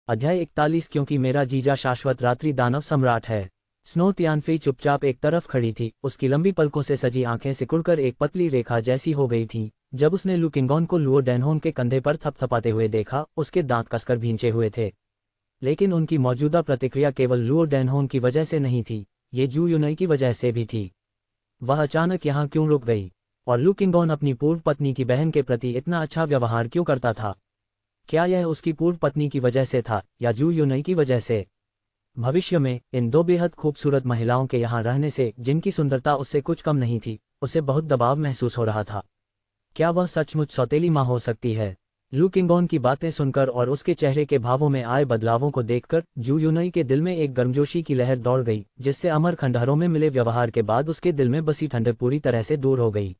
अध्याय 41 क्योंकि मेरा जीजा शाश्वत रात्रि दानव सम्राट है। स्नो तियानफेई चुपचाप एक तरफ खड़ी थी, उसकी लंबी पलकों से सजी आंखें सिकुड़कर एक पतली रेखा जैसी हो गई थीं। जब उसने लू किंगॉन को लुओ डैनहोन के कंधे पर थपथपाते हुए देखा, उसके दांत कसकर भींचे हुए थे। लेकिन उनकी मौजूदा प्रतिक्रिया केवल लुओ डैनहोन की वजह से नहीं थी, ये जू यूनई की वजह से भी थी। वह अचानक यहाँ क्यों रुक गई? और लू किंगॉन अपनी पूर्व पत्नी की बहन के प्रति इतना अच्छा व्यवहार क्यों करता था? क्या यह उसकी पूर्व पत्नी की वजह से था या जू यूनई की वजह से? भविष्य में इन दो बेहद खूबसूरत महिलाओं के यहाँ रहने से, जिनकी सुंदरता उससे कुछ कम नहीं थी, उसे बहुत दबाव महसूस हो रहा था। क्या वह सचमुच सौतेली माँ हो सकती है? लू किंगॉन की बातें सुनकर और उसके चेहरे के भावों में आए बदलावों को देखकर जू यूनई के दिल में एक गर्मजोशी की लहर दौड़ गई, जिससे अमर खंडहरों में मिले व्यवहार के बाद उसके दिल में बसी ठंडक पूरी तरह से दूर हो गई।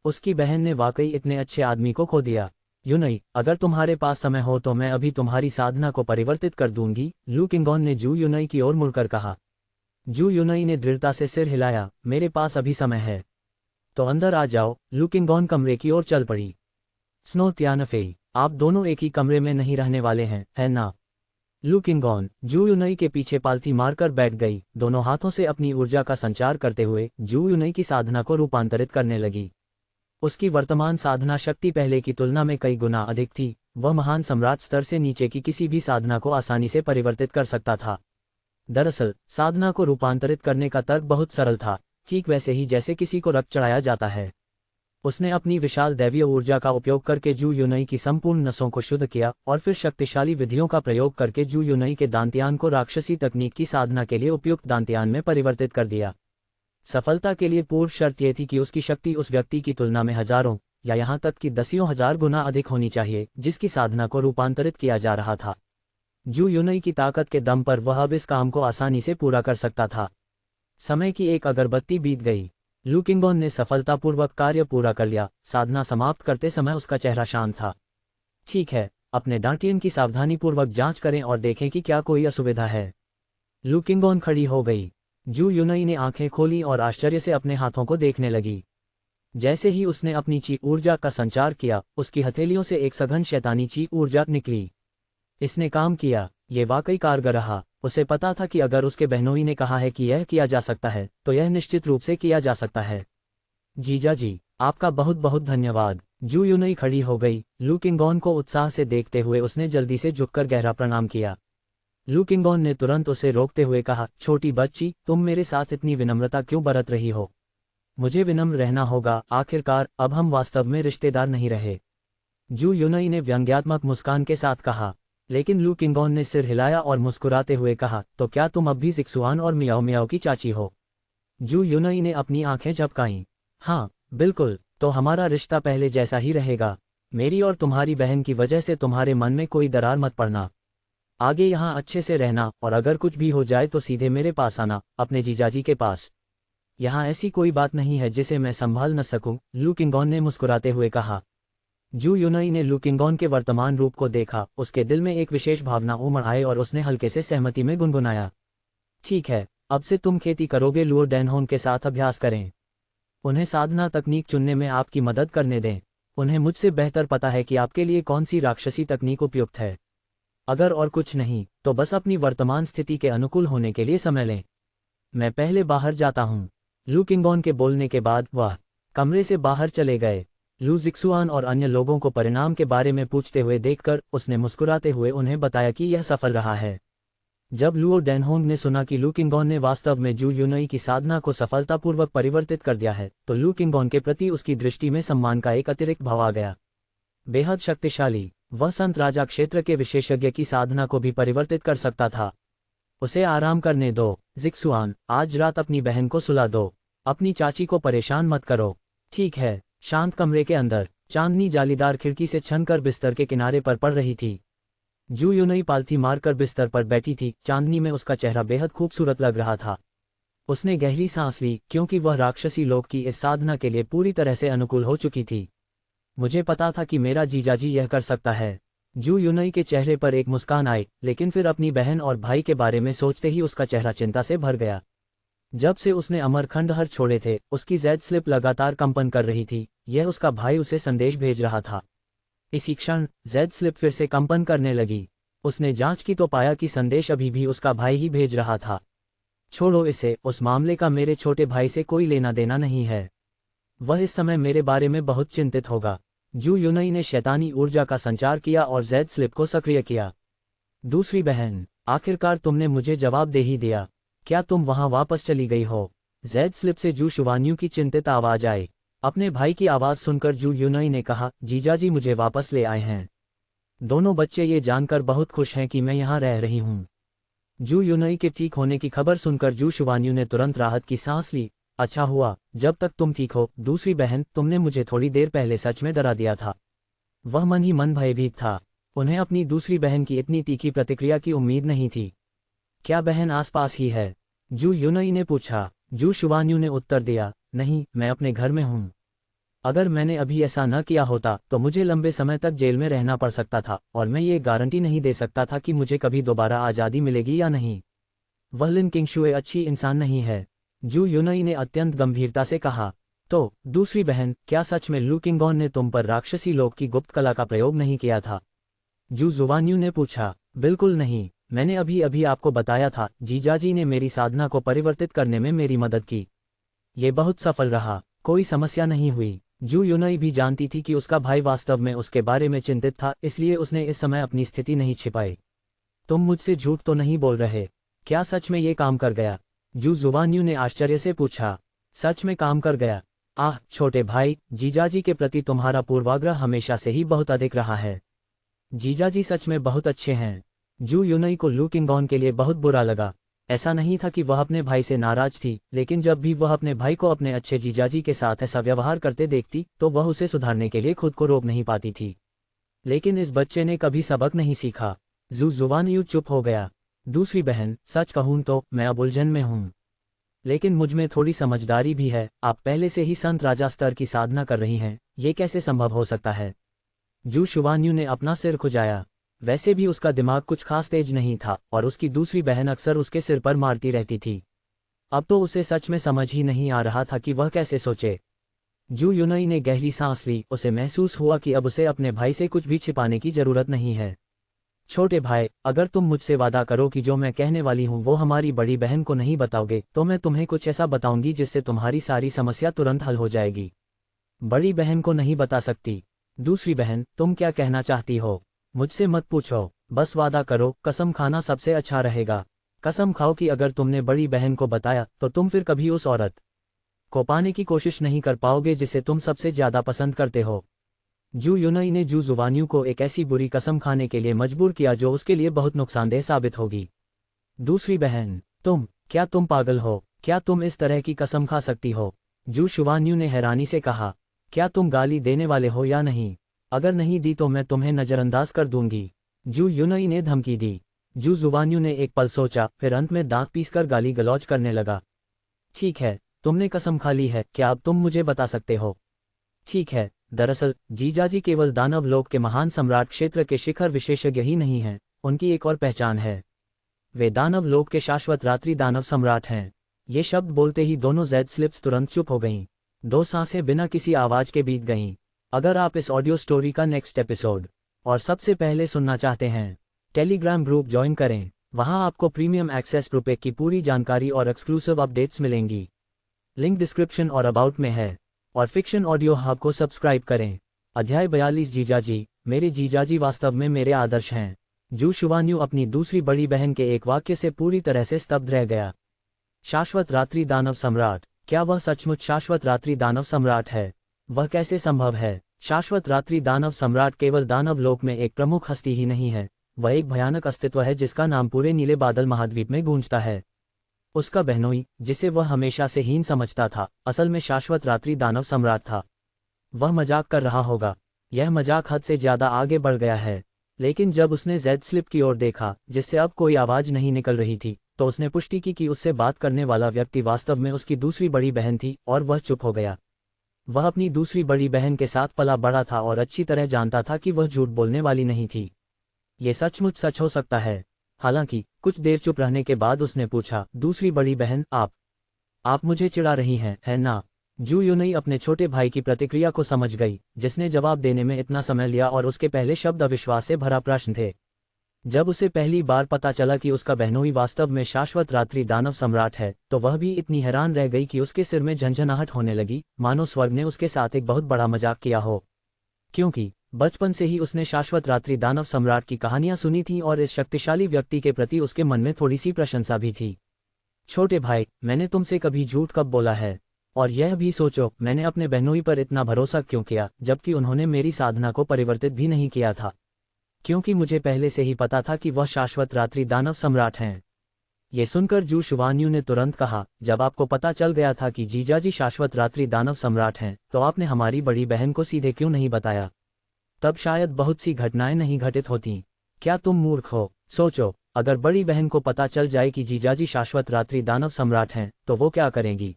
उसकी बहन ने वाकई इतने अच्छे आदमी को खो दिया। यूनई, अगर तुम्हारे पास समय हो तो मैं अभी तुम्हारी साधना को परिवर्तित कर दूंगी, लू किंगॉन ने जू यूनई की ओर मुड़कर कहा। जू यूनई ने दृढ़ता से सिर हिलाया। मेरे पास अभी समय है तो अंदर आ जाओ। लू किंगॉन कमरे की ओर चल पड़ी। स्नो तियानफेई, आप दोनों एक ही कमरे में नहीं रहने वाले हैं, है ना? लू किंगॉन जू यूनई के पीछे पालथी मारकर बैठ गई। दोनों हाथों से अपनी ऊर्जा का संचार करते हुए जू यूनई की साधना को रूपांतरित करने लगी। उसकी वर्तमान साधना शक्ति पहले की तुलना में कई गुना अधिक थी। वह महान सम्राट स्तर से नीचे की किसी भी साधना को आसानी से परिवर्तित कर सकता था। दरअसल साधना को रूपांतरित करने का तर्क बहुत सरल था, ठीक वैसे ही जैसे किसी को रक्त चढ़ाया जाता है। उसने अपनी विशाल दैवीय ऊर्जा का उपयोग करके जू यूनई की संपूर्ण नसों को शुद्ध किया और फिर शक्तिशाली विधियों का प्रयोग करके जू यूनई के दांत्यान को राक्षसी तकनीक की साधना के लिए उपयुक्त दांत्यान में परिवर्तित कर दिया। सफलता के लिए पूर्व शर्त यह थी कि उसकी शक्ति उस व्यक्ति की तुलना में हजारों या यहाँ तक कि दसियों हजार गुना अधिक होनी चाहिए, जिसकी साधना को रूपांतरित किया जा रहा था। जू यूनई की ताकत के दम पर वह अब इस काम को आसानी से पूरा कर सकता था। समय की एक अगरबत्ती बीत गई। लू किंगॉन ने सफलतापूर्वक कार्य पूरा कर लिया। साधना समाप्त करते समय उसका चेहरा शांत था। ठीक है, अपने दांटियन की सावधानीपूर्वक जांच करें और देखें कि क्या कोई असुविधा है। लू किंगॉन खड़ी हो गई। जू यूनई ने आंखें खोली और आश्चर्य से अपने हाथों को देखने लगी। जैसे ही उसने अपनी ची ऊर्जा का संचार किया, उसकी हथेलियों से एक सघन शैतानी ची ऊर्जा निकली। इसने काम किया। ये वाकई कारगर रहा। उसे पता था कि अगर उसके बहनोई ने कहा है कि यह किया जा सकता है, तो यह निश्चित रूप से किया जा सकता है। जीजा जी, आपका बहुत बहुत धन्यवाद। जू यूनई खड़ी हो गई। लू किंगॉन को उत्साह से देखते हुए उसने जल्दी से झुककर गहरा प्रणाम किया। लू किंगॉन ने तुरंत उसे रोकते हुए कहा, छोटी बच्ची, तुम मेरे साथ इतनी विनम्रता क्यों बरत रही हो? मुझे विनम्र रहना होगा, आखिरकार अब हम वास्तव में रिश्तेदार नहीं रहे। जू यूनई ने व्यंग्यात्मक मुस्कान के साथ कहा। लेकिन लू किंगॉन ने सिर हिलाया और मुस्कुराते हुए कहा, तो क्या तुम अब भी जिक्सुआन और मियाओ मियाओ की चाची हो? जू यूनई ने अपनी आंखें झपकाईं। हाँ बिल्कुल, तो हमारा रिश्ता पहले जैसा ही रहेगा। मेरी और तुम्हारी बहन की वजह से तुम्हारे मन में कोई दरार मत पड़ना। आगे यहाँ अच्छे से रहना, और अगर कुछ भी हो जाए तो सीधे मेरे पास आना, अपने जीजाजी के पास। यहाँ ऐसी कोई बात नहीं है जिसे मैं संभाल न सकूं, लू किंगॉन ने मुस्कुराते हुए कहा। जू यूनई ने लू किंगॉन के वर्तमान रूप को देखा। उसके दिल में एक विशेष भावना उमड़ आई और उसने हल्के से सहमति में गुनगुनाया। ठीक है, अब से तुम खेती करोगे। लुओ डैनहोन के साथ अभ्यास करें। उन्हें साधना तकनीक चुनने में आपकी मदद करने दें। उन्हें मुझसे बेहतर पता है कि आपके लिए कौन सी राक्षसी तकनीक उपयुक्त है। अगर और कुछ नहीं तो बस अपनी वर्तमान स्थिति के अनुकूल होने के लिए समय लें। मैं पहले बाहर जाता हूँ। लू किंगॉन के बोलने के बाद वह कमरे से बाहर चले गए। लू जिक्सुआन और अन्य लोगों को परिणाम के बारे में पूछते हुए देखकर उसने मुस्कुराते हुए उन्हें बताया कि यह सफल रहा है। जब लुओ डैनहोंग ने सुना कि लू किंगॉन ने वास्तव में जू यूनई की साधना को सफलतापूर्वक परिवर्तित कर दिया है, तो लू किंगॉन के प्रति उसकी दृष्टि में सम्मान का एक अतिरिक्त भाव आ गया। बेहद शक्तिशाली, वह संत राजा क्षेत्र के विशेषज्ञ की साधना को भी परिवर्तित कर सकता था। उसे आराम करने दो। जिक्सुआन, आज रात अपनी बहन को सुला दो। अपनी चाची को परेशान मत करो। ठीक है। शांत कमरे के अंदर चांदनी जालीदार खिड़की से छनकर बिस्तर के किनारे पर पड़ रही थी। जू यूनई पालथी मारकर बिस्तर पर बैठी थी। चांदनी में उसका चेहरा बेहद खूबसूरत लग रहा था। उसने गहरी सांस ली, क्योंकि वह राक्षसी लोक की इस साधना के लिए पूरी तरह से अनुकूल हो चुकी थी। मुझे पता था कि मेरा जीजाजी यह कर सकता है। जू यूनई के चेहरे पर एक मुस्कान आई, लेकिन फिर अपनी बहन और भाई के बारे में सोचते ही उसका चेहरा चिंता से भर गया। जब से उसने अमर खंडहर छोड़े थे, उसकी जेड स्लिप लगातार कंपन कर रही थी। यह उसका भाई उसे संदेश भेज रहा था। इसी क्षण जेड स्लिप फिर से कंपन करने लगी। उसने जांच की तो पाया कि संदेश अभी भी उसका भाई ही भेज रहा था। छोड़ो इसे, उस मामले का मेरे छोटे भाई से कोई लेना देना नहीं है। वह इस समय मेरे बारे में बहुत चिंतित होगा। जू यूनई ने शैतानी ऊर्जा का संचार किया और जेड स्लिप को सक्रिय किया। दूसरी बहन, आखिरकार तुमने मुझे जवाब दे ही दिया। क्या तुम वहां वापस चली गई हो? जेड स्लिप से जू शुवान्यू की चिंतित आवाज आई। अपने भाई की आवाज सुनकर जू यूनई ने कहा, जीजाजी मुझे वापस ले आए हैं। दोनों बच्चे ये जानकर बहुत खुश हैं कि मैं यहाँ रह रही हूँ। जू यूनई के ठीक होने की खबर सुनकर जू शुवान्यू ने तुरंत राहत की सांस ली। अच्छा हुआ जब तक तुम ठीक हो। दूसरी बहन, तुमने मुझे थोड़ी देर पहले सच में डरा दिया था। वह मन ही मन भयभीत था। उन्हें अपनी दूसरी बहन की इतनी तीखी प्रतिक्रिया की उम्मीद नहीं थी। क्या बहन आसपास ही है? जू यूनई ने पूछा। जू शुवान्यू ने उत्तर दिया, नहीं, मैं अपने घर में हूँ। अगर मैंने अभी ऐसा न किया होता तो मुझे लंबे समय तक जेल में रहना पड़ सकता था और मैं ये गारंटी नहीं दे सकता था कि मुझे कभी दोबारा आज़ादी मिलेगी या नहीं। वह लिन किंगशुए अच्छी इंसान नहीं है। जू यूनई ने अत्यंत गंभीरता से कहा। तो दूसरी बहन, क्या सच में लू किंगॉन ने तुम पर राक्षसी लोक की गुप्त कला का प्रयोग नहीं किया था? जू जुवान्यू ने पूछा। बिल्कुल नहीं, मैंने अभी अभी आपको बताया था, जीजाजी ने मेरी साधना को परिवर्तित करने में मेरी मदद की। ये बहुत सफल रहा, कोई समस्या नहीं हुई। जू यूनई भी जानती थी कि उसका भाई वास्तव में उसके बारे में चिंतित था, इसलिए उसने इस समय अपनी स्थिति नहीं छिपाई। तुम मुझसे झूठ तो नहीं बोल रहे? क्या सच में ये काम कर गया? जू जुवान्यू ने आश्चर्य से पूछा। सच में काम कर गया? आह छोटे भाई, जीजाजी के प्रति तुम्हारा पूर्वाग्रह हमेशा से ही बहुत अधिक रहा है। जीजाजी सच में बहुत अच्छे हैं। जू यूनई को लू किंगॉन के लिए बहुत बुरा लगा। ऐसा नहीं था कि वह अपने भाई से नाराज थी, लेकिन जब भी वह अपने भाई को अपने अच्छे जीजाजी के साथ ऐसा व्यवहार करते देखती तो वह उसे सुधारने के लिए खुद को रोक नहीं पाती थी। लेकिन इस बच्चे ने कभी सबक नहीं सीखा। जू जुवान्यू चुप हो गया। दूसरी बहन, सच कहूं तो मैं अब उलझन में हूं। लेकिन मुझमें थोड़ी समझदारी भी है। आप पहले से ही संत राजा स्तर की साधना कर रही हैं, ये कैसे संभव हो सकता है? जू शुवान्यू ने अपना सिर खुजाया। वैसे भी उसका दिमाग कुछ खास तेज नहीं था और उसकी दूसरी बहन अक्सर उसके सिर पर मारती रहती थी। अब तो उसे सच में समझ ही नहीं आ रहा था कि वह कैसे सोचे। जू यूनई ने गहरी सांस ली। उसे महसूस हुआ कि अब उसे अपने भाई से कुछ भी छिपाने की जरूरत नहीं है। छोटे भाई, अगर तुम मुझसे वादा करो कि जो मैं कहने वाली हूँ वो हमारी बड़ी बहन को नहीं बताओगे तो मैं तुम्हें कुछ ऐसा बताऊंगी जिससे तुम्हारी सारी समस्या तुरंत हल हो जाएगी। बड़ी बहन को नहीं बता सकती? दूसरी बहन, तुम क्या कहना चाहती हो? मुझसे मत पूछो, बस वादा करो। कसम खाना सबसे अच्छा रहेगा। कसम खाओ कि अगर तुमने बड़ी बहन को बताया तो तुम फिर कभी उस औरत को पाने की कोशिश नहीं कर पाओगे जिसे तुम सबसे ज्यादा पसंद करते हो। जू यूनई ने जू जुवान्यू को एक ऐसी बुरी कसम खाने के लिए मजबूर किया जो उसके लिए बहुत नुकसानदेह साबित होगी। दूसरी बहन, क्या तुम पागल हो? क्या तुम इस तरह की कसम खा सकती हो? जू शुवान्यू ने हैरानी से कहा। क्या तुम गाली देने वाले हो या नहीं? अगर नहीं दी तो मैं तुम्हें नजरअंदाज कर दूंगी। जू यूनई ने धमकी दी। जू जुवान्यू ने एक पल सोचा, फिर अंत में दांत पीसकर गाली गलौज करने लगा। ठीक है, तुमने कसम खा ली है, क्या अब तुम मुझे बता सकते हो? ठीक है, दरअसल जीजाजी केवल दानव लोक के महान सम्राट क्षेत्र के शिखर विशेषज्ञ ही नहीं हैं, उनकी एक और पहचान है। वे दानव लोक के शाश्वत रात्रि दानव सम्राट हैं। ये शब्द बोलते ही दोनों जेड स्लिप्स तुरंत चुप हो गईं। 2 सांसें बिना किसी आवाज के बीत गईं। अगर आप इस ऑडियो स्टोरी का नेक्स्ट एपिसोड और सबसे पहले सुनना चाहते हैं, टेलीग्राम ग्रुप ज्वाइन करें। वहां आपको प्रीमियम एक्सेस रुपए की पूरी जानकारी और एक्सक्लूसिव अपडेट्स मिलेंगी। लिंक डिस्क्रिप्शन और अबाउट में है। और फिक्शन ऑडियो हब को सब्सक्राइब करें। अध्याय 42 जीजाजी। मेरे जीजाजी वास्तव में मेरे आदर्श हैं। जू शुवान्यू अपनी दूसरी बड़ी बहन के एक वाक्य से पूरी तरह से स्तब्ध रह गया। शाश्वत रात्रि दानव सम्राट, क्या वह सचमुच शाश्वत रात्रि दानव सम्राट है? वह कैसे संभव है? शाश्वत रात्रि दानव सम्राट केवल दानव लोक में एक प्रमुख हस्ती ही नहीं है, वह एक भयानक अस्तित्व है जिसका नाम पूरे नीले बादल महाद्वीप में गूंजता है। उसका बहनोई, जिसे वह हमेशा से हीन समझता था, असल में शाश्वत रात्रि दानव सम्राट था। वह मजाक कर रहा होगा। यह मजाक हद से ज्यादा आगे बढ़ गया है। लेकिन जब उसने जेड स्लिप की ओर देखा, जिससे अब कोई आवाज नहीं निकल रही थी, तो उसने पुष्टि की कि उससे बात करने वाला व्यक्ति वास्तव में उसकी दूसरी बड़ी बहन थी, और वह चुप हो गया। वह अपनी दूसरी बड़ी बहन के साथ पला बड़ा था और अच्छी तरह जानता था कि वह झूठ बोलने वाली नहीं थी। ये सचमुच सच हो सकता है। हालांकि कुछ देर चुप रहने के बाद उसने पूछा, दूसरी बड़ी बहन, आप मुझे चिढ़ा रही हैं, है ना? जू यूनई अपने छोटे भाई की प्रतिक्रिया को समझ गई, जिसने जवाब देने में इतना समय लिया और उसके पहले शब्द अविश्वास से भरा प्रश्न थे। जब उसे पहली बार पता चला कि उसका बहनोई वास्तव में शाश्वत रात्रि दानव सम्राट है, तो वह भी इतनी हैरान रह गई कि उसके सिर में झंझनाहट होने लगी, मानो स्वर्ग ने उसके साथ एक बहुत बड़ा मजाक किया हो। क्योंकि बचपन से ही उसने शाश्वत रात्रि दानव सम्राट की कहानियां सुनी थीं और इस शक्तिशाली व्यक्ति के प्रति उसके मन में थोड़ी सी प्रशंसा भी थी। छोटे भाई, मैंने तुमसे कभी झूठ कब बोला है? और यह भी सोचो, मैंने अपने बहनोई पर इतना भरोसा क्यों किया, जबकि उन्होंने मेरी साधना को परिवर्तित भी नहीं किया था? क्योंकि मुझे पहले से ही पता था कि वह शाश्वत रात्रि दानव सम्राट हैं। ये सुनकर जू शुवान्यू ने तुरंत कहा, जब आपको पता चल गया था कि जीजाजी शाश्वत रात्रि दानव सम्राट हैं, तो आपने हमारी बड़ी बहन को सीधे क्यों नहीं बताया? तब शायद बहुत सी घटनाएं नहीं घटित होती। क्या तुम मूर्ख हो? सोचो, अगर बड़ी बहन को पता चल जाए कि जीजाजी शाश्वत रात्रि दानव सम्राट हैं, तो वो क्या करेंगी?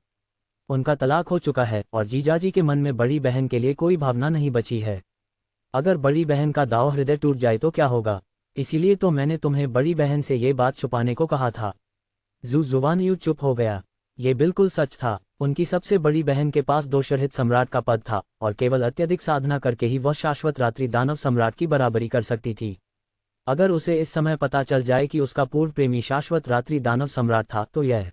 उनका तलाक हो चुका है और जीजाजी के मन में बड़ी बहन के लिए कोई भावना नहीं बची है। अगर बड़ी बहन का दाव हृदय टूट जाए तो क्या होगा? इसीलिए तो मैंने तुम्हें बड़ी बहन से ये बात छुपाने को कहा था। जू जुवानयू चुप हो गया। ये बिल्कुल सच था। उनकी सबसे बड़ी बहन के पास दोषरहित सम्राट का पद था और केवल अत्यधिक साधना करके ही वह शाश्वत रात्रि दानव सम्राट की बराबरी कर सकती थी। अगर उसे इस समय पता चल जाए कि उसका पूर्व प्रेमी शाश्वत रात्रि दानव सम्राट था, तो यह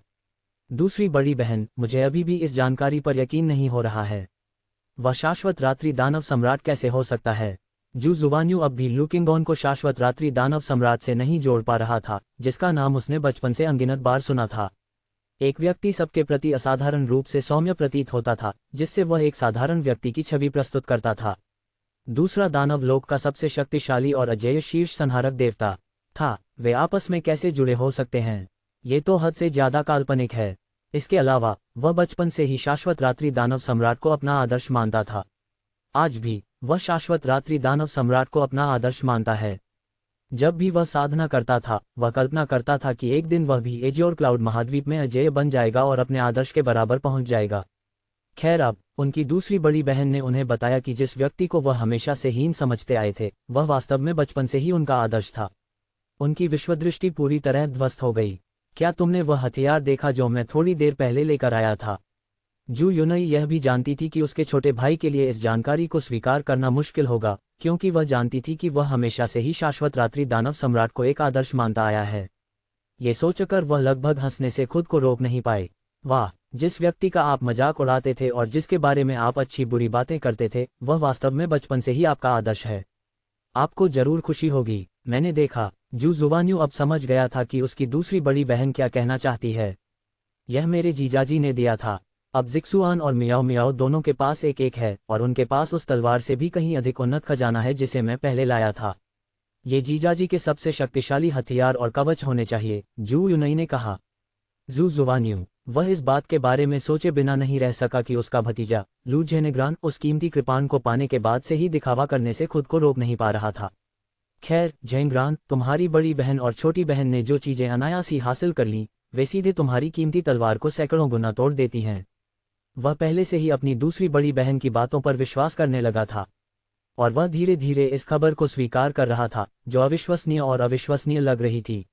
दूसरी बड़ी बहन, मुझे अभी भी इस जानकारी पर यकीन नहीं हो रहा है। वह शाश्वत रात्रि दानव सम्राट कैसे हो सकता है? जू जुवान्यू अब भी लू किंगॉन को शाश्वत रात्रि दानव सम्राट से नहीं जोड़ पा रहा था, जिसका नाम उसने बचपन से अनगिनत बार सुना था। एक व्यक्ति सबके प्रति असाधारण रूप से सौम्य प्रतीत होता था, जिससे वह एक साधारण व्यक्ति की छवि प्रस्तुत करता था। दूसरा दानव लोक का सबसे शक्तिशाली और अजेय शीर्ष संहारक देवता था। वे आपस में कैसे जुड़े हो सकते हैं? ये तो हद से ज्यादा काल्पनिक है। इसके अलावा वह बचपन से ही शाश्वत रात्रि दानव सम्राट को अपना आदर्श मानता था। आज भी वह शाश्वत रात्रि दानव सम्राट को अपना आदर्श मानता है। जब भी वह साधना करता था, वह कल्पना करता था कि एक दिन वह भी एजियोर क्लाउड महाद्वीप में अजेय बन जाएगा और अपने आदर्श के बराबर पहुंच जाएगा। खैर, अब उनकी दूसरी बड़ी बहन ने उन्हें बताया कि जिस व्यक्ति को वह हमेशा से हीन समझते आए थे, वह वास्तव में बचपन से ही उनका आदर्श था। उनकी विश्वदृष्टि पूरी तरह ध्वस्त हो गई। क्या तुमने वह हथियार देखा जो मैं थोड़ी देर पहले लेकर आया था? जू युनई यह भी जानती थी कि उसके छोटे भाई के लिए इस जानकारी को स्वीकार करना मुश्किल होगा, क्योंकि वह जानती थी कि वह हमेशा से ही शाश्वत रात्रि दानव सम्राट को एक आदर्श मानता आया है। ये सोचकर वह लगभग हंसने से खुद को रोक नहीं पाए। वाह, जिस व्यक्ति का आप मजाक उड़ाते थे और जिसके बारे में आप अच्छी बुरी बातें करते थे, वह वास्तव में बचपन से ही आपका आदर्श है। आपको जरूर खुशी होगी। मैंने देखा। जू जुवान्यू अब समझ गया था कि उसकी दूसरी बड़ी बहन क्या कहना चाहती है। यह मेरे जीजाजी ने दिया था। अब जिक्सुआन और मियाओ मियाओ दोनों के पास एक एक है, और उनके पास उस तलवार से भी कहीं अधिक उन्नत खजाना है जिसे मैं पहले लाया था। ये जीजाजी के सबसे शक्तिशाली हथियार और कवच होने चाहिए, जू युनई ने कहा। जू जुवान्यू, वह इस बात के बारे में सोचे बिना नहीं रह सका कि उसका भतीजा लू झेनेग्रान उस कीमती कृपाण को पाने के बाद से ही दिखावा करने से खुद को रोक नहीं पा रहा था। खैर झेंग्रान, तुम्हारी बड़ी बहन और छोटी बहन ने जो चीजें अनायास ही हासिल कर लीं, वे सीधे तुम्हारी कीमती तलवार को सैकड़ों गुना तोड़ देती हैं। वह पहले से ही अपनी दूसरी बड़ी बहन की बातों पर विश्वास करने लगा था, और वह धीरे धीरे इस खबर को स्वीकार कर रहा था, जो अविश्वसनीय और अविश्वसनीय लग रही थी।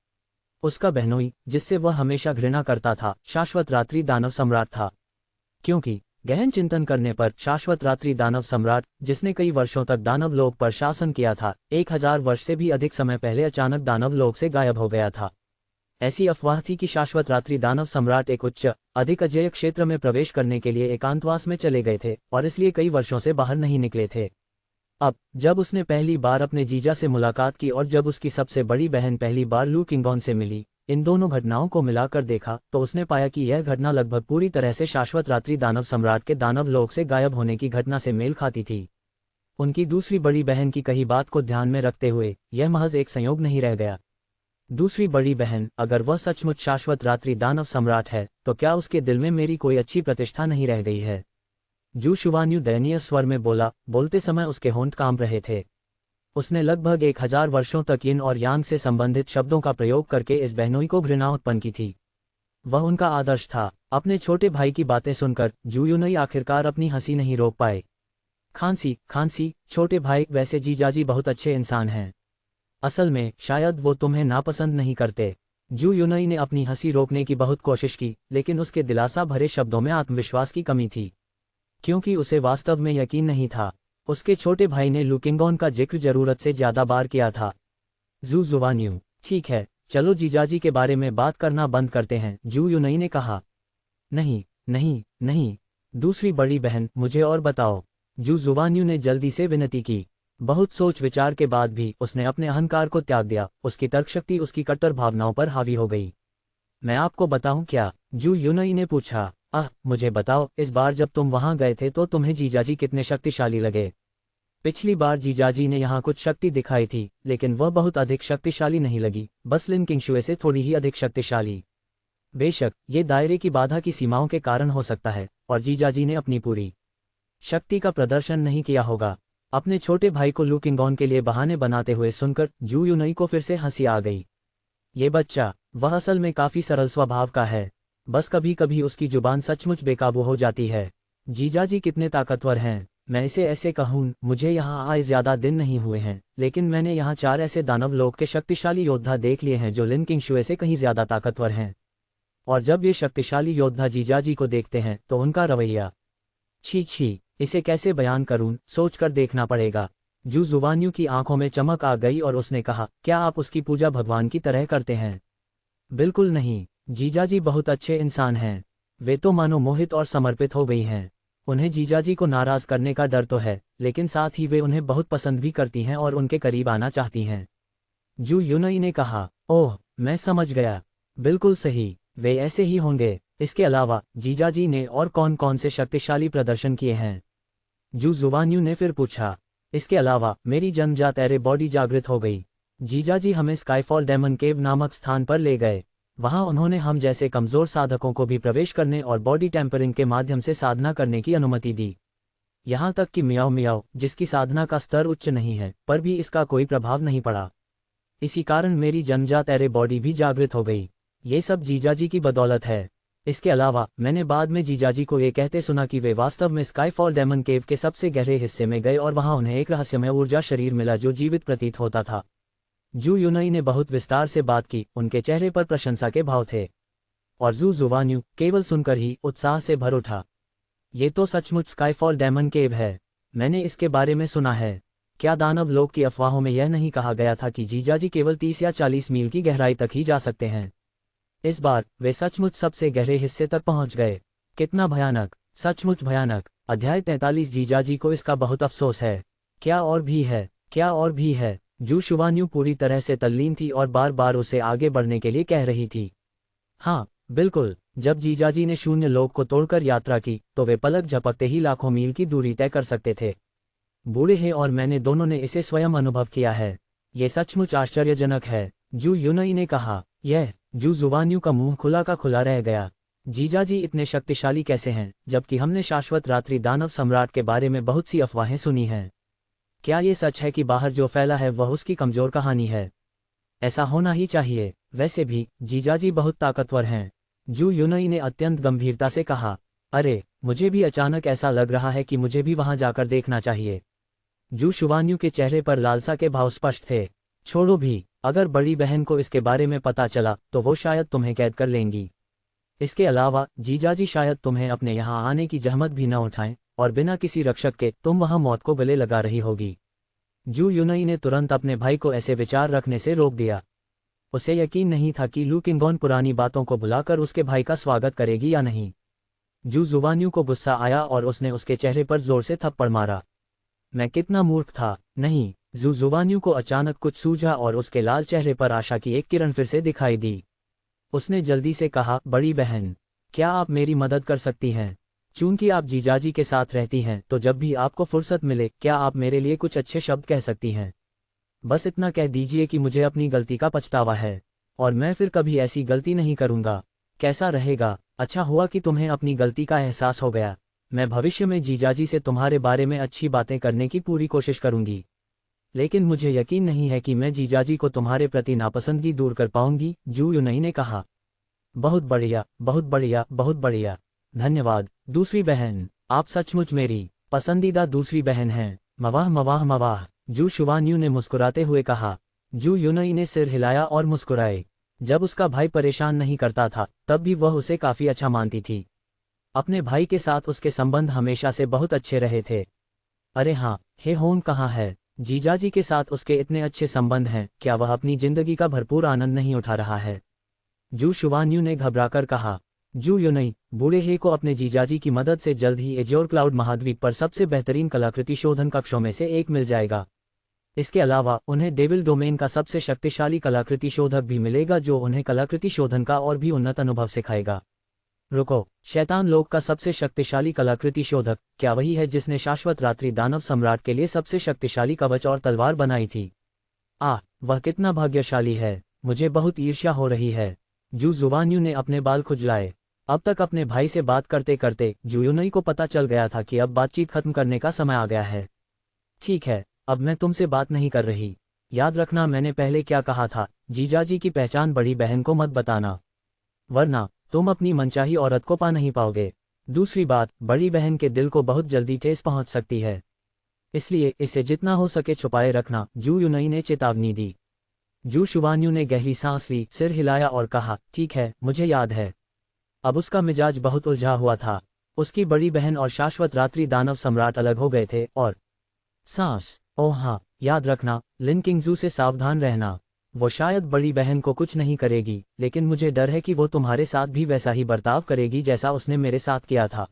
उसका बहनोई, जिससे वह हमेशा घृणा करता था, शाश्वत रात्रि दानव सम्राट था। क्योंकि गहन चिंतन करने पर शाश्वत रात्रि दानव सम्राट, जिसने कई वर्षों तक दानव लोक पर शासन किया था, 1000 वर्ष से भी अधिक समय पहले अचानक दानव लोक से गायब हो गया था। ऐसी अफवाह थी कि शाश्वत रात्रि दानव सम्राट एक उच्च अधिक अजेय क्षेत्र में प्रवेश करने के लिए एकांतवास में चले गए थे और इसलिए कई वर्षों से बाहर नहीं निकले थे। अब जब उसने पहली बार अपने जीजा से मुलाकात की और जब उसकी सबसे बड़ी बहन पहली बार लू किंगॉन से मिली, इन दोनों घटनाओं को मिलाकर देखा तो उसने पाया कि यह घटना लगभग पूरी तरह से शाश्वत रात्रि दानव सम्राट के दानव लोक से गायब होने की घटना से मेल खाती थी। उनकी दूसरी बड़ी बहन की कही बात को ध्यान में रखते हुए यह महज एक संयोग नहीं रह गया। दूसरी बड़ी बहन, अगर वह सचमुच शाश्वत रात्रि दानव सम्राट है, तो क्या उसके दिल में मेरी कोई अच्छी प्रतिष्ठा नहीं रह गई है? जू शुवान्यू दयनीय स्वर में बोला, बोलते समय उसके होंठ कांप रहे थे। उसने लगभग 1000 वर्षों तक यिन और यांग से संबंधित शब्दों का प्रयोग करके इस बहनोई को घृणा उत्पन्न की थी। वह उनका आदर्श था। अपने छोटे भाई की बातें सुनकर जू युनई आखिरकार अपनी हंसी नहीं रोक पाए। खांसी खांसी, छोटे भाई, वैसे जीजाजी बहुत अच्छे इंसान हैं। असल में शायद वो तुम्हें नापसंद नहीं करते। जू युनई ने अपनी हंसी रोकने की बहुत कोशिश की, लेकिन उसके दिलासा भरे शब्दों में आत्मविश्वास की कमी थी, क्योंकि उसे वास्तव में यकीन नहीं था। उसके छोटे भाई ने लू किंगॉन का जिक्र जरूरत से ज्यादा बार किया था। जू जुवान्यू, ठीक है, चलो जीजाजी के बारे में बात करना बंद करते हैं, जू यूनई ने कहा। नहीं नहीं नहीं, दूसरी बड़ी बहन, मुझे और बताओ, जू जुवान्यू ने जल्दी से विनती की। बहुत सोच विचार के बाद भी उसने अपने अहंकार को त्याग दिया, उसकी तर्कशक्ति उसकी कट्टर भावनाओं पर हावी हो गई। मैं आपको बताऊं क्या? जू यूनई ने पूछा। मुझे बताओ, इस बार जब तुम वहां गए थे तो तुम्हें जीजाजी कितने शक्तिशाली लगे? पिछली बार जीजाजी ने यहाँ कुछ शक्ति दिखाई थी, लेकिन वह बहुत अधिक शक्तिशाली नहीं लगी, बस लिन किंगशुए से थोड़ी ही अधिक शक्तिशाली। बेशक ये दायरे की बाधा की सीमाओं के कारण हो सकता है, और जीजाजी ने अपनी पूरी शक्ति का प्रदर्शन नहीं किया होगा। अपने छोटे भाई को लू किंगॉन के लिए बहाने बनाते हुए सुनकर जू यूनई को फिर से हंसी आ गई। ये बच्चा, वह असल में काफी सरल स्वभाव का है, बस कभी कभी उसकी जुबान सचमुच बेकाबू हो जाती है। जीजाजी कितने ताकतवर हैं, मैं इसे ऐसे कहूँ, मुझे यहाँ आए ज्यादा दिन नहीं हुए हैं, लेकिन मैंने यहाँ 4 ऐसे दानव लोग के शक्तिशाली योद्धा देख लिए हैं जो लिन किंगशुए से कहीं ज्यादा ताकतवर हैं। और जब ये शक्तिशाली योद्धा जीजाजी को देखते हैं तो उनका रवैया, छी छी, इसे कैसे बयान करूं, सोचकर देखना पड़ेगा। जू जुवान्यू की आंखों में चमक आ गई और उसने कहा, क्या आप उसकी पूजा भगवान की तरह करते हैं? बिल्कुल नहीं, जीजाजी बहुत अच्छे इंसान हैं। वे तो मानो मोहित और समर्पित हो गई हैं। उन्हें जीजाजी को नाराज करने का डर तो है, लेकिन साथ ही वे उन्हें बहुत पसंद भी करती हैं और उनके करीब आना चाहती हैं। जू यूनई ने कहा, ओह, मैं समझ गया, बिल्कुल सही, वे ऐसे ही होंगे। इसके अलावा जीजाजी ने और कौन कौन से शक्तिशाली प्रदर्शन किए हैं? जू जुवान्यू ने फिर पूछा। इसके अलावा मेरी जन्मजात एरे बॉडी जागृत हो गई। जीजाजी हमें स्काईफॉल डेमन केव नामक स्थान पर ले गए। वहां उन्होंने हम जैसे कमजोर साधकों को भी प्रवेश करने और बॉडी टेम्परिंग के माध्यम से साधना करने की अनुमति दी। यहाँ तक कि मियाओ मियाओ, जिसकी साधना का स्तर उच्च नहीं है, पर भी इसका कोई प्रभाव नहीं पड़ा। इसी कारण मेरी जन्मजात एरे बॉडी भी जागृत हो गई। ये सब जीजाजी की बदौलत है। इसके अलावा मैंने बाद में जीजाजी को ये कहते सुना कि वे वास्तव में स्काईफॉल डेमन केव के सबसे गहरे हिस्से में गए और वहां उन्हें एक रहस्यमय ऊर्जा शरीर मिला जो जीवित प्रतीत होता था। जू यूनई ने बहुत विस्तार से बात की, उनके चेहरे पर प्रशंसा के भाव थे। और जू जुवान्यू केवल सुनकर ही उत्साह से भर उठा। ये तो सचमुच स्काईफॉल डेमन केव है, मैंने इसके बारे में सुना है। क्या दानव लोग की अफवाहों में यह नहीं कहा गया था कि जीजाजी केवल 30 या 40 मील की गहराई तक ही जा सकते हैं? इस बार वे सचमुच सबसे गहरे हिस्से तक पहुंच गए। कितना भयानक, सचमुच भयानक। अध्याय 43। जीजाजी को इसका बहुत अफसोस है। क्या और भी है, क्या और भी है? जू शुवान्यू पूरी तरह से तल्लीन थी और बार बार उसे आगे बढ़ने के लिए कह रही थी। हाँ बिल्कुल, जब जीजाजी ने शून्य लोक को तोड़कर यात्रा की तो वे पलक झपकते ही लाखों मील की दूरी तय कर सकते थे। बूढ़े हैं और मैंने दोनों ने इसे स्वयं अनुभव किया है। ये सचमुच आश्चर्यजनक है, जू यूनई ने कहा। यह जू जुवान्यू का मुंह खुला का खुला रह गया। जीजाजी इतने शक्तिशाली कैसे हैं, जबकि हमने शाश्वत रात्रि दानव सम्राट के बारे में बहुत सी अफवाहें सुनी हैं। क्या ये सच है कि बाहर जो फैला है वह उसकी कमजोर कहानी है? ऐसा होना ही चाहिए। वैसे भी जीजाजी बहुत ताकतवर हैं। जू यूनई ने अत्यंत गंभीरता से कहा। अरे, मुझे भी अचानक ऐसा लग रहा है कि मुझे भी वहां जाकर देखना चाहिए। जू शुवान्यू के चेहरे पर लालसा के भाव स्पष्ट थे। छोड़ो भी, अगर बड़ी बहन को इसके बारे में पता चला तो वो शायद तुम्हें कैद कर लेंगी। इसके अलावा जीजाजी शायद तुम्हें अपने यहाँ आने की जहमत भी न उठाएं और बिना किसी रक्षक के तुम वहां मौत को गले लगा रही होगी। जू यूनई ने तुरंत अपने भाई को ऐसे विचार रखने से रोक दिया। उसे यकीन नहीं था कि लू किंगॉन पुरानी बातों को भुलाकर उसके भाई का स्वागत करेगी या नहीं। जू जुवान्यू को गुस्सा आया और उसने उसके चेहरे पर जोर से थप्पड़ मारा। मैं कितना मूर्ख था। नहीं, जू जुवान्यू को अचानक कुछ सूझा और उसके लाल चेहरे पर आशा की एक किरण फिर से दिखाई दी। उसने जल्दी से कहा, बड़ी बहन, क्या आप मेरी मदद कर सकती हैं? चूंकि आप जीजाजी के साथ रहती हैं तो जब भी आपको फुर्सत मिले क्या आप मेरे लिए कुछ अच्छे शब्द कह सकती हैं? बस इतना कह दीजिए कि मुझे अपनी गलती का पछतावा है और मैं फिर कभी ऐसी गलती नहीं करूंगा। कैसा रहेगा? अच्छा हुआ कि तुम्हें अपनी गलती का एहसास हो गया। मैं भविष्य में जीजाजी से तुम्हारे बारे में अच्छी बातें करने की पूरी कोशिश करूंगी, लेकिन मुझे यकीन नहीं है कि मैं जीजाजी को तुम्हारे प्रति नापसंदगी दूर कर पाऊंगी। जू यूनई ने कहा। बहुत बढ़िया, बहुत बढ़िया, बहुत बढ़िया, धन्यवाद दूसरी बहन, आप सचमुच मेरी पसंदीदा दूसरी बहन हैं। मवाह मवाह मवाह, जू शुवान्यू ने मुस्कुराते हुए कहा। जू यूनई ने सिर हिलाया और मुस्कुराए। जब उसका भाई परेशान नहीं करता था तब भी वह उसे काफी अच्छा मानती थी। अपने भाई के साथ उसके संबंध हमेशा से बहुत अच्छे रहे थे। अरे हाँ, हे होन कहाँ है? जीजाजी के साथ उसके इतने अच्छे संबंध हैं, क्या वह अपनी जिंदगी का भरपूर आनंद नहीं उठा रहा है? जू शुवान्यू ने घबराकर कहा। जू युनई, बूढ़े हे को अपने जीजाजी की मदद से जल्द ही एज्योर क्लाउड महाद्वीप पर सबसे बेहतरीन कलाकृति शोधन कक्षों में से एक मिल जाएगा। इसके अलावा उन्हें डेविल डोमेन का सबसे शक्तिशाली कलाकृति शोधक भी मिलेगा, जो उन्हें कलाकृति शोधन का और भी उन्नत अनुभव सिखाएगा। रुको, शैतान लोक का सबसे शक्तिशाली कलाकृति शोधक क्या वही है जिसने शाश्वत रात्रि दानव सम्राट के लिए सबसे शक्तिशाली कवच और तलवार बनाई थी? वह कितना भाग्यशाली है, मुझे बहुत ईर्ष्या हो रही है। जू जुवान्यू ने अपने बाल खुजलाए। अब तक अपने भाई से बात करते करते जू युनई को पता चल गया था कि अब बातचीत खत्म करने का समय आ गया है। ठीक है, अब मैं तुमसे बात नहीं कर रही। याद रखना मैंने पहले क्या कहा था, जीजाजी की पहचान बड़ी बहन को मत बताना, वरना तुम अपनी मनचाही औरत को पा नहीं पाओगे। दूसरी बात, बड़ी बहन के दिल को बहुत जल्दी ठेस पहुंच सकती है, इसलिए इसे जितना हो सके छुपाए रखना, जू युनई ने चेतावनी दी। जू शुवान्यू ने गहरी सांस ली, सिर हिलाया और कहा, ठीक है, मुझे याद है। अब उसका मिजाज बहुत उलझा हुआ था। उसकी बड़ी बहन और शाश्वत रात्रि दानव सम्राट अलग हो गए थे और ओह हाँ, याद रखना, लिन किंगजू से सावधान रहना। वो शायद बड़ी बहन को कुछ नहीं करेगी, लेकिन मुझे डर है कि वो तुम्हारे साथ भी वैसा ही बर्ताव करेगी जैसा उसने मेरे साथ किया था।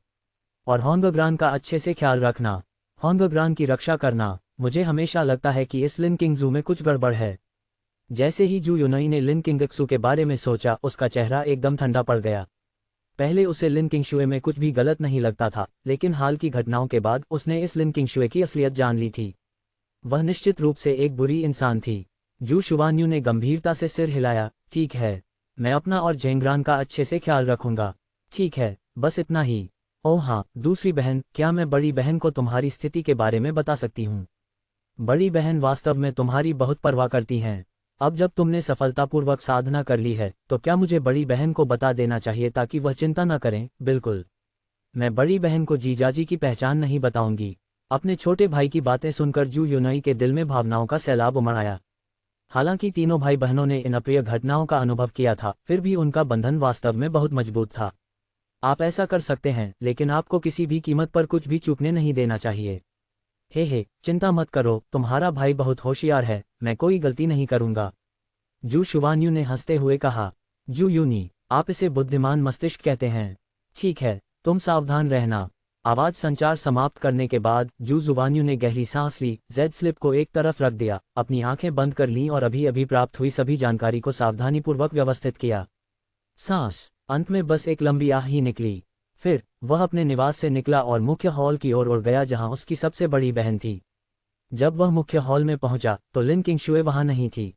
और होंगग्रान का अच्छे से ख्याल रखना, होंगग्रान की रक्षा करना। मुझे हमेशा लगता है कि इस लिन किंगजू में कुछ गड़बड़ है। जैसे ही जू युनई ने लिन किंगक्सू के बारे में सोचा, उसका चेहरा एकदम ठंडा पड़ गया। पहले उसे लिन किंगशुए में कुछ भी गलत नहीं लगता था, लेकिन हाल की घटनाओं के बाद उसने इस लिन किंगशुए की असलियत जान ली थी। वह निश्चित रूप से एक बुरी इंसान थी। जू शुवान्यू ने गंभीरता से सिर हिलाया। ठीक है, मैं अपना और जेंग्रान का अच्छे से ख्याल रखूंगा। ठीक है, बस इतना ही। ओह हाँ, दूसरी बहन, क्या मैं बड़ी बहन को तुम्हारी स्थिति के बारे में बता सकती हूँ? बड़ी बहन वास्तव में तुम्हारी बहुत परवाह करती हैं। अब जब तुमने सफलतापूर्वक साधना कर ली है, तो क्या मुझे बड़ी बहन को बता देना चाहिए ताकि वह चिंता न करें? बिल्कुल, मैं बड़ी बहन को जीजाजी की पहचान नहीं बताऊंगी। अपने छोटे भाई की बातें सुनकर जू युनई के दिल में भावनाओं का सैलाब उमड़ आया। हालांकि तीनों भाई बहनों ने इन अप्रिय घटनाओं का अनुभव किया था, फिर भी उनका बंधन वास्तव में बहुत मजबूत था। आप ऐसा कर सकते हैं, लेकिन आपको किसी भी कीमत पर कुछ भी चूकने नहीं देना चाहिए। हे, चिंता मत करो, तुम्हारा भाई बहुत होशियार है, मैं कोई गलती नहीं करूंगा। जू शुवान्यू ने हंसते हुए कहा। जू यूनी, आप इसे बुद्धिमान मस्तिष्क कहते हैं। ठीक है, तुम सावधान रहना। आवाज संचार समाप्त करने के बाद जू जुवान्यू ने गहरी सांस ली, जेड स्लिप को एक तरफ रख दिया, अपनी आंखें बंद कर लीं और अभी अभी प्राप्त हुई सभी जानकारी को सावधानीपूर्वक व्यवस्थित किया। अंत में बस एक लंबी आह ही निकली। फिर वह अपने निवास से निकला और मुख्य हॉल की ओर उड़ गया, जहां उसकी सबसे बड़ी बहन थी। जब वह मुख्य हॉल में पहुंचा तो लिन किंगशुए वहां नहीं थी।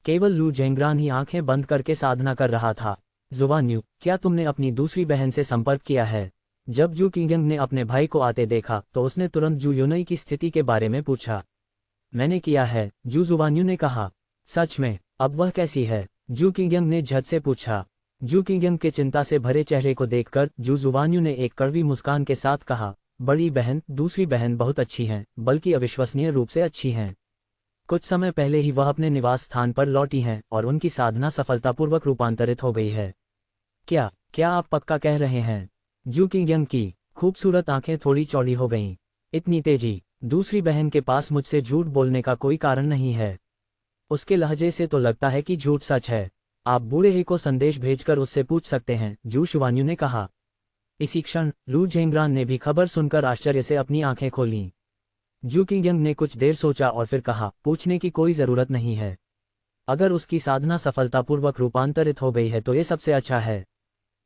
केवल लू जेंग्रान ही आंखें बंद करके साधना कर रहा था। जुवान्यू, क्या तुमने अपनी दूसरी बहन से संपर्क किया है? जब जू किंगयंग ने अपने भाई को आते देखा तो उसने तुरंत जू युनई की स्थिति के बारे में पूछा। मैंने किया है, जू जुवान्यू ने कहा। सच में? अब वह कैसी है? जू किंगयंग ने झट से पूछा। जू किंगयंग के चिंता से भरे चेहरे को देखकर जू जुवान्यू ने एक कड़वी मुस्कान के साथ कहा, बड़ी बहन, दूसरी बहन बहुत अच्छी हैं, बल्कि अविश्वसनीय रूप से अच्छी हैं। कुछ समय पहले ही वह अपने निवास स्थान पर लौटी हैं और उनकी साधना सफलतापूर्वक रूपांतरित हो गई है। क्या आप पक्का कह रहे हैं? जू किंगयंग की खूबसूरत आंखें थोड़ी चौड़ी हो गईं। इतनी तेजी? दूसरी बहन के पास मुझसे झूठ बोलने का कोई कारण नहीं है। उसके लहजे से तो लगता है कि झूठ सच है। आप बूढ़े ही को संदेश भेजकर उससे पूछ सकते हैं, जू शुवान्यू ने कहा। इसी क्षण लू जेंग्रान ने भी खबर सुनकर आश्चर्य से अपनी आंखें खोलीं। जू किंगयंग ने कुछ देर सोचा और फिर कहा, पूछने की कोई जरूरत नहीं है। अगर उसकी साधना सफलतापूर्वक रूपांतरित हो गई है तो ये सबसे अच्छा है।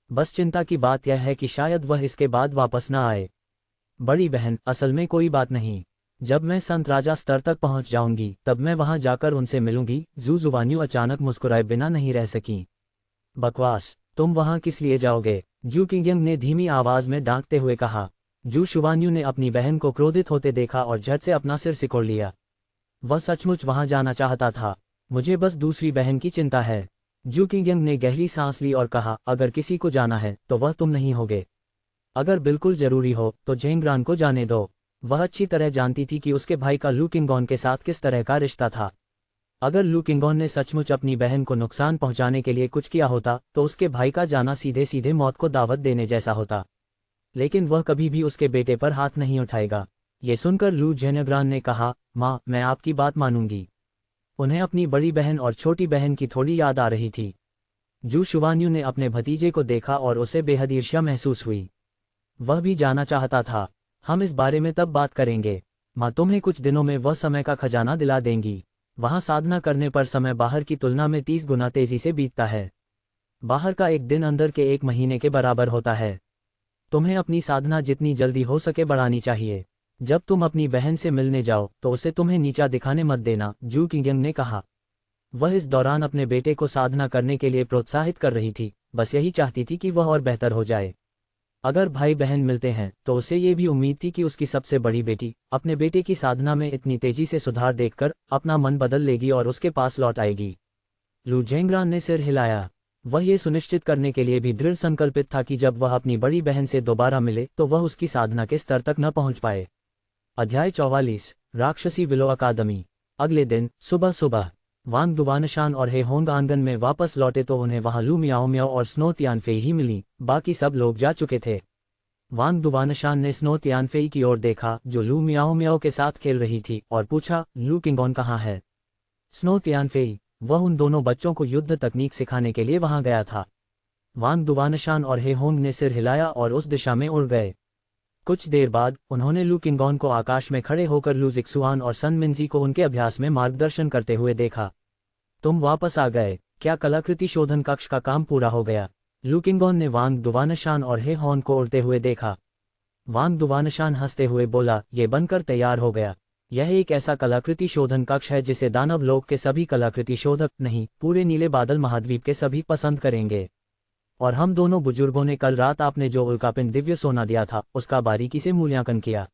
बस चिंता की बात यह है कि शायद वह इसके बाद वापस न आए। बड़ी बहन, असल में कोई बात नहीं। जब मैं संत राजा स्तर तक पहुंच जाऊंगी तब मैं वहां जाकर उनसे मिलूंगी। जू जुवान्यू अचानक मुस्कुराए बिना नहीं रह सकी। बकवास, तुम वहां किस लिए जाओगे? जू किंगयंग ने धीमी आवाज में डांटते हुए कहा। जू शुवान्यू ने अपनी बहन को क्रोधित होते देखा और झट से अपना सिर सिकोड़ लिया। वह सचमुच वहां जाना चाहता था। मुझे बस दूसरी बहन की चिंता है। जू किंगयंग ने गहरी सांस ली और कहा, अगर किसी को जाना है तो वह तुम नहीं होगे। अगर बिल्कुल जरूरी हो तो जेंग्रान को जाने दो। वह अच्छी तरह जानती थी कि उसके भाई का लू किंगॉन के साथ किस तरह का रिश्ता था। अगर लू किंगॉन ने सचमुच अपनी बहन को नुकसान पहुंचाने के लिए कुछ किया होता तो उसके भाई का जाना सीधे सीधे मौत को दावत देने जैसा होता। लेकिन वह कभी भी उसके बेटे पर हाथ नहीं उठाएगा। ये सुनकर लू जेनेग्रान ने कहा, माँ, मैं आपकी बात मानूंगी। उन्हें अपनी बड़ी बहन और छोटी बहन की थोड़ी याद आ रही थी। जू शुआन्यू ने अपने भतीजे को देखा और उसे बेहद ईर्ष्या महसूस हुई। वह भी जाना चाहता था। हम इस बारे में तब बात करेंगे। माँ तुम्हें कुछ दिनों में वह समय का खजाना दिला देंगी। वहाँ साधना करने पर समय बाहर की तुलना में 30 गुना तेजी से बीतता है। बाहर का एक दिन अंदर के एक महीने के बराबर होता है। तुम्हें अपनी साधना जितनी जल्दी हो सके बढ़ानी चाहिए। जब तुम अपनी बहन से मिलने जाओ तो उसे तुम्हें नीचा दिखाने मत देना, जू किंगयंग ने कहा। वह इस दौरान अपने बेटे को साधना करने के लिए प्रोत्साहित कर रही थी, बस यही चाहती थी कि वह और बेहतर हो जाए। अगर भाई बहन मिलते हैं तो उसे ये भी उम्मीद थी कि उसकी सबसे बड़ी बेटी अपने बेटे की साधना में इतनी तेजी से सुधार देखकर अपना मन बदल लेगी और उसके पास लौट आएगी। लू जेंगरान ने सिर हिलाया। वह ये सुनिश्चित करने के लिए भी दृढ़ संकल्पित था कि जब वह अपनी बड़ी बहन से दोबारा मिले तो वह उसकी साधना के स्तर तक न पहुंच पाए। अध्याय 44 राक्षसी विलो अकादमी। अगले दिन सुबह सुबह वांग दुवानशान और हे होंग आंगन में वापस लौटे तो उन्हें वहां लू मियाओ मियाओ और स्नो तियानफेई ही मिली, बाकी सब लोग जा चुके थे। वांग दुवानशान ने स्नो तियानफेई की ओर देखा जो लू मियाओ मियाओ के साथ खेल रही थी और पूछा, लू किंगॉन कहाँ है? स्नो तियानफेई, वह उन दोनों बच्चों को युद्ध तकनीक सिखाने के लिए वहां गया था। वांग दुवानशान और हे होंग ने सिर हिलाया और उस दिशा में उड़ गए। कुछ देर बाद उन्होंने लू किंगॉन को आकाश में खड़े होकर लू जिक्सुआन और सन मिंजी को उनके अभ्यास में मार्गदर्शन करते हुए देखा। तुम वापस आ गए, क्या कलाकृति शोधन कक्ष का काम पूरा हो गया? लू किंगॉन ने वांग दुवानशान और हे हॉन को उड़ते हुए देखा। वांग दुवानशान हंसते हुए बोला, ये बनकर तैयार हो गया। यह एक ऐसा कलाकृति शोधन कक्ष है जिसे दानव लोक के सभी कलाकृति शोधक नहीं, पूरे नीले बादल महाद्वीप के सभी पसंद करेंगे। और हम दोनों बुजुर्गों ने कल रात आपने जो उल्कापिंड दिव्य सोना दिया था उसका बारीकी से मूल्यांकन किया।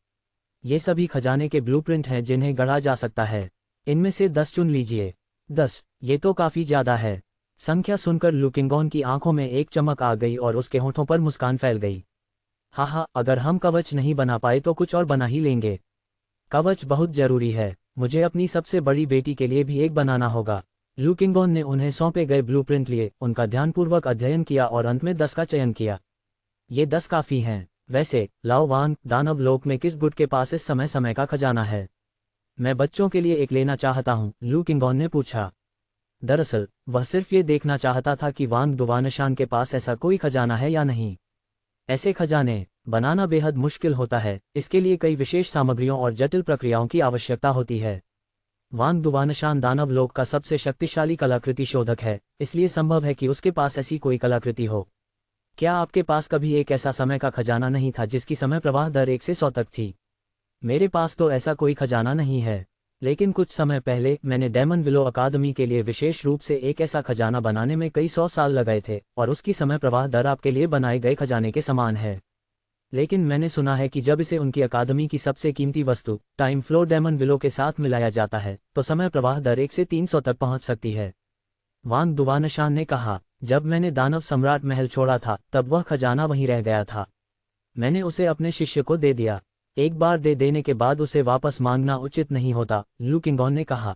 ये सभी खजाने के ब्लूप्रिंट हैं जिन्हें गढ़ा जा सकता है। इनमें से 10 चुन लीजिए। 10, ये तो काफी ज्यादा है। संख्या सुनकर लू किंगॉन की आंखों में एक चमक आ गई और उसके होठों पर मुस्कान फैल गई। हाँ, अगर हम कवच नहीं बना पाए तो कुछ और बना ही लेंगे। कवच बहुत जरूरी है, मुझे अपनी सबसे बड़ी बेटी के लिए भी एक बनाना होगा। लू किंगॉन ने उन्हें सौंपे गए ब्लूप्रिंट लिए, उनका ध्यानपूर्वक अध्ययन किया और अंत में 10 का चयन किया। ये 10 काफी हैं। वैसे लाओ वांग, दानव लोक में किस गुट के पास इस समय का खजाना है? मैं बच्चों के लिए एक लेना चाहता हूँ, लू किंगॉन ने पूछा। दरअसल वह सिर्फ ये देखना चाहता था कि वांग दुवानशान के पास ऐसा कोई खजाना है या नहीं। ऐसे खजाने बनाना बेहद मुश्किल होता है, इसके लिए कई विशेष सामग्रियों और जटिल प्रक्रियाओं की आवश्यकता होती है। वांग दुवानशान दानव लोक का सबसे शक्तिशाली कलाकृति शोधक है, इसलिए संभव है कि उसके पास ऐसी कोई कलाकृति हो। क्या आपके पास कभी एक ऐसा समय का खजाना नहीं था जिसकी समय प्रवाह दर 1 से 100 तक थी? मेरे पास तो ऐसा कोई खजाना नहीं है, लेकिन कुछ समय पहले मैंने डेमन विलो अकादमी के लिए विशेष रूप से एक ऐसा खजाना बनाने में कई 100 साल लगाए थे और उसकी समय प्रवाह दर आपके लिए बनाए गए खजाने के समान है। लेकिन मैंने सुना है कि जब इसे उनकी अकादमी की सबसे कीमती वस्तु टाइम फ्लो डेमन विलो के साथ मिलाया जाता है तो समय प्रवाह दर 1 से 300 तक पहुंच सकती है। वांग दुवानशान ने कहा, जब मैंने दानव सम्राट महल छोड़ा था तब वह खजाना वहीं रह गया था। मैंने उसे अपने शिष्य को दे दिया। एक बार दे देने के बाद उसे वापस मांगना उचित नहीं होता, लू किंगॉन ने कहा।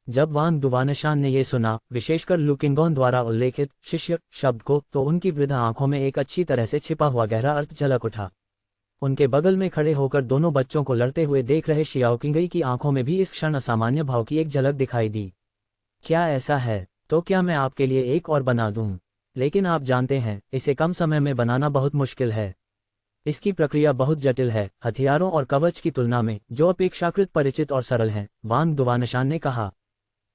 जब वांग दुवानशान ने यह सुना, विशेषकर लू किंगॉन द्वारा उल्लेखित शिष्य शब्द को, तो उनकी वृद्ध आंखों में एक अच्छी तरह से छिपा हुआ गहरा अर्थ झलक उठा। उनके बगल में खड़े होकर दोनों बच्चों को लड़ते हुए देख रहे शियाओ किंगई की आंखों में भी इस क्षण असामान्य भाव की एक झलक दिखाई दी। क्या ऐसा है? तो क्या मैं आपके लिए एक और बना दूं? लेकिन आप जानते हैं, इसे कम समय में बनाना बहुत मुश्किल है। इसकी प्रक्रिया बहुत जटिल है, हथियारों और कवच की तुलना में, जो अपेक्षाकृत परिचित और सरल हैं, वांग दुवानशान ने कहा।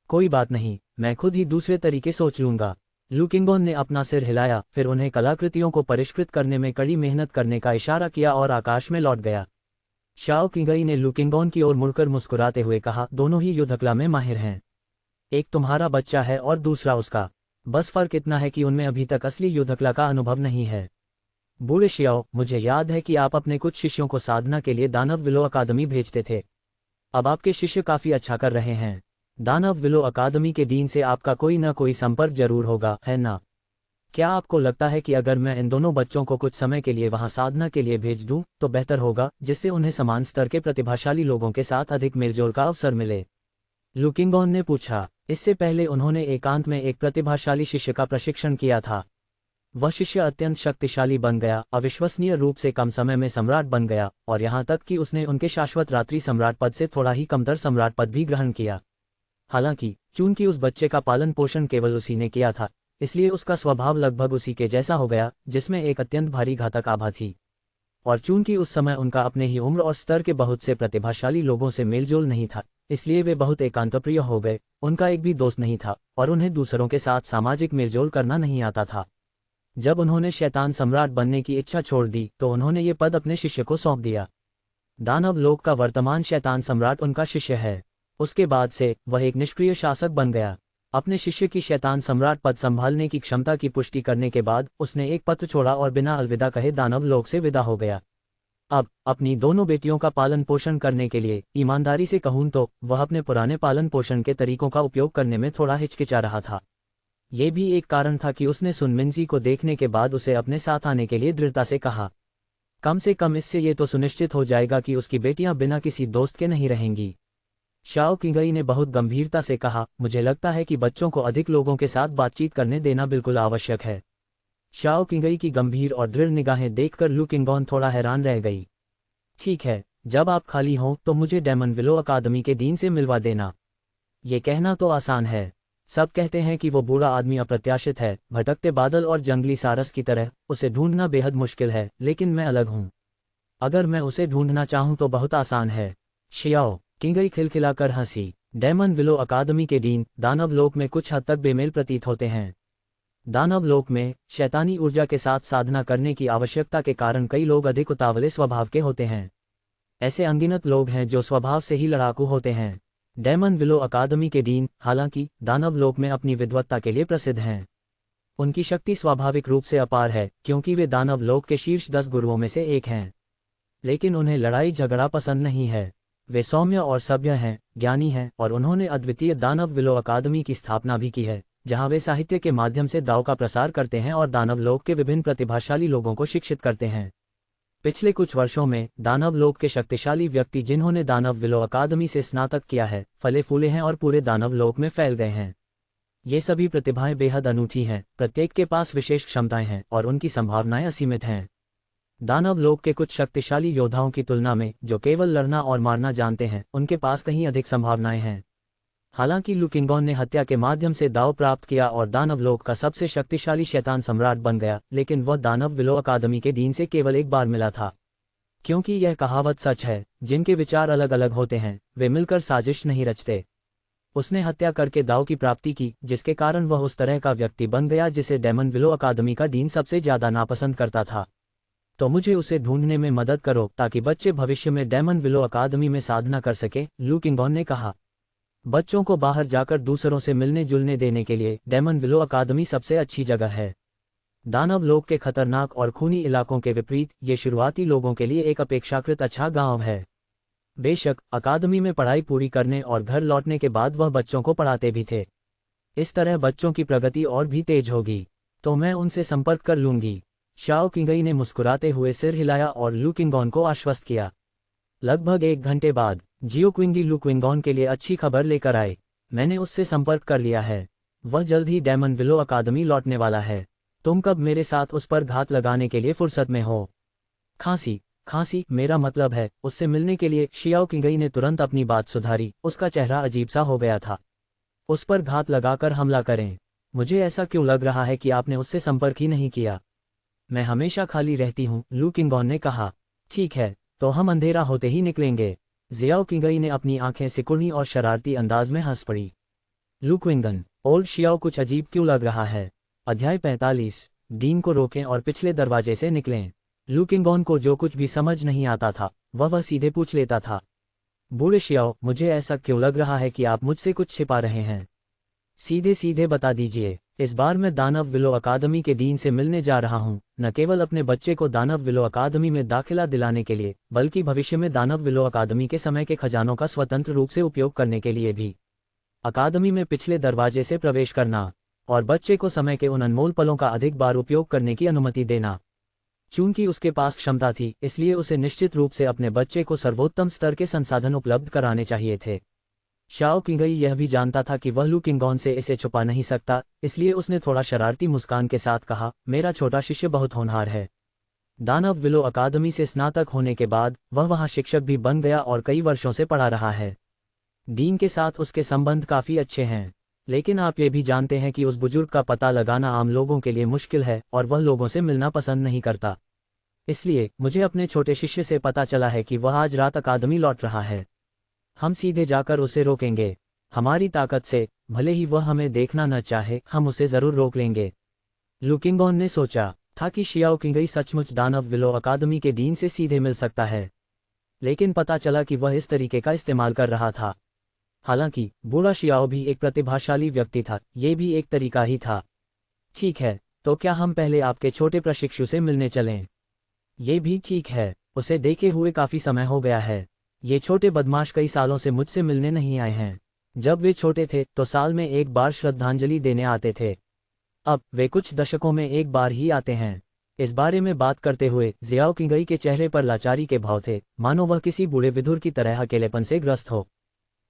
कोई बात नहीं, मैं खुद ही दूसरे तरीके सोच लूंगा। लू किंगॉन ने अपना सिर हिलाया, फिर उन्हें कलाकृतियों को परिष्कृत करने में कड़ी मेहनत करने का इशारा किया और आकाश में लौट गया। शाओ किंगई ने लू किंगॉन की ओर मुड़कर मुस्कुराते हुए कहा, दोनों ही युद्धकला में माहिर हैं। एक तुम्हारा बच्चा है और दूसरा उसका। बस फर्क इतना है कि उनमें अभी तक असली युद्धकला का अनुभव नहीं है। बूढ़े शियाओ, मुझे याद है कि आप अपने कुछ शिष्यों को साधना के लिए दानव विलो अकादमी भेजते थे। अब आपके शिष्य काफी अच्छा कर रहे हैं। दानव विलो अकादमी के डीन से आपका कोई न कोई संपर्क जरूर होगा, है ना? क्या आपको लगता है कि अगर मैं इन दोनों बच्चों को कुछ समय के लिए वहां साधना के लिए भेज दूं तो बेहतर होगा, जिससे उन्हें समान स्तर के प्रतिभाशाली लोगों के साथ अधिक मेलजोल का अवसर मिले? लू किंगॉन ने पूछा। इससे पहले उन्होंने एकांत में एक प्रतिभाशाली शिष्य का प्रशिक्षण किया था। वह शिष्य अत्यंत शक्तिशाली बन गया, अविश्वसनीय रूप से कम समय में सम्राट बन गया, और यहाँ तक कि उसने उनके शाश्वत रात्रि सम्राट पद से थोड़ा ही कमतर सम्राट पद भी ग्रहण किया। हालांकि चूंकि उस बच्चे का पालन पोषण केवल उसी ने किया था, इसलिए उसका स्वभाव लगभग उसी के जैसा हो गया, जिसमें एक अत्यंत भारी घातक आभा थी। और चूंकि उस समय उनका अपने ही उम्र और स्तर के बहुत से प्रतिभाशाली लोगों से मेलजोल नहीं था, इसलिए वे बहुत एकांतप्रिय हो गए। उनका एक भी दोस्त नहीं था और उन्हें दूसरों के साथ सामाजिक मेलजोल करना नहीं आता था। जब उन्होंने शैतान सम्राट बनने की इच्छा छोड़ दी तो उन्होंने ये पद अपने शिष्य को सौंप दिया। दानव लोक का वर्तमान शैतान सम्राट उनका शिष्य है। उसके बाद से वह एक निष्क्रिय शासक बन गया। अपने शिष्य की शैतान सम्राट पद संभालने की क्षमता की पुष्टि करने के बाद उसने एक पत्र छोड़ा और बिना अलविदा कहे दानव लोक से विदा हो गया। अब अपनी दोनों बेटियों का पालन पोषण करने के लिए ईमानदारी से कहूं तो वह अपने पुराने पालन पोषण के तरीकों का उपयोग करने में थोड़ा हिचकिचा रहा था। ये भी एक कारण था कि उसने सुन मिंजी को देखने के बाद उसे अपने साथ आने के लिए दृढ़ता से कहा। कम से कम इससे ये तो सुनिश्चित हो जाएगा कि उसकी बेटियां बिना किसी दोस्त के नहीं रहेंगी। शाओ किंगई ने बहुत गंभीरता से कहा, मुझे लगता है कि बच्चों को अधिक लोगों के साथ बातचीत करने देना बिल्कुल आवश्यक है। शाओ किंगई की गंभीर और दृढ़ निगाहें देखकर लू किंगॉन थोड़ा हैरान रह गई। ठीक है, जब आप खाली हों तो मुझे डेमन विलो अकादमी के डीन से मिलवा देना। ये कहना तो आसान है। सब कहते हैं कि वो बूढ़ा आदमी अप्रत्याशित है, भटकते बादल और जंगली सारस की तरह, उसे ढूंढना बेहद मुश्किल है, लेकिन मैं अलग हूँ। अगर मैं उसे ढूंढना चाहूँ तो बहुत आसान है। शियाओ किंगई खिलखिलाकर हंसी। डेमन विलो अकादमी के डीन दानव लोक में कुछ हद तक बेमेल प्रतीत होते हैं। दानव लोक में शैतानी ऊर्जा के साथ साधना करने की आवश्यकता के कारण कई लोग अधिक उतावले स्वभाव के होते हैं। ऐसे अनगिनत लोग हैं जो स्वभाव से ही लड़ाकू होते हैं। डेमन विलो अकादमी के डीन हालांकि दानव लोक में अपनी विद्वत्ता के लिए प्रसिद्ध हैं। उनकी शक्ति स्वाभाविक रूप से अपार है क्योंकि वे दानव लोक के शीर्ष 10 गुरुओं में से एक हैं। लेकिन उन्हें लड़ाई झगड़ा पसंद नहीं है। वे सौम्य और सभ्य हैं, ज्ञानी हैं, और उन्होंने अद्वितीय दानव विलो अकादमी की स्थापना भी की है, जहां वे साहित्य के माध्यम से दाव का प्रसार करते हैं और दानव लोक के विभिन्न प्रतिभाशाली लोगों को शिक्षित करते हैं। पिछले कुछ वर्षों में दानव लोक के शक्तिशाली व्यक्ति जिन्होंने दानव विलो अकादमी से स्नातक किया है, फले फूले हैं और पूरे दानव लोक में फैल गए हैं। ये सभी प्रतिभाएं बेहद अनूठी हैं, प्रत्येक के पास विशेष क्षमताएं हैं और उनकी संभावनाएं असीमित हैं। दानव लोक के कुछ शक्तिशाली योद्धाओं की तुलना में जो केवल लड़ना और मारना जानते हैं, उनके पास कहीं अधिक संभावनाएं हैं। हालांकि लू किंगॉन ने हत्या के माध्यम से दाव प्राप्त किया और दानव लोक का सबसे शक्तिशाली शैतान सम्राट बन गया, लेकिन वह दानव विलो अकादमी के डीन से केवल एक बार मिला था। क्योंकि यह कहावत सच है, जिनके विचार अलग अलग होते हैं वे मिलकर साजिश नहीं रचते। उसने हत्या करके दाव की प्राप्ति की, जिसके कारण वह उस तरह का व्यक्ति बन गया जिसे डेमन विलो अकादमी का डीन सबसे ज्यादा नापसंद करता था। तो मुझे उसे ढूंढने में मदद करो ताकि बच्चे भविष्य में डेमन विलो अकादमी में साधना कर सके, लू किंगॉन ने कहा। बच्चों को बाहर जाकर दूसरों से मिलने जुलने देने के लिए डेमन विलो अकादमी सबसे अच्छी जगह है। दानव लोक के खतरनाक और खूनी इलाकों के विपरीत ये शुरुआती लोगों के लिए एक अपेक्षाकृत अच्छा गांव है। बेशक अकादमी में पढ़ाई पूरी करने और घर लौटने के बाद वह बच्चों को पढ़ाते भी थे। इस तरह बच्चों की प्रगति और भी तेज होगी। तो मैं उनसे संपर्क कर लूंगी। शाओ किंगई ने मुस्कुराते हुए सिर हिलाया और लू किंगॉन को आश्वस्त किया। लगभग 1 घंटे बाद जियो क्विंगी लू किंगॉन के लिए अच्छी खबर लेकर आए। मैंने उससे संपर्क कर लिया है। वह जल्द ही डेमन विलो अकादमी लौटने वाला है। तुम कब मेरे साथ उस पर घात लगाने के लिए फुर्सत में हो? खांसी, मेरा मतलब है उससे मिलने के लिए। शियाओ किंगई ने तुरंत अपनी बात सुधारी। उसका चेहरा अजीब सा हो गया था। उस पर घात लगाकर हमला करें? मुझे ऐसा क्यों लग रहा है कि आपने उससे संपर्क ही नहीं किया? मैं हमेशा खाली रहती हूँ, लू किंगॉन ने कहा। ठीक है, तो हम अंधेरा होते ही निकलेंगे। जियाओ किंगई ने अपनी आंखें सिकुड़ी और शरारती अंदाज में हंस पड़ी। लू किंगन, ओल्ड शियाओ कुछ अजीब क्यों लग रहा है? अध्याय 45। डीन को रोकें और पिछले दरवाजे से निकलें। लू किंगॉन को जो कुछ भी समझ नहीं आता था वह सीधे पूछ लेता था। बूढ़े शियाओ, मुझे ऐसा क्यों लग रहा है कि आप मुझसे कुछ छिपा रहे हैं? सीधे सीधे बता दीजिए। इस बार मैं दानव विलो अकादमी के डीन से मिलने जा रहा हूं, न केवल अपने बच्चे को दानव विलो अकादमी में दाखिला दिलाने के लिए, बल्कि भविष्य में दानव विलो अकादमी के समय के खजानों का स्वतंत्र रूप से उपयोग करने के लिए भी। अकादमी में पिछले दरवाजे से प्रवेश करना और बच्चे को समय के उन अनमोल पलों का अधिक बार उपयोग करने की अनुमति देना। चूंकि उसके पास क्षमता थी, इसलिए उसे निश्चित रूप से अपने बच्चे को सर्वोत्तम स्तर के संसाधन उपलब्ध कराने चाहिए थे। शाओ किंगई यह भी जानता था कि वह लू किंगॉन से इसे छुपा नहीं सकता, इसलिए उसने थोड़ा शरारती मुस्कान के साथ कहा, मेरा छोटा शिष्य बहुत होनहार है। दानव विलो अकादमी से स्नातक होने के बाद वह वहां शिक्षक भी बन गया और कई वर्षों से पढ़ा रहा है। डीन के साथ उसके संबंध काफ़ी अच्छे हैं, लेकिन आप ये भी जानते हैं कि उस बुजुर्ग का पता लगाना आम लोगों के लिए मुश्किल है और वह लोगों से मिलना पसंद नहीं करता। इसलिए मुझे अपने छोटे शिष्य से पता चला है कि वह आज रात अकादमी लौट रहा है। हम सीधे जाकर उसे रोकेंगे। हमारी ताकत से, भले ही वह हमें देखना न चाहे, हम उसे ज़रूर रोक लेंगे। लू किंगॉन ने सोचा था कि शियाओ किंगई सचमुच दानव विलो अकादमी के डीन से सीधे मिल सकता है, लेकिन पता चला कि वह इस तरीके का इस्तेमाल कर रहा था। हालांकि बूढ़ा शियाओ भी एक प्रतिभाशाली व्यक्ति था, ये भी एक तरीका ही था। ठीक है, तो क्या हम पहले आपके छोटे प्रशिक्षु से मिलने चलें? ये भी ठीक है, उसे देखे हुए काफ़ी समय हो गया है। ये छोटे बदमाश कई सालों से मुझसे मिलने नहीं आए हैं। जब वे छोटे थे तो साल में एक बार श्रद्धांजलि देने आते थे। अब वे कुछ दशकों में एक बार ही आते हैं। इस बारे में बात करते हुए जियाओ किंगई के चेहरे पर लाचारी के भाव थे, मानो वह किसी बूढ़े विधुर की तरह अकेलेपन से ग्रस्त हो।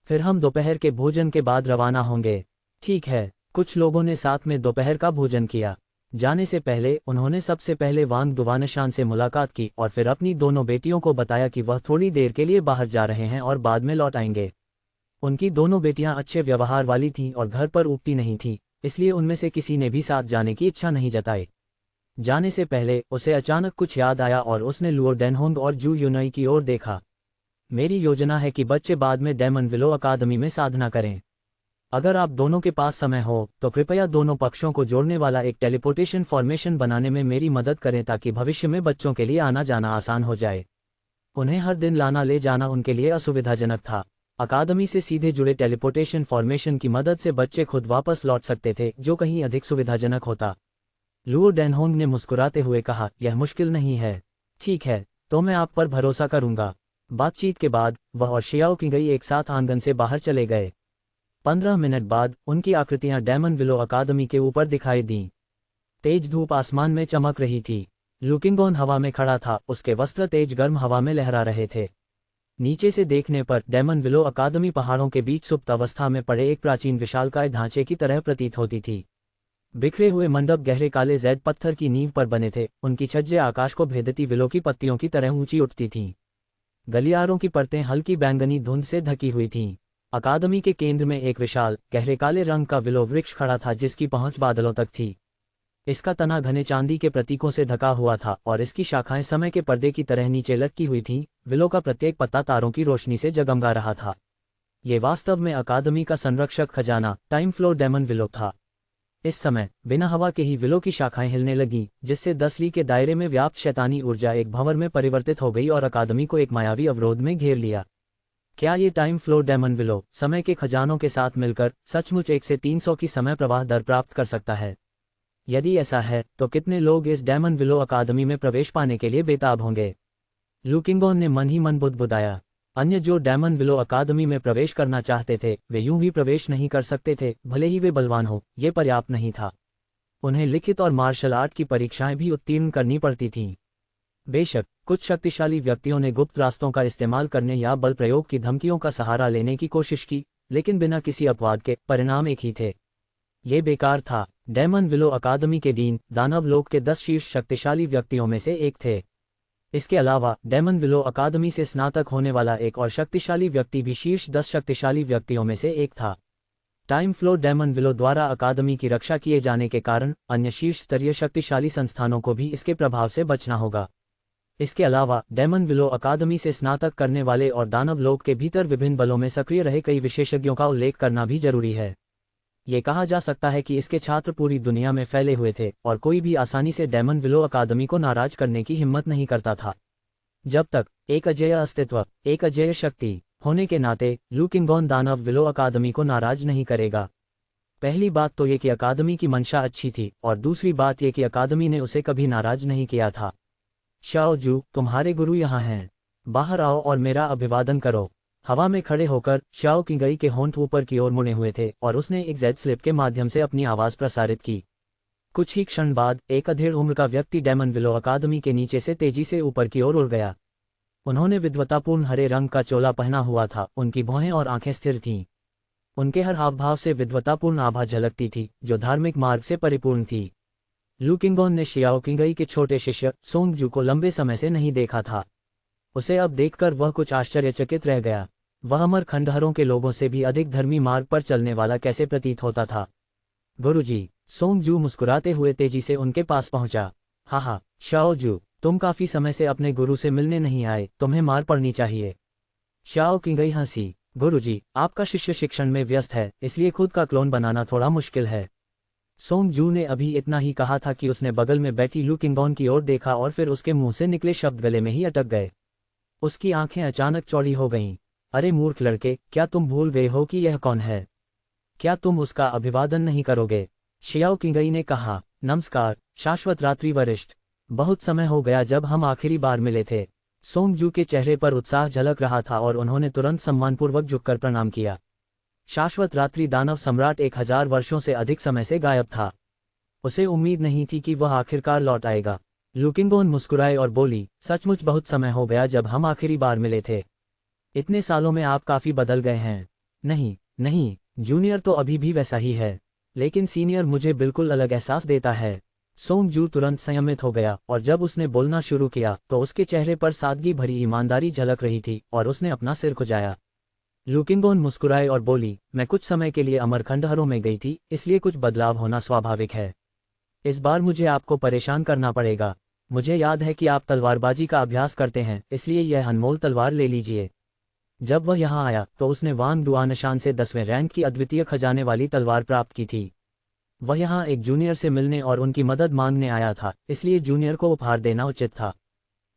फिर हम दोपहर के भोजन के बाद रवाना होंगे। ठीक है। कुछ लोगों ने साथ में दोपहर का भोजन किया। जाने से पहले उन्होंने सबसे पहले वांग दुवानशान से मुलाकात की और फिर अपनी दोनों बेटियों को बताया कि वह थोड़ी देर के लिए बाहर जा रहे हैं और बाद में लौट आएंगे। उनकी दोनों बेटियां अच्छे व्यवहार वाली थीं और घर पर ऊबती नहीं थीं, इसलिए उनमें से किसी ने भी साथ जाने की इच्छा नहीं जताई। जाने से पहले उसे अचानक कुछ याद आया और उसने लुओ डेनहोंग और जू यूनई की ओर देखा। मेरी योजना है कि बच्चे बाद में डेमन विलो अकादमी में साधना करें। अगर आप दोनों के पास समय हो तो कृपया दोनों पक्षों को जोड़ने वाला एक टेलीपोर्टेशन फॉर्मेशन बनाने में मेरी मदद करें ताकि भविष्य में बच्चों के लिए आना जाना आसान हो जाए। उन्हें हर दिन लाना ले जाना उनके लिए असुविधाजनक था। अकादमी से सीधे जुड़े टेलीपोर्टेशन फॉर्मेशन की मदद से बच्चे खुद वापस लौट सकते थे, जो कहीं अधिक सुविधाजनक होता। लुओ डेनहोंग ने मुस्कुराते हुए कहा, यह मुश्किल नहीं है। ठीक है, तो मैं आप पर भरोसा करूंगा। बातचीत के बाद वह और शियाओ किंगई एक साथ आंगन से बाहर चले गए। 15 मिनट बाद उनकी आकृतियां डेमन विलो अकादमी के ऊपर दिखाई दीं। तेज धूप आसमान में चमक रही थी। लू किंगॉन हवा में खड़ा था, उसके वस्त्र तेज गर्म हवा में लहरा रहे थे। नीचे से देखने पर डेमन विलो अकादमी पहाड़ों के बीच सुप्त अवस्था में पड़े एक प्राचीन विशालकाय ढांचे की तरह प्रतीत होती थी। बिखरे हुए मंडप गहरे काले जैद पत्थर की नींव पर बने थे, उनकी छज्जे आकाश को भेदती विलो की पत्तियों की तरह ऊंची उठती थीं। गलियारों की परतें हल्की बैंगनी धुंध से ढकी हुई थीं। अकादमी के केंद्र में एक विशाल गहरे काले रंग का विलो वृक्ष खड़ा था जिसकी पहुंच बादलों तक थी। इसका तना घने चांदी के प्रतीकों से ढका हुआ था और इसकी शाखाएं समय के पर्दे की तरह नीचे लटकी हुई थीं। विलो का प्रत्येक पत्ता तारों की रोशनी से जगमगा रहा था। ये वास्तव में अकादमी का संरक्षक खजाना टाइम फ्लो डेमन विलो था। इस समय बिना हवा के ही विलो की शाखाएं हिलने लगीं, जिससे 10 ली के दायरे में व्याप्त शैतानी ऊर्जा एक भंवर में परिवर्तित हो गई और अकादमी को एक मायावी अवरोध में घेर लिया। क्या ये टाइम फ्लो डेमन विलो समय के खजानों के साथ मिलकर सचमुच 1 से 300 की समय प्रवाह दर प्राप्त कर सकता है? यदि ऐसा है तो कितने लोग इस डेमन विलो अकादमी में प्रवेश पाने के लिए बेताब होंगे? लू किंगॉन ने मन ही मन बुदबुदाया। अन्य जो डेमन विलो अकादमी में प्रवेश करना चाहते थे वे यूं ही प्रवेश नहीं कर सकते थे, भले ही वे बलवान हो। ये पर्याप्त नहीं था, उन्हें लिखित और मार्शल आर्ट की परीक्षाएं भी उत्तीर्ण करनी पड़ती थीं। बेशक कुछ शक्तिशाली व्यक्तियों ने गुप्त रास्तों का इस्तेमाल करने या बल प्रयोग की धमकियों का सहारा लेने की कोशिश की, लेकिन बिना किसी अपवाद के परिणाम एक ही थे। ये बेकार था। डेमन विलो अकादमी के डीन दानव लोक के 10 शीर्ष शक्तिशाली व्यक्तियों में से एक थे। इसके अलावा डेमन विलो अकादमी से स्नातक होने वाला एक और शक्तिशाली व्यक्ति भी शीर्ष 10 शक्तिशाली व्यक्तियों में से एक था। टाइम फ्लो डेमन विलो द्वारा अकादमी की रक्षा किए जाने के कारण अन्य शीर्ष स्तरीय शक्तिशाली संस्थानों को भी इसके प्रभाव से बचना होगा। इसके अलावा डेमन विलो अकादमी से स्नातक करने वाले और दानव लोक के भीतर विभिन्न बलों में सक्रिय रहे कई विशेषज्ञों का उल्लेख करना भी जरूरी है। ये कहा जा सकता है कि इसके छात्र पूरी दुनिया में फैले हुए थे और कोई भी आसानी से डेमन विलो अकादमी को नाराज करने की हिम्मत नहीं करता था। जब तक एक अजेय अस्तित्व, एक अजेय शक्ति होने के नाते लू किंगॉन दानव विलो अकादमी को नाराज नहीं करेगा। पहली बात तो ये कि अकादमी की मंशा अच्छी थी और दूसरी बात ये कि अकादमी ने उसे कभी नाराज नहीं किया था। शाओ जू, तुम्हारे गुरु यहाँ हैं, बाहर आओ और मेरा अभिवादन करो। हवा में खड़े होकर शाओ किंगई के होंठ ऊपर की ओर मुड़े हुए थे और उसने एक जेड स्लिप के माध्यम से अपनी आवाज प्रसारित की। कुछ ही क्षण बाद एक अधेड़ उम्र का व्यक्ति डेमन विलो अकादमी के नीचे से तेजी से ऊपर की ओर उड़ गया। उन्होंने विद्वतापूर्ण हरे रंग का चोला पहना हुआ था, उनकी भौहें और आंखें स्थिर थीं। उनके हर हाव भाव से विद्वतापूर्ण आभा झलकती थी जो धार्मिक मार्ग से परिपूर्ण थी। लू किंगॉन ने शियाओ किंगई के छोटे शिष्य सोंग जू को लंबे समय से नहीं देखा था। उसे अब देखकर वह कुछ आश्चर्यचकित रह गया। वह अमर खंडहरों के लोगों से भी अधिक धर्मी मार्ग पर चलने वाला कैसे प्रतीत होता था। गुरुजी, सोंग जू मुस्कुराते हुए तेजी से उनके पास पहुंचा। हा, शाओ जू, तुम काफी समय से अपने गुरु से मिलने नहीं आए, तुम्हें मार पड़नी चाहिए। शाओ किंगई हंसी। गुरुजी, आपका शिष्य शिक्षण में व्यस्त है, इसलिए खुद का क्लोन बनाना थोड़ा मुश्किल है। सोंग जू ने अभी इतना ही कहा था कि उसने बगल में बैठी लू किंगॉन की ओर देखा और फिर उसके मुंह से निकले शब्द गले में ही अटक गए। उसकी आंखें अचानक चौड़ी हो गईं। अरे मूर्ख लड़के, क्या तुम भूल गए हो कि यह कौन है? क्या तुम उसका अभिवादन नहीं करोगे? शियाओ किंगई ने कहा। नमस्कार शाश्वत रात्रि वरिष्ठ, बहुत समय हो गया जब हम आखिरी बार मिले थे। सोंग जू के चेहरे पर उत्साह झलक रहा था और उन्होंने तुरंत सम्मानपूर्वक झुककर प्रणाम किया। शाश्वत रात्रि दानव सम्राट 1000 वर्षों से अधिक समय से गायब था। उसे उम्मीद नहीं थी कि वह आखिरकार लौट आएगा। लू किंगॉन मुस्कुराए और बोली, सचमुच बहुत समय हो गया जब हम आखिरी बार मिले थे। इतने सालों में आप काफी बदल गए हैं। नहीं, जूनियर तो अभी भी वैसा ही है, लेकिन सीनियर मुझे बिल्कुल अलग एहसास देता है। सोंग जू तुरंत संयमित हो गया और जब उसने बोलना शुरू किया तो उसके चेहरे पर सादगी भरी ईमानदारी झलक रही थी और उसने अपना सिर खुजाया। लू किंगॉन मुस्कुराए और बोली, मैं कुछ समय के लिए अमर खंडहरों में गई थी, इसलिए कुछ बदलाव होना स्वाभाविक है। इस बार मुझे आपको परेशान करना पड़ेगा। मुझे याद है कि आप तलवारबाजी का अभ्यास करते हैं, इसलिए यह अनमोल तलवार ले लीजिए। जब वह यहाँ आया तो उसने वांग दुआनशान से 10वें रैंक की अद्वितीय खजाने वाली तलवार प्राप्त की थी। वह यहाँ एक जूनियर से मिलने और उनकी मदद मांगने आया था, इसलिए जूनियर को उपहार देना उचित था।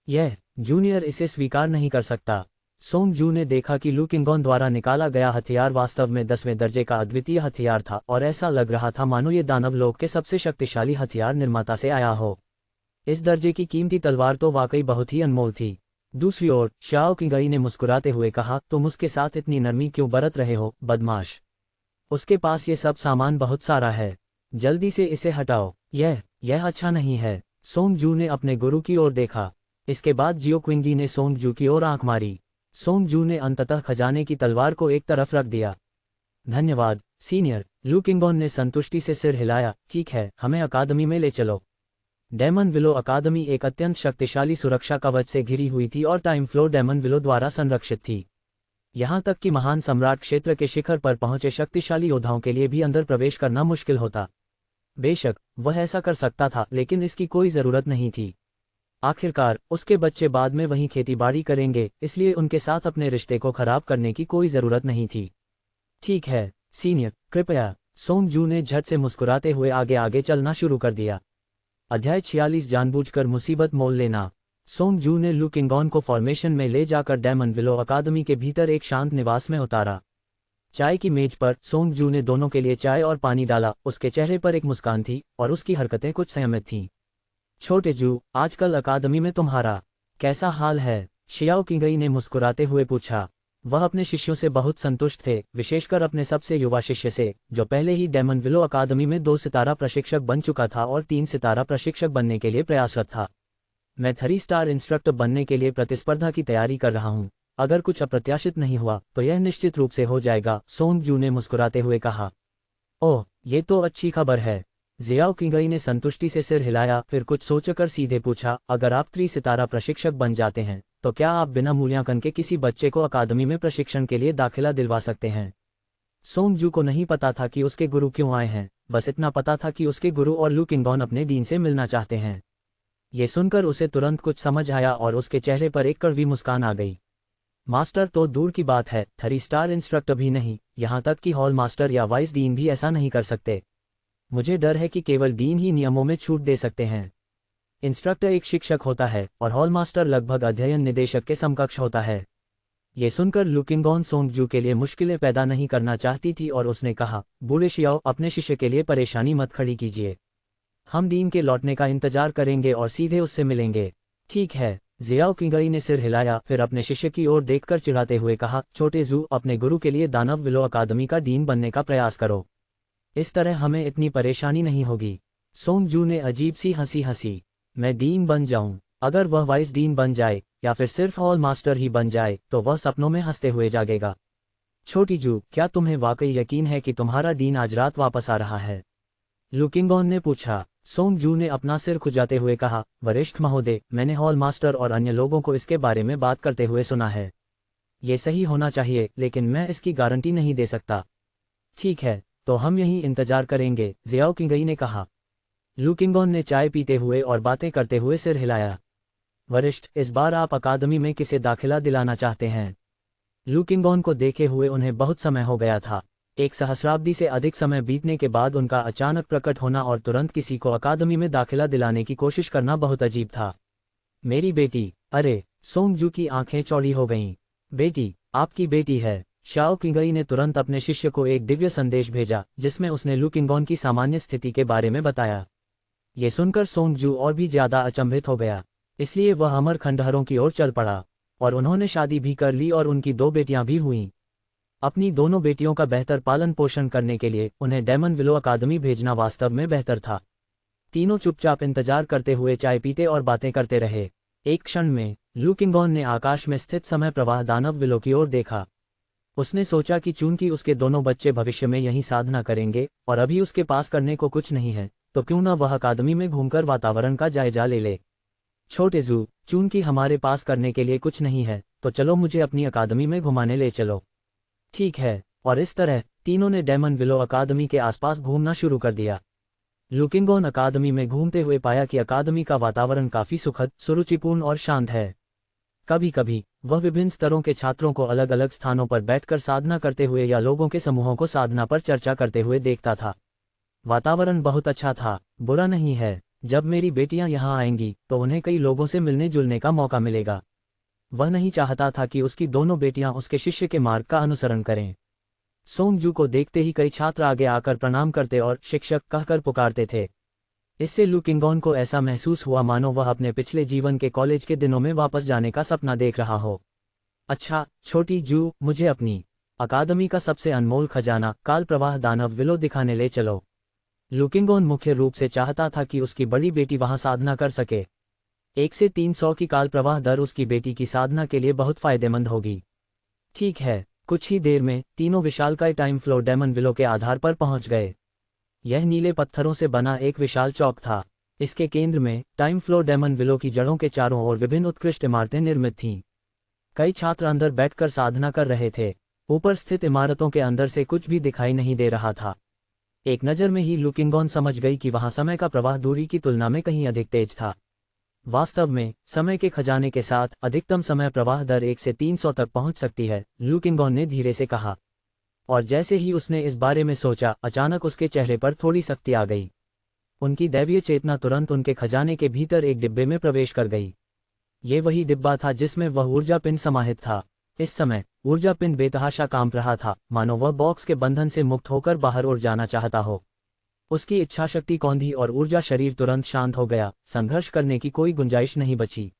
यह जूनियर इसे स्वीकार नहीं कर सकता। सोंग जू ने देखा कि लू किंगॉन द्वारा निकाला गया हथियार वास्तव में 10वें दर्जे का अद्वितीय हथियार था और ऐसा लग रहा था मानो ये दानव लोक के सबसे शक्तिशाली हथियार निर्माता से आया हो। इस दर्जे की कीमती तलवार तो वाकई बहुत ही अनमोल थी। दूसरी ओर शाओ किंगई ने मुस्कुराते हुए कहा, तुम उसके साथ इतनी नरमी क्यों बरत रहे हो, बदमाश? उसके पास ये सब सामान बहुत सारा है, जल्दी से इसे हटाओ। यह अच्छा नहीं है। सोंग जू ने अपने गुरु की ओर देखा। इसके बाद जियो क्विंगी ने सोंग जू की ओर आंख मारी। सोंग जू ने अंततः खजाने की तलवार को एक तरफ रख दिया। धन्यवाद सीनियर, लू किंगॉन ने संतुष्टि से सिर हिलाया। ठीक है, हमें अकादमी में ले चलो। डेमन विलो अकादमी एक अत्यंत शक्तिशाली सुरक्षा कवच से घिरी हुई थी और टाइम फ्लो डेमन विलो द्वारा संरक्षित थी। यहाँ तक कि महान सम्राट क्षेत्र के शिखर पर पहुंचे शक्तिशाली योद्धाओं के लिए भी अंदर प्रवेश करना मुश्किल होता। बेशक वह ऐसा कर सकता था, लेकिन इसकी कोई जरूरत नहीं थी। आखिरकार उसके बच्चे बाद में वहीं खेतीबाड़ी करेंगे, इसलिए उनके साथ अपने रिश्ते को खराब करने की कोई जरूरत नहीं थी। ठीक है सीनियर, कृपया। सोंग जू ने झट से मुस्कुराते हुए आगे आगे चलना शुरू कर दिया। अध्याय 46 जानबूझकर मुसीबत मोल लेना। सोंग जू ने लू किंगॉन को फॉर्मेशन में ले जाकर डेमन विलो अकादमी के भीतर एक शांत निवास में उतारा। चाय की मेज पर सोंग जू ने दोनों के लिए चाय और पानी डाला। उसके चेहरे पर एक मुस्कान थी और उसकी हरकतें कुछ संयमित थीं। छोटे जू, आजकल अकादमी में तुम्हारा कैसा हाल है? शियाओ किंगई ने मुस्कुराते हुए पूछा। वह अपने शिष्यों से बहुत संतुष्ट थे, विशेषकर अपने सबसे युवा शिष्य से, जो पहले ही डेमन विलो अकादमी में 2 सितारा प्रशिक्षक बन चुका था और 3 सितारा प्रशिक्षक बनने के लिए प्रयासरत था। मैं 3 स्टार इंस्ट्रक्टर बनने के लिए प्रतिस्पर्धा की तैयारी कर रहा हूँ। अगर कुछ अप्रत्याशित नहीं हुआ तो यह निश्चित रूप से हो जाएगा, सोंग जू ने मुस्कुराते हुए कहा। ओह, ये तो अच्छी खबर है। जियाओ किंगई ने संतुष्टि से सिर हिलाया, फिर कुछ सोचकर सीधे पूछा, अगर आप 3 सितारा प्रशिक्षक बन जाते हैं तो क्या आप बिना मूल्यांकन के किसी बच्चे को अकादमी में प्रशिक्षण के लिए दाखिला दिलवा सकते हैं? सोंग जू को नहीं पता था कि उसके गुरु क्यों आए हैं, बस इतना पता था कि उसके गुरु और लू किंगॉन अपने डीन से मिलना चाहते हैं। ये सुनकर उसे तुरंत कुछ समझ आया और उसके चेहरे पर एक कड़वी मुस्कान आ गई। मास्टर तो दूर की बात है, 3 स्टार इंस्ट्रक्टर भी नहीं, यहाँ तक कि हॉल मास्टर या वाइस डीन भी ऐसा नहीं कर सकते। मुझे डर है कि केवल डीन ही नियमों में छूट दे सकते हैं। इंस्ट्रक्टर एक शिक्षक होता है और हॉल मास्टर लगभग अध्ययन निदेशक के समकक्ष होता है। ये सुनकर लू किंगॉन सोंग जू के लिए मुश्किलें पैदा नहीं करना चाहती थी और उसने कहा, बूढ़े शियाओ, अपने शिष्य के लिए परेशानी मत खड़ी कीजिए। हम डीन के लौटने का इंतजार करेंगे और सीधे उससे मिलेंगे। ठीक है। जियाओ किंगई ने सिर हिलाया, फिर अपने शिष्य की ओर देखकर चिढ़ाते हुए कहा, छोटे जू, अपने गुरु के लिए दानव विलो अकादमी का डीन बनने का प्रयास करो। इस तरह हमें इतनी परेशानी नहीं होगी। सोंग जू ने अजीब सी हंसी हंसी। मैं डीन बन जाऊं? अगर वह वाइस डीन बन जाए या फिर सिर्फ हॉल मास्टर ही बन जाए तो वह सपनों में हंसते हुए जागेगा। छोटी जू, क्या तुम्हें वाकई यकीन है कि तुम्हारा डीन आज रात वापस आ रहा है? लू किंगॉन ने पूछा। सोंग जू ने अपना सिर खुजाते हुए कहा, वरिष्ठ महोदय, मैंने हॉल मास्टर और अन्य लोगों को इसके बारे में बात करते हुए सुना है। ये सही होना चाहिए, लेकिन मैं इसकी गारंटी नहीं दे सकता। ठीक है, तो हम यहीं इंतजार करेंगे, जियाओ किंगई ने कहा। लू किंगॉन ने चाय पीते हुए और बातें करते हुए सिर हिलाया। वरिष्ठ, इस बार आप अकादमी में किसे दाखिला दिलाना चाहते हैं? लू किंगॉन को देखे हुए उन्हें बहुत समय हो गया था। एक सहस्राब्दी से अधिक समय बीतने के बाद उनका अचानक प्रकट होना और तुरंत किसी को अकादमी में दाखिला दिलाने की कोशिश करना बहुत अजीब था। मेरी बेटी। अरे, सोंग जू की आंखें चौड़ी हो गईं। बेटी, आपकी बेटी है। शाओ किंगई ने तुरंत अपने शिष्य को एक दिव्य संदेश भेजा, जिसमें उसने लू किंगॉन की सामान्य स्थिति के बारे में बताया। ये सुनकर सोंग जू और भी ज्यादा अचंभित हो गया, इसलिए वह अमर खंडहरों की ओर चल पड़ा। और उन्होंने शादी भी कर ली और उनकी 2 बेटियां भी हुईं। अपनी दोनों बेटियों का बेहतर पालन पोषण करने के लिए उन्हें डेमन विलो अकादमी भेजना वास्तव में बेहतर था। तीनों चुपचाप इंतजार करते हुए चाय पीते और बातें करते रहे। एक क्षण में लू किंगॉन ने आकाश में स्थित समय प्रवाह दानव विलो की ओर देखा। उसने सोचा कि चूंकि उसके दोनों बच्चे भविष्य में यही साधना करेंगे और अभी उसके पास करने को कुछ नहीं है, तो क्यों न वह अकादमी में घूमकर वातावरण का जायजा ले ले। छोटे जू, चूंकि हमारे पास करने के लिए कुछ नहीं है, तो चलो मुझे अपनी अकादमी में घुमाने ले चलो। ठीक है। और इस तरह तीनों ने डेमन विलो अकादमी के आसपास घूमना शुरू कर दिया। लू किंगॉन अकादमी में घूमते हुए पाया कि अकादमी का वातावरण काफी सुखद, सुरुचिपूर्ण और शांत है। कभी कभी वह विभिन्न स्तरों के छात्रों को अलग अलग स्थानों पर बैठकर साधना करते हुए या लोगों के समूहों को साधना पर चर्चा करते हुए देखता था। वातावरण बहुत अच्छा था, बुरा नहीं है। जब मेरी बेटियां यहाँ आएंगी तो उन्हें कई लोगों से मिलने जुलने का मौका मिलेगा। वह नहीं चाहता था कि उसकी दोनों बेटियां उसके शिष्य के मार्ग का अनुसरण करें। सोंग जू को देखते ही कई छात्र आगे आकर प्रणाम करते और शिक्षक कहकर पुकारते थे। इससे लू किंगॉन को ऐसा महसूस हुआ मानो वह अपने पिछले जीवन के कॉलेज के दिनों में वापस जाने का सपना देख रहा हो। अच्छा छोटी जू, मुझे अपनी अकादमी का सबसे अनमोल खजाना काल प्रवाह दानव विलो दिखाने ले चलो। लू किंगॉन मुख्य रूप से चाहता था कि उसकी बड़ी बेटी वहां साधना कर सके। 1 से 300 की काल प्रवाह दर उसकी बेटी की साधना के लिए बहुत फायदेमंद होगी। ठीक है। कुछ ही देर में तीनों विशालकाय टाइम फ्लो डेमन विलो के आधार पर पहुंच गए। यह नीले पत्थरों से बना एक विशाल चौक था। इसके केंद्र में टाइम फ्लो डेमन विलो की जड़ों के चारों ओर विभिन्न उत्कृष्ट इमारतें निर्मित थीं। कई छात्र अंदर बैठकर साधना कर रहे थे। ऊपर स्थित इमारतों के अंदर से कुछ भी दिखाई नहीं दे रहा था। एक नज़र में ही लू किंगॉन समझ गई कि वहां समय का प्रवाह दूरी की तुलना में कहीं अधिक तेज था। वास्तव में समय के खजाने के साथ अधिकतम समय प्रवाह दर 1 से 300 तक पहुंच सकती है, लू किंगॉन ने धीरे से कहा। और जैसे ही उसने इस बारे में सोचा, अचानक उसके चेहरे पर थोड़ी सख्ती आ गई। उनकी दैवीय चेतना तुरंत उनके खजाने के भीतर एक डिब्बे में प्रवेश कर गई। ये वही डिब्बा था जिसमें वह ऊर्जा पिंड समाहित था। इस समय ऊर्जा पिंड बेतहाशा कांप रहा था, मानो वह बॉक्स के बंधन से मुक्त होकर बाहर उड़ जाना चाहता हो। उसकी इच्छाशक्ति कौंधी और ऊर्जा शरीर तुरंत शांत हो गया। संघर्ष करने की कोई गुंजाइश नहीं बची।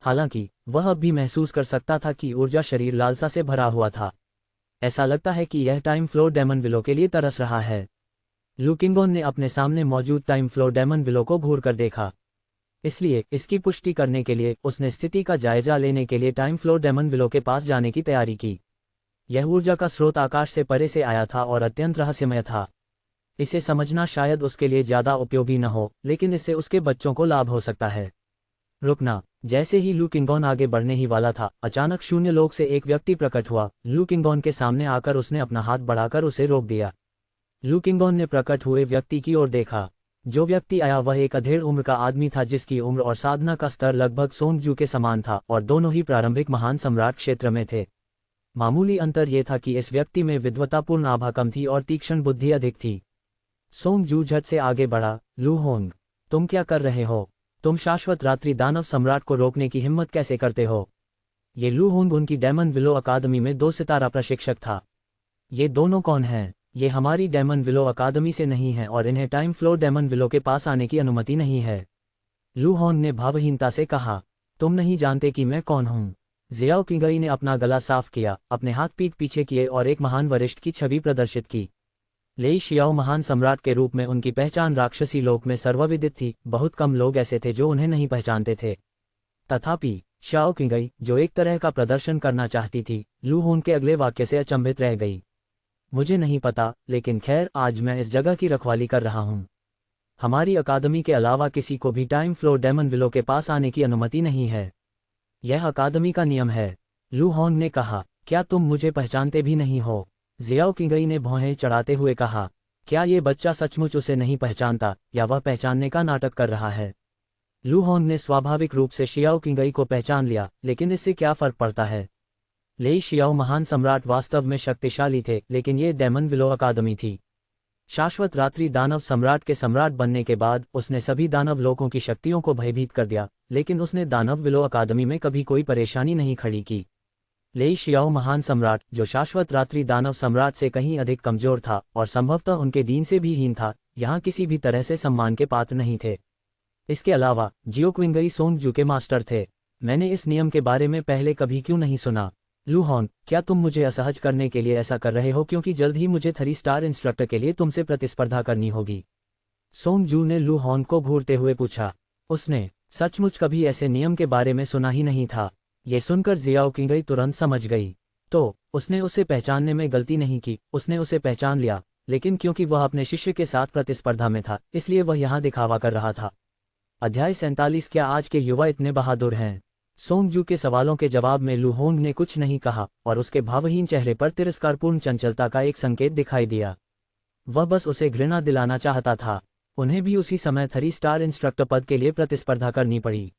हालांकि वह अब भी महसूस कर सकता था कि ऊर्जा शरीर लालसा से भरा हुआ था। ऐसा लगता है कि यह टाइम फ्लो डेमन विलो के लिए तरस रहा है। लू किंगॉन ने अपने सामने मौजूद टाइम फ्लो डेमन विलो को घूर कर देखा। इसलिए इसकी पुष्टि करने के लिए उसने स्थिति का जायजा लेने के लिए टाइम फ्लो डेमन विलो के पास जाने की तैयारी की। यह ऊर्जा का स्रोत आकाश से परे से आया था और अत्यंत रहस्यमय था। इसे समझना शायद उसके लिए ज्यादा उपयोगी न हो, लेकिन इससे उसके बच्चों को लाभ हो सकता है। रुकना। जैसे ही लू किंगॉन आगे बढ़ने ही वाला था, अचानक शून्य लोक से एक व्यक्ति प्रकट हुआ। लू किंगॉन के सामने आकर उसने अपना हाथ बढ़ाकर उसे रोक दिया। लू किंगॉन ने प्रकट हुए व्यक्ति की ओर देखा। जो व्यक्ति आया वह एक अधेड़ उम्र का आदमी था, जिसकी उम्र और साधना का स्तर लगभग सोंग जू के समान था और दोनों ही प्रारंभिक महान सम्राट क्षेत्र में थे। मामूली अंतर यह था कि इस व्यक्ति में विद्वतापूर्ण आभा कम थी और तीक्ष्ण बुद्धि अधिक थी। सोंग जू झट से आगे बढ़ा। लू होंग, तुम क्या कर रहे हो? तुम शाश्वत रात्रि दानव सम्राट को रोकने की हिम्मत कैसे करते हो? ये लू होंग उनकी डेमन विलो अकादमी में 2 सितारा प्रशिक्षक था। ये दोनों कौन हैं? ये हमारी डेमन विलो अकादमी से नहीं है और इन्हें टाइम फ्लो डेमन विलो के पास आने की अनुमति नहीं है। लू होंग ने भावहीनता से कहा, तुम नहीं जानते कि मैं कौन हूँ। जियाओ किंगई ने अपना गला साफ किया, अपने हाथ पीठ पीछे किए और एक महान वरिष्ठ की छवि प्रदर्शित की। लेई शियाओ महान सम्राट के रूप में उनकी पहचान राक्षसी लोक में सर्वविदित थी। बहुत कम लोग ऐसे थे जो उन्हें नहीं पहचानते थे। तथापि शाओ किंगई, जो एक तरह का प्रदर्शन करना चाहती थी, लू होन के अगले वाक्य से अचंभित रह गई। मुझे नहीं पता, लेकिन खैर आज मैं इस जगह की रखवाली कर रहा हूँ। हमारी अकादमी के अलावा किसी को भी टाइम फ्लोर डेमन विलो के पास आने की अनुमति नहीं है। यह अकादमी का नियम है। लू होन ने कहा, क्या तुम मुझे पहचानते भी नहीं हो? जियाओ किंगई ने भौहें चढ़ाते हुए कहा, क्या ये बच्चा सचमुच उसे नहीं पहचानता, या वह पहचानने का नाटक कर रहा है? लू होन ने स्वाभाविक रूप से शियाओ किंगई को पहचान लिया, लेकिन इससे क्या फर्क पड़ता है? लेई शियाओ महान सम्राट वास्तव में शक्तिशाली थे, लेकिन ये डेमन विलो अकादमी थी। शाश्वत रात्रि दानव सम्राट के सम्राट बनने के बाद उसने सभी दानव लोगों की शक्तियों को भयभीत कर दिया, लेकिन उसने दानव विलो अकादमी में कभी कोई परेशानी नहीं खड़ी की। लेई शियाओ महान सम्राट, जो शाश्वत रात्रि दानव सम्राट से कहीं अधिक कमजोर था और संभवतः उनके दीन से भी हीन था, यहाँ किसी भी तरह से सम्मान के पात्र नहीं थे। इसके अलावा जियो क्विंगई सोंगजू के मास्टर थे। मैंने इस नियम के बारे में पहले कभी क्यों नहीं सुना? लू होन, क्या तुम मुझे असहज करने के लिए ऐसा कर रहे हो, क्योंकि जल्द ही मुझे 3 स्टार इंस्ट्रक्टर के लिए तुमसे प्रतिस्पर्धा करनी होगी? सोंगजू ने लू होन को घूरते हुए पूछा। उसने सचमुच कभी ऐसे नियम के बारे में सुना ही नहीं था। ये सुनकर जियाओ किंगई तुरंत समझ गई। तो उसने उसे पहचानने में गलती नहीं की, उसने उसे पहचान लिया, लेकिन क्योंकि वह अपने शिष्य के साथ प्रतिस्पर्धा में था, इसलिए वह यहाँ दिखावा कर रहा था। अध्याय 47। क्या आज के युवा इतने बहादुर हैं? सोंगजू के सवालों के जवाब में लू होंग ने कुछ नहीं कहा, और उसके भावहीन चेहरे पर तिरस्कारपूर्ण चंचलता का एक संकेत दिखाई दिया। वह बस उसे घृणा दिलाना चाहता था। उन्हें भी उसी समय 3 स्टार इंस्ट्रक्टर पद के लिए प्रतिस्पर्धा करनी पड़ी।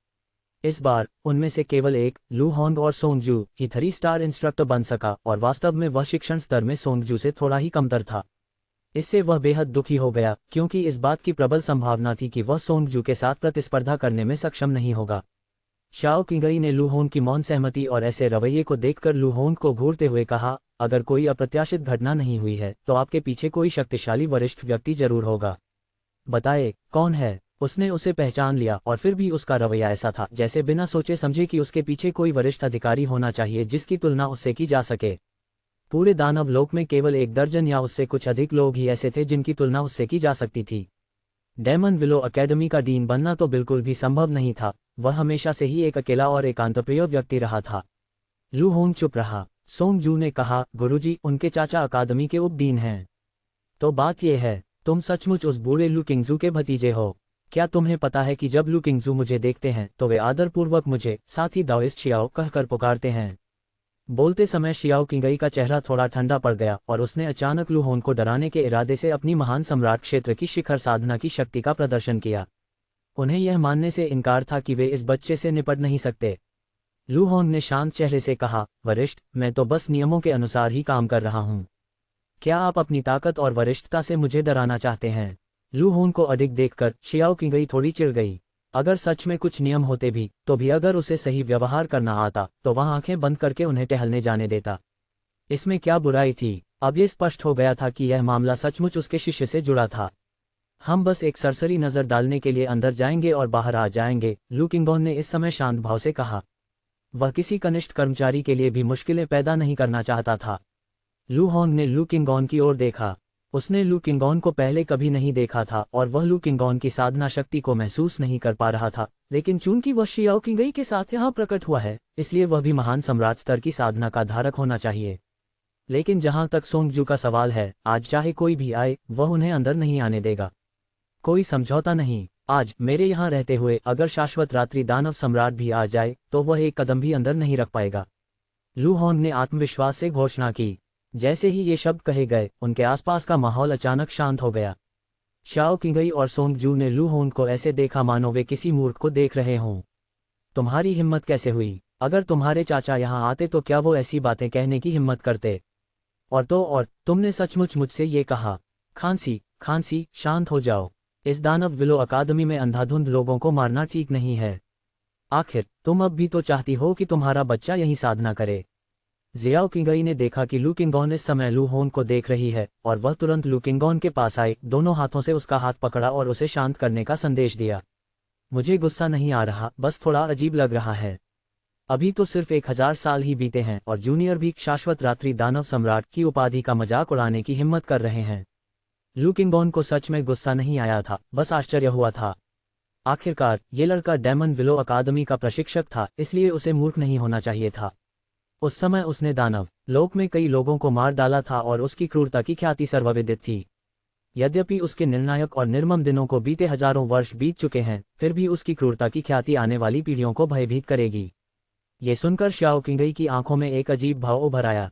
इस बार उनमें से केवल एक, लू होंग और सोंगजू, ही 3 स्टार इंस्ट्रक्टर बन सका, और वास्तव में वह शिक्षण स्तर में सोंगजू से थोड़ा ही कमतर था। इससे वह बेहद दुखी हो गया, क्योंकि इस बात की प्रबल संभावना थी कि वह सोंगजू के साथ प्रतिस्पर्धा करने में सक्षम नहीं होगा। शाओ किंगई ने लू होंग की मौन सहमति और ऐसे रवैये को देखकर लू होंग को घूरते हुए कहा, अगर कोई अप्रत्याशित घटना नहीं हुई है, तो आपके पीछे कोई शक्तिशाली वरिष्ठ व्यक्ति जरूर होगा। बताए, कौन है? उसने उसे पहचान लिया, और फिर भी उसका रवैया ऐसा था जैसे बिना सोचे समझे कि उसके पीछे कोई वरिष्ठ अधिकारी होना चाहिए जिसकी तुलना उससे की जा सके। पूरे दानव लोक में केवल 1 दर्जन या उससे कुछ अधिक लोग ही ऐसे थे जिनकी तुलना उससे की जा सकती थी। डेमन विलो अकेडमी का डीन बनना तो बिल्कुल भी संभव नहीं था। वह हमेशा से ही एक अकेला और एकांतप्रिय व्यक्ति रहा था। लू होंग चुप रहा। सोंगजू ने कहा, गुरुजी, उनके चाचा अकादमी के उपडीन हैं। तो बात यह है, तुम सचमुच उस बूढ़े लू किंगजू के भतीजे हो। क्या तुम्हें पता है कि जब लू किंगजू मुझे देखते हैं तो वे आदरपूर्वक मुझे, साथ ही दाओइस्ट शियाओ कहकर पुकारते हैं। बोलते समय शियाओ किंगई का चेहरा थोड़ा ठंडा पड़ गया, और उसने अचानक लू होंग को डराने के इरादे से अपनी महान सम्राट क्षेत्र की शिखर साधना की शक्ति का प्रदर्शन किया। उन्हें यह मानने से इनकार था कि वे इस बच्चे से निपट नहीं सकते। लू होंग ने शांत चेहरे से कहा, वरिष्ठ, मैं तो बस नियमों के अनुसार ही काम कर रहा हूँ। क्या आप अपनी ताकत और वरिष्ठता से मुझे डराना चाहते हैं? लू होंग को अडिग देखकर शियाओ किंगई थोड़ी चिढ़ गई। अगर सच में कुछ नियम होते भी, तो भी अगर उसे सही व्यवहार करना आता तो वह आंखें बंद करके उन्हें टहलने जाने देता। इसमें क्या बुराई थी? अब ये स्पष्ट हो गया था कि यह मामला सचमुच उसके शिष्य से जुड़ा था। हम बस एक सरसरी नजर डालने के लिए अंदर जाएंगे और बाहर आ जाएंगे, लू किंगॉन ने इस समय शांत भाव से कहा। वह किसी कनिष्ठ कर्मचारी के लिए भी मुश्किलें पैदा नहीं करना चाहता था। लू होंग ने लू किंगॉन की ओर देखा। उसने लू किंगॉन को पहले कभी नहीं देखा था, और वह लू किंगॉन की साधना शक्ति को महसूस नहीं कर पा रहा था, लेकिन चूंकि वह शियाओ किंगई के साथ यहाँ प्रकट हुआ है, इसलिए वह भी महान सम्राट स्तर की साधना का धारक होना चाहिए। लेकिन जहां तक सोंगजू का सवाल है, आज चाहे कोई भी आए, वह उन्हें अंदर नहीं आने देगा। कोई समझौता नहीं। आज मेरे यहाँ रहते हुए अगर शाश्वत रात्रि दानव सम्राट भी आ जाए तो वह एक कदम भी अंदर नहीं रख पाएगा। लू होंग ने आत्मविश्वास से घोषणा की। जैसे ही ये शब्द कहे गए, उनके आसपास का माहौल अचानक शांत हो गया। शाओ किंगई और सोंगजू ने लू होंग को ऐसे देखा मानो वे किसी मूर्ख को देख रहे हों। तुम्हारी हिम्मत कैसे हुई? अगर तुम्हारे चाचा यहाँ आते तो क्या वो ऐसी बातें कहने की हिम्मत करते? और तुमने सचमुच मुझसे ये कहा? खांसी, शांत हो जाओ। इस दानव विलो अकादमी में अंधाधुंध लोगों को मारना ठीक नहीं है। आखिर तुम अब भी तो चाहती हो कि तुम्हारा बच्चा यही साधना करे। जियाओ किंगई ने देखा कि लू किंगॉन इस समय लू होंग को देख रही है, और वह तुरंत लू किंगॉन के पास आए, दोनों हाथों से उसका हाथ पकड़ा और उसे शांत करने का संदेश दिया। मुझे गुस्सा नहीं आ रहा, बस थोड़ा अजीब लग रहा है। अभी तो सिर्फ 1000 साल ही बीते हैं और जूनियर भी शाश्वत रात्रि दानव सम्राट की उपाधि का मजाक उड़ाने की हिम्मत कर रहे हैं। लू किंगॉन को सच में गुस्सा नहीं आया था, बस आश्चर्य हुआ था। आखिरकार ये लड़का डेमन विलो अकादमी का प्रशिक्षक था, इसलिए उसे मूर्ख नहीं होना चाहिए था। उस समय उसने दानव लोक में कई लोगों को मार डाला था और उसकी क्रूरता की ख्याति सर्वविदित थी। यद्यपि उसके निर्णायक और निर्मम दिनों को बीते हजारों वर्ष बीत चुके हैं, फिर भी उसकी क्रूरता की ख्याति आने वाली पीढ़ियों को भयभीत करेगी। ये सुनकर श्याओ किंगई की आंखों में एक अजीब भाव उभर आया।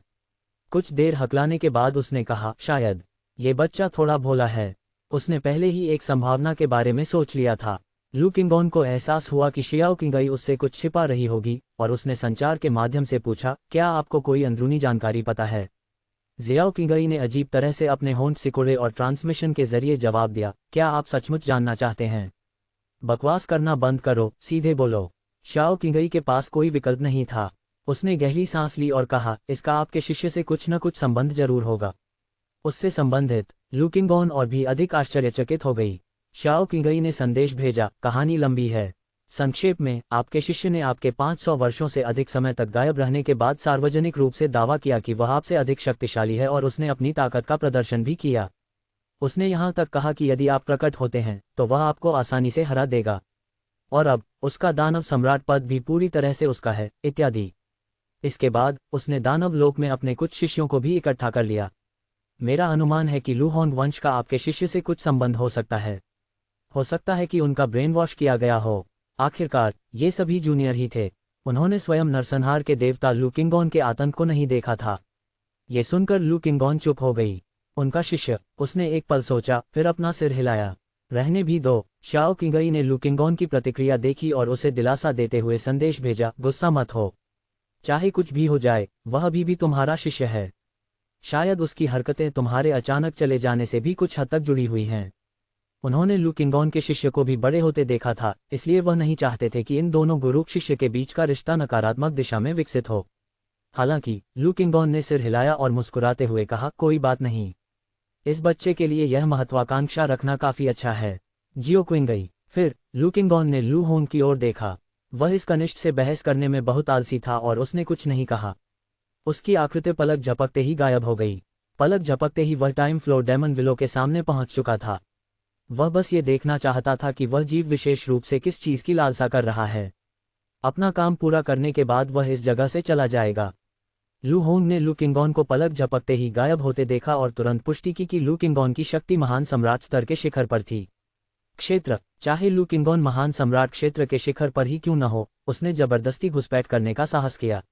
कुछ देर हकलाने के बाद उसने कहा, शायद ये बच्चा थोड़ा भोला है। उसने पहले ही एक संभावना के बारे में सोच लिया था। लू किंगोन को एहसास हुआ कि शियाओ किंगई उससे कुछ छिपा रही होगी, और उसने संचार के माध्यम से पूछा, क्या आपको कोई अंदरूनी जानकारी पता है? जियाओ किंगई ने अजीब तरह से अपने होंठ सिकुड़े और ट्रांसमिशन के जरिए जवाब दिया, क्या आप सचमुच जानना चाहते हैं? बकवास करना बंद करो, सीधे बोलो। शाओ किंगई के पास कोई विकल्प नहीं था। उसने गहरी सांस ली और कहा, इसका आपके शिष्य से कुछ न कुछ संबंध जरूर होगा। उससे संबंधित? लू किंगोन और भी अधिक आश्चर्यचकित हो गई। शाओ किंगई ने संदेश भेजा, कहानी लंबी है। संक्षेप में, आपके शिष्य ने आपके 500 वर्षों से अधिक समय तक गायब रहने के बाद सार्वजनिक रूप से दावा किया कि वह आपसे अधिक शक्तिशाली है और उसने अपनी ताकत का प्रदर्शन भी किया। उसने यहाँ तक कहा कि यदि आप प्रकट होते हैं तो वह आपको आसानी से हरा देगा, और अब उसका दानव सम्राट पद भी पूरी तरह से उसका है, इत्यादि। इसके बाद उसने दानव लोक में अपने कुछ शिष्यों को भी इकट्ठा कर लिया। मेरा अनुमान है कि लू होंग वंश का आपके शिष्य से कुछ संबंध हो सकता है। हो सकता है कि उनका ब्रेन वॉश किया गया हो। आखिरकार ये सभी जूनियर ही थे। उन्होंने स्वयं नरसंहार के देवता लू किंगोन के आतंक को नहीं देखा था। ये सुनकर लू किंगोन चुप हो गई। उनका शिष्य, उसने एक पल सोचा, फिर अपना सिर हिलाया। रहने भी दो। शाओ किंगई ने लू किंगोन की प्रतिक्रिया देखी और उसे दिलासा देते हुए संदेश भेजा, गुस्सा मत हो। चाहे कुछ भी हो जाए, वह अभी भी तुम्हारा शिष्य है। शायद उसकी हरकतें तुम्हारे अचानक चले जाने से भी कुछ हद तक जुड़ी हुई हैं। उन्होंने लू किंगोन के शिष्य को भी बड़े होते देखा था, इसलिए वह नहीं चाहते थे कि इन दोनों गुरु शिष्य के बीच का रिश्ता नकारात्मक दिशा में विकसित हो। हालांकि लू किंगोन ने सिर हिलाया और मुस्कुराते हुए कहा, कोई बात नहीं। इस बच्चे के लिए यह महत्वाकांक्षा रखना काफी अच्छा है। जियो क्विंगई। फिर लू किंगोन ने लू होंग की ओर देखा। वह इस कनिष्ठ से बहस करने में बहुत आलसी था और उसने कुछ नहीं कहा। उसकी आकृति पलक झपकते ही गायब हो गई। पलक झपकते ही वह टाइम फ्लोर डेमन विलो के सामने पहुंच चुका था। वह बस ये देखना चाहता था कि वह जीव विशेष रूप से किस चीज की लालसा कर रहा है। अपना काम पूरा करने के बाद वह इस जगह से चला जाएगा। लू होंग ने लू किंगोन को पलक झपकते ही गायब होते देखा और तुरंत पुष्टि की कि लू किंगोन की शक्ति महान सम्राट स्तर के शिखर पर थी। क्षेत्र, चाहे लू किंगोन महान सम्राट क्षेत्र के शिखर पर ही क्यों न हो, उसने जबरदस्ती घुसपैठ करने का साहस किया।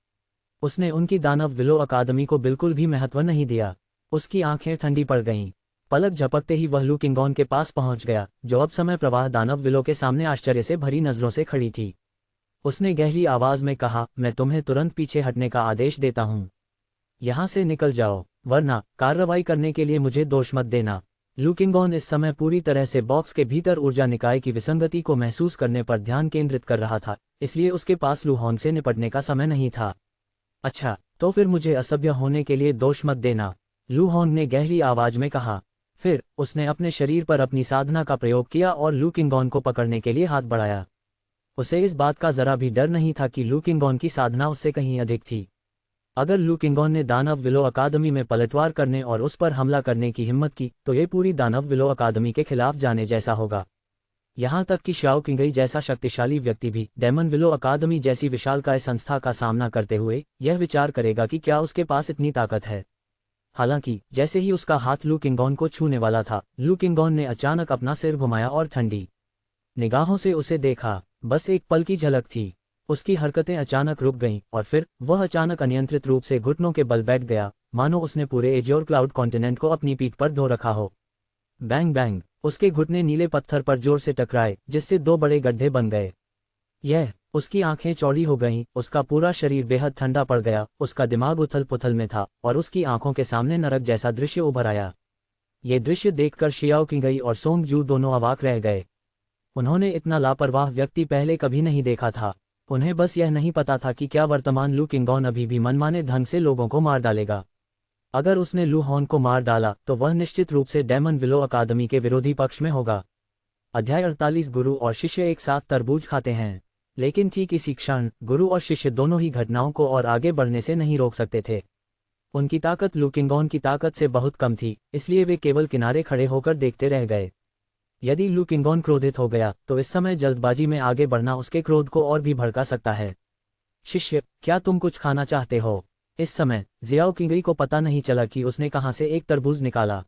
उसने उनकी दानव विलो अकादमी को बिल्कुल भी महत्व नहीं दिया। उसकी आंखें ठंडी पड़ गईं। पलक झपकते ही वह लू किंगोन के पास पहुंच गया, जो अब समय प्रवाह दानव विलो के सामने आश्चर्य से भरी नजरों से खड़ी थी। उसने गहरी आवाज में कहा, मैं तुम्हें तुरंत पीछे हटने का आदेश देता हूं। यहां से निकल जाओ, वरना कार्रवाई करने के लिए मुझे दोष मत देना। लू किंगोन इस समय पूरी तरह से बॉक्स के भीतर ऊर्जा निकाय की विसंगति को महसूस करने पर ध्यान केंद्रित कर रहा था, इसलिए उसके पास लू होंग से निपटने का समय नहीं था। अच्छा, तो फिर मुझे असभ्य होने के लिए दोष मत देना, लू होंग ने गहरी आवाज में कहा। फिर उसने अपने शरीर पर अपनी साधना का प्रयोग किया और लू किंगोन को पकड़ने के लिए हाथ बढ़ाया। उसे इस बात का जरा भी डर नहीं था कि लू किंगोन की साधना उससे कहीं अधिक थी। अगर लू किंगोन ने दानव विलो अकादमी में पलटवार करने और उस पर हमला करने की हिम्मत की, तो ये पूरी दानव विलो अकादमी के खिलाफ जाने जैसा होगा। यहाँ तक कि शाओ किंगई जैसा शक्तिशाली व्यक्ति भी डेमन विलो अकादमी जैसी विशालकाय संस्था का सामना करते हुए यह विचार करेगा कि क्या उसके पास इतनी ताकत है। हालांकि जैसे ही उसका हाथ लू किंगोन को छूने वाला था, लू किंगोन ने अचानक अपना सिर घुमाया और ठंडी निगाहों से उसे देखा। बस एक पल की झलक थी। उसकी हरकतें अचानक रुक गईं और फिर वह अचानक अनियंत्रित रूप से घुटनों के बल बैठ गया, मानो उसने पूरे एज्योर क्लाउड कॉन्टिनेंट को अपनी पीठ पर धो रखा हो। बैंग बैंग, उसके घुटने नीले पत्थर पर जोर से टकराए, जिससे 2 बड़े गड्ढे बन गए। उसकी आंखें चौड़ी हो गईं, उसका पूरा शरीर बेहद ठंडा पड़ गया, उसका दिमाग उथल पुथल में था और उसकी आंखों के सामने नरक जैसा दृश्य उभर आया। ये दृश्य देखकर शियाओ किंगई और सोंग जू दोनों अवाक रह गए। उन्होंने इतना लापरवाह व्यक्ति पहले कभी नहीं देखा था। उन्हें बस यह नहीं पता था कि क्या वर्तमान लू किंगोन अभी भी मनमाने ढंग से लोगों को मार डालेगा। अगर उसने लू होंग को मार डाला तो वह निश्चित रूप से डेमन विलो अकादमी के विरोधी पक्ष में होगा। अध्याय 48 गुरु और शिष्य एक साथ तरबूज खाते हैं। लेकिन ठीक इसी क्षण गुरु और शिष्य दोनों ही घटनाओं को और आगे बढ़ने से नहीं रोक सकते थे। उनकी ताकत लू किंगोन की ताकत से बहुत कम थी, इसलिए वे केवल किनारे खड़े होकर देखते रह गए। यदि लू किंगॉन क्रोधित हो गया तो इस समय जल्दबाजी में आगे बढ़ना उसके क्रोध को और भी भड़का सकता है। शिष्य, क्या तुम कुछ खाना चाहते हो? इस समय जियाओ किंगई को पता नहीं चला कि उसने कहाँ से एक तरबूज निकाला।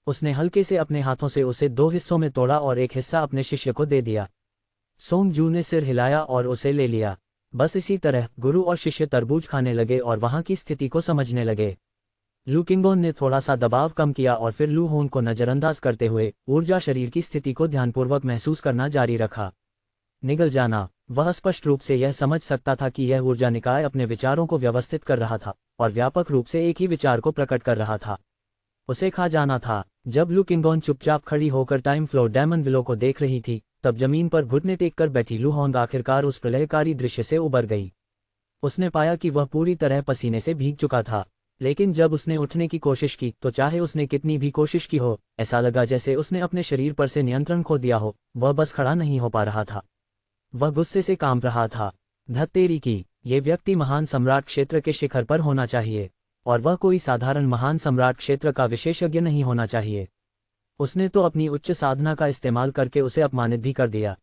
उसने हल्के से अपने हाथों से उसे 2 हिस्सों में तोड़ा और एक हिस्सा अपने शिष्य को दे दिया। सोंग जू ने सिर हिलाया और उसे ले लिया। बस इसी तरह गुरु और शिष्य तरबूज खाने लगे और वहां की स्थिति को समझने लगे। लू किंगॉन ने थोड़ा सा दबाव कम किया और फिर लू होन को नजरअंदाज करते हुए ऊर्जा शरीर की स्थिति को ध्यानपूर्वक महसूस करना जारी रखा। निगल जाना। वह स्पष्ट रूप से यह समझ सकता था कि यह ऊर्जा निकाय अपने विचारों को व्यवस्थित कर रहा था और व्यापक रूप से एक ही विचार को प्रकट कर रहा था। उसे खा जाना था। जब लू किंगॉन चुपचाप खड़ी होकर टाइम फ्लोर डायमंड विलो को देख रही थी, तब जमीन पर घुटने टेक कर बैठी लू होंग आखिरकार उस प्रलयकारी दृश्य से उबर गई। उसने पाया कि वह पूरी तरह पसीने से भीग चुका था, लेकिन जब उसने उठने की कोशिश की तो चाहे उसने कितनी भी कोशिश की हो, ऐसा लगा जैसे उसने अपने शरीर पर से नियंत्रण खो दिया हो। वह बस खड़ा नहीं हो पा रहा था। वह गुस्से से कांप रहा था। धत्तेरी की, ये व्यक्ति महान सम्राट क्षेत्र के शिखर पर होना चाहिए, और वह कोई साधारण महान सम्राट क्षेत्र का विशेषज्ञ नहीं होना चाहिए। उसने तो अपनी उच्च साधना का इस्तेमाल करके उसे अपमानित भी कर दिया।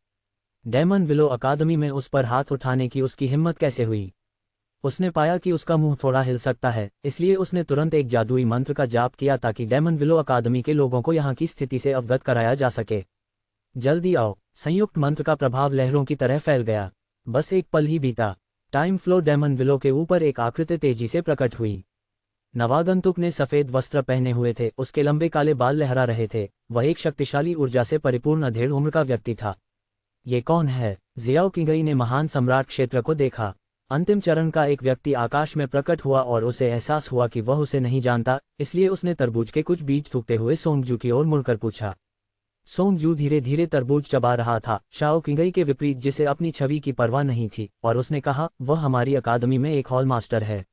डायमंड विलो अकादमी में उस पर हाथ उठाने की उसकी हिम्मत कैसे हुई? उसने पाया कि उसका मुंह थोड़ा हिल सकता है, इसलिए उसने तुरंत एक जादुई मंत्र का जाप किया ताकि डायमंड विलो अकादमी के लोगों को यहाँ की स्थिति से अवगत कराया जा सके। जल्दी आओ। संयुक्त मंत्र का प्रभाव लहरों की तरह फैल गया। बस एक पल ही बीता। टाइम फ्लो डायमंड विलो के ऊपर एक आकृति तेजी से प्रकट हुई। नवागंतुक ने सफेद वस्त्र पहने हुए थे, उसके लंबे काले बाल लहरा रहे थे। वह एक शक्तिशाली ऊर्जा से परिपूर्ण अधेड़ उम्र का व्यक्ति था। ये कौन है? जियाओ किंगई ने महान सम्राट क्षेत्र को देखा। अंतिम चरण का एक व्यक्ति आकाश में प्रकट हुआ और उसे एहसास हुआ कि वह उसे नहीं जानता, इसलिए उसने तरबूज के कुछ बीज थूकते हुए सोंगजू की ओर मुड़कर पूछा। सोंगजू धीरे धीरे तरबूज चबा रहा था, शाओ किंगई के विपरीत, जिसे अपनी छवि की परवाह नहीं थी, और उसने कहा, वह हमारी अकादमी में एक हॉल मास्टर है,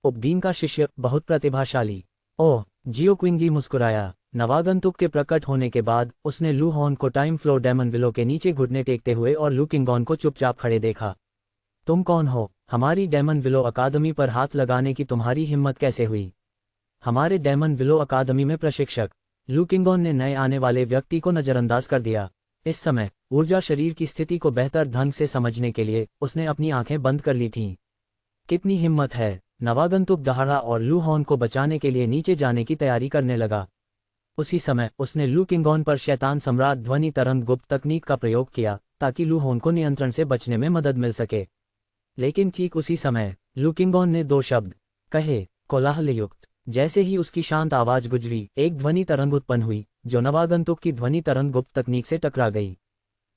उपदीन का शिष्य, बहुत प्रतिभाशाली। ओह, जियो क्विंगी मुस्कुराया। नवागंतुक के प्रकट होने के बाद उसने लू हॉन को टाइम फ्लोर डायमंड विलो के नीचे घुटने टेकते हुए और लू किंगॉन को चुपचाप खड़े देखा। तुम कौन हो? हमारी डायमंड विलो अकादमी पर हाथ लगाने की तुम्हारी हिम्मत कैसे हुई? हमारे डायमंड विलो अकादमी में प्रशिक्षक? लू किंगॉन ने नए आने वाले व्यक्ति को नजरअंदाज कर दिया। इस समय ऊर्जा शरीर की स्थिति को बेहतर ढंग से समझने के लिए उसने अपनी आंखें बंद कर ली थीं। कितनी हिम्मत है! नवागंतुक दहाड़ा और लू हॉन को बचाने के लिए नीचे जाने की तैयारी करने लगा। उसी समय उसने लू किंगॉन पर शैतान सम्राट ध्वनि तरंग गुप्त तकनीक का प्रयोग किया ताकि लू हॉन को नियंत्रण से बचने में मदद मिल सके। लेकिन ठीक उसी समय लू किंगॉन ने 2 शब्द कहे, कोलाहलयुक्त। जैसे ही उसकी शांत आवाज गुजरी, एक ध्वनि तरंग उत्पन्न हुई जो नवागंतुक की ध्वनि तरंग गुप्त तकनीक से टकरा गई।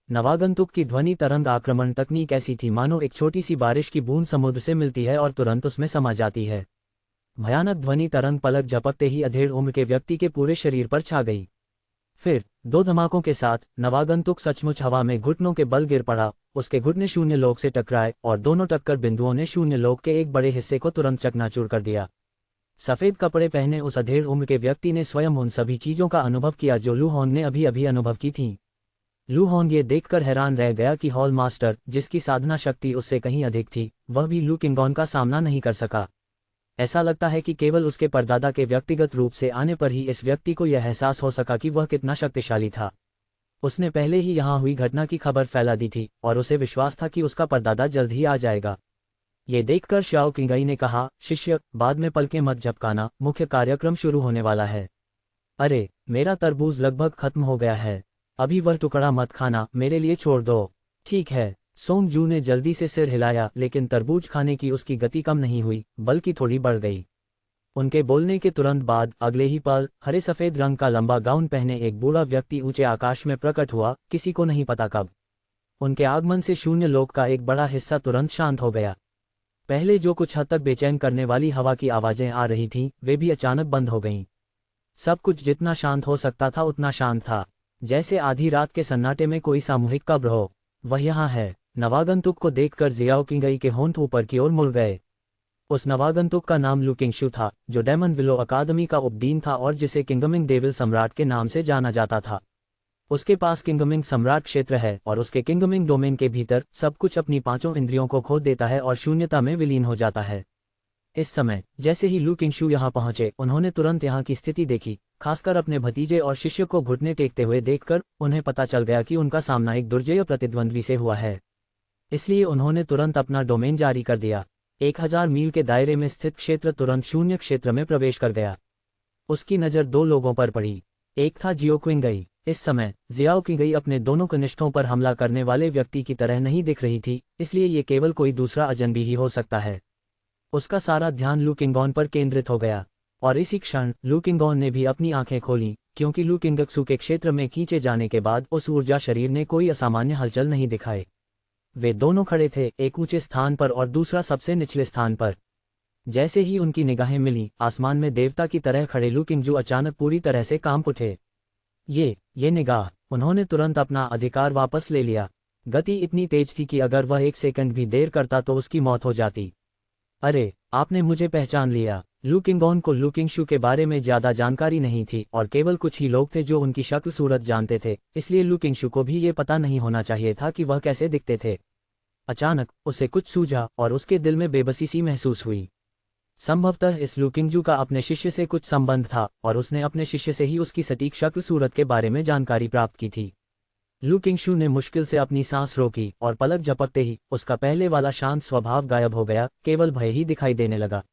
नवागंतुक की ध्वनि तरंग आक्रमण तकनीक ऐसी थी मानो एक छोटी सी बारिश की बूंद समुद्र से मिलती है और तुरंत उसमें समा जाती है। भयानक ध्वनि तरंग पलक झपकते ही अधेड़ उम्र के व्यक्ति के पूरे शरीर पर छा गई। फिर 2 धमाकों के साथ नवागंतुक सचमुच हवा में घुटनों के बल गिर पड़ा। उसके घुटने शून्य लोक से टकराए और दोनों टक्कर बिंदुओं ने शून्य लोक के एक बड़े हिस्से को तुरंत चकनाचूर कर दिया। सफेद कपड़े पहने उस अधेड़ उम्र के व्यक्ति ने स्वयं उन सभी चीजों का अनुभव किया जो लू हॉन ने अभी अभी अनुभव की थीं। लू हॉन ये देखकर हैरान रह गया कि हॉल मास्टर, जिसकी साधना शक्ति उससे कहीं अधिक थी, वह भी लू किंगॉन का सामना नहीं कर सका। ऐसा लगता है कि केवल उसके परदादा के व्यक्तिगत रूप से आने पर ही इस व्यक्ति को यह एहसास हो सका कि वह कितना शक्तिशाली था। उसने पहले ही यहाँ हुई घटना की खबर फैला दी थी और उसे विश्वास था कि उसका परदादा जल्द ही आ जाएगा। ये देखकर शाओ किंगई ने कहा, शिष्य, बाद में पलकें मत झपकाना, मुख्य कार्यक्रम शुरू होने वाला है। अरे, मेरा तरबूज लगभग खत्म हो गया है, अभी वह टुकड़ा मत खाना, मेरे लिए छोड़ दो। ठीक है। सोंगजू ने जल्दी से सिर हिलाया, लेकिन तरबूज खाने की उसकी गति कम नहीं हुई, बल्कि थोड़ी बढ़ गई। उनके बोलने के तुरंत बाद अगले ही पल हरे सफेद रंग का लंबा गाउन पहने एक बूढ़ा व्यक्ति ऊंचे आकाश में प्रकट हुआ, किसी को नहीं पता कब। उनके आगमन से शून्य लोक का एक बड़ा हिस्सा तुरंत शांत हो गया। पहले जो कुछ हद तक बेचैन करने वाली हवा की आवाजें आ रही थीं, वे भी अचानक बंद हो गईं। सब कुछ जितना शांत हो सकता था उतना शांत था, जैसे आधी रात के सन्नाटे में कोई सामूहिक कब्र हो। वह यहाँ है। नवागंतुक को देखकर जियाओ किंगई के होंठ ऊपर की ओर मुड़ गए। उस नवागंतुक का नाम लू किंगशू था, जो डायमंड विलो अकादमी का उपदीन था और जिसे किंगमिंग डेविल सम्राट के नाम से जाना जाता था। उसके पास किंगमिंग सम्राट क्षेत्र है और उसके किंगमिंग डोमेन के भीतर सब कुछ अपनी 5 इंद्रियों को खो देता है और शून्यता में विलीन हो जाता है। इस समय जैसे ही लू किंगशू यहाँ पहुंचे, उन्होंने तुरंत यहाँ की स्थिति देखी। खासकर अपने भतीजे और शिष्य को घुटने टेकते हुए देखकर उन्हें पता चल गया कि उनका सामना एक दुर्जेय प्रतिद्वंद्वी से हुआ है। इसलिए उन्होंने तुरंत अपना डोमेन जारी कर दिया। 1000 मील के दायरे में स्थित क्षेत्र तुरंत शून्य क्षेत्र में प्रवेश कर गया। उसकी नज़र 2 लोगों पर पड़ी। एक था जियो क्विंगई। इस समय जियाओ क्विंगई अपने दोनों कनिष्ठों पर हमला करने वाले व्यक्ति की तरह नहीं दिख रही थी, इसलिए ये केवल कोई दूसरा अजनबी ही हो सकता है। उसका सारा ध्यान लू किंगॉन पर केंद्रित हो गया, और इसी क्षण लू किंगॉन ने भी अपनी आंखें खोलीं, क्योंकि लू किंगक्सू के क्षेत्र में खींचे जाने के बाद उस ऊर्जा शरीर ने कोई असामान्य हलचल नहीं दिखाई। वे दोनों खड़े थे, एक ऊंचे स्थान पर और दूसरा सबसे निचले स्थान पर। जैसे ही उनकी निगाहें मिली, आसमान में देवता की तरह खड़े लू किंगजू अचानक पूरी तरह से कांप उठे। ये निगाह! उन्होंने तुरंत अपना अधिकार वापस ले लिया। गति इतनी तेज थी कि अगर वह 1 सेकंड भी देर करता तो उसकी मौत हो जाती। अरे, आपने मुझे पहचान लिया। लू किंगॉन को लू किंगशू के बारे में ज्यादा जानकारी नहीं थी और केवल कुछ ही लोग थे जो उनकी शक्ल सूरत जानते थे, इसलिए लू किंगशू को भी ये पता नहीं होना चाहिए था कि वह कैसे दिखते थे। अचानक उसे कुछ सूझा और उसके दिल में बेबसी सी महसूस हुई। संभवतः इस लू किंगजू का अपने शिष्य से कुछ संबंध था और उसने अपने शिष्य से ही उसकी सटीक शक्ल सूरत के बारे में जानकारी प्राप्त की थी। लू किंगशू ने मुश्किल से अपनी सांस रोकी और पलक झपकते ही उसका पहले वाला शांत स्वभाव गायब हो गया, केवल भय ही दिखाई देने लगा।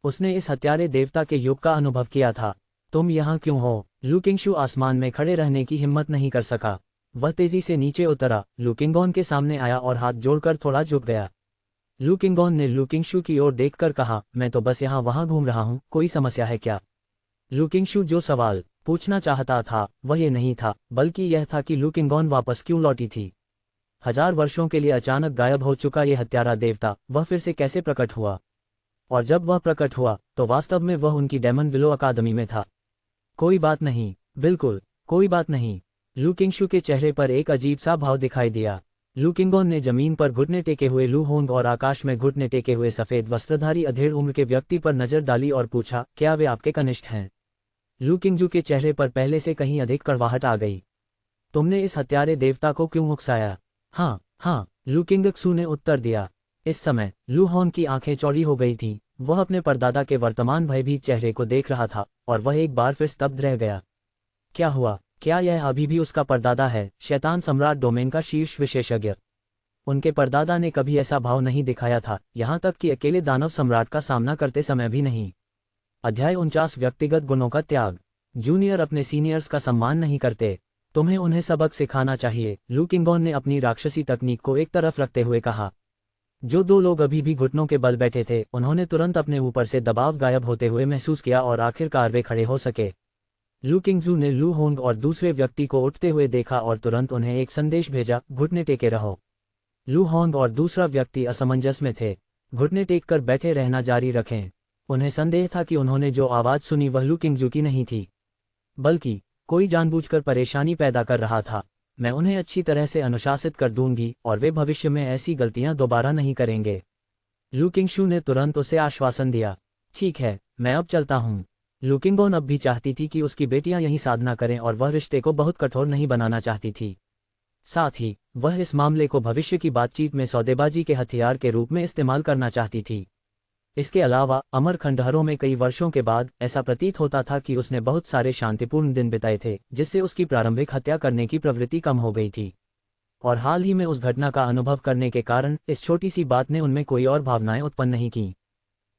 उसने इस हत्यारे देवता के युग का अनुभव किया था। तुम यहाँ क्यों हो? लू किंगशू आसमान में खड़े रहने की हिम्मत नहीं कर सका। वह तेजी से नीचे उतरा, लू किंगॉन के सामने आया और हाथ जोड़कर थोड़ा झुक गया। लू किंगॉन ने लू किंगशू की ओर देखकर कहा, मैं तो बस यहाँ वहाँ घूम रहा हूँ, कोई समस्या है क्या? लू किंगशू जो सवाल पूछना चाहता था वह ये नहीं था, बल्कि यह था कि लू किंगॉन वापस क्यों लौटी थी। 1000 वर्षों के लिए अचानक गायब हो चुका ये हत्यारा देवता वह फिर से कैसे प्रकट हुआ? और जब वह प्रकट हुआ तो वास्तव में वह उनकी डेमन विलो अकादमी में था। कोई बात नहीं, बिल्कुल कोई बात नहीं। लू किंगशू के चेहरे पर एक अजीब सा भाव दिखाई दिया। लू किंगॉन ने जमीन पर घुटने टेके हुए लू होंग और आकाश में घुटने टेके हुए सफेद वस्त्रधारी अधेड़ उम्र के व्यक्ति पर नजर डाली और पूछा, क्या वे आपके कनिष्ठ हैं? लू किंगजू के चेहरे पर पहले से कहीं अधिक कड़वाहट आ गई। तुमने इस हत्यारे देवता को क्यों उकसाया? हाँ, लू किंगक्सू ने उत्तर दिया। इस समय लू होंग की आंखें चौड़ी हो गई थीं। वह अपने परदादा के वर्तमान भयभीत चेहरे को देख रहा था और वह एक बार फिर स्तब्ध रह गया। क्या हुआ? क्या यह अभी भी उसका परदादा है, शैतान सम्राट डोमेन का शीर्ष विशेषज्ञ? उनके परदादा ने कभी ऐसा भाव नहीं दिखाया था, यहाँ तक कि अकेले दानव सम्राट का सामना करते समय भी नहीं। अध्याय 49 व्यक्तिगत गुणों का त्याग। जूनियर अपने सीनियर्स का सम्मान नहीं करते। तुम्हें उन्हें सबक सिखाना चाहिए, लू किंगॉन ने अपनी राक्षसी तकनीक को एक तरफ रखते हुए कहा। जो 2 लोग अभी भी घुटनों के बल बैठे थे, उन्होंने तुरंत अपने ऊपर से दबाव गायब होते हुए महसूस किया और आखिरकार वे खड़े हो सके। लू किंगजू ने लू होंग और दूसरे व्यक्ति को उठते हुए देखा और तुरंत उन्हें एक संदेश भेजा, घुटने टेके रहो। लू होंग और दूसरा व्यक्ति असमंजस में थे। घुटने टेक कर बैठे रहना जारी रखें। उन्हें संदेह था कि उन्होंने जो आवाज़ सुनी वह लू किंगजू की नहीं थी, बल्कि कोई जानबूझकर परेशानी पैदा कर रहा था। मैं उन्हें अच्छी तरह से अनुशासित कर दूंगी और वे भविष्य में ऐसी गलतियां दोबारा नहीं करेंगे। लू किंगशू ने तुरंत उसे आश्वासन दिया। ठीक है, मैं अब चलता हूँ। लू किंगॉन अब भी चाहती थी कि उसकी बेटियां यही साधना करें और वह रिश्ते को बहुत कठोर नहीं बनाना चाहती थी। साथ ही वह इस मामले को भविष्य की बातचीत में सौदेबाजी के हथियार के रूप में इस्तेमाल करना चाहती थी। इसके अलावा अमर खंडहरों में कई वर्षों के बाद ऐसा प्रतीत होता था कि उसने बहुत सारे शांतिपूर्ण दिन बिताए थे, जिससे उसकी प्रारंभिक हत्या करने की प्रवृत्ति कम हो गई थी। और हाल ही में उस घटना का अनुभव करने के कारण इस छोटी सी बात ने उनमें कोई और भावनाएं उत्पन्न नहीं की।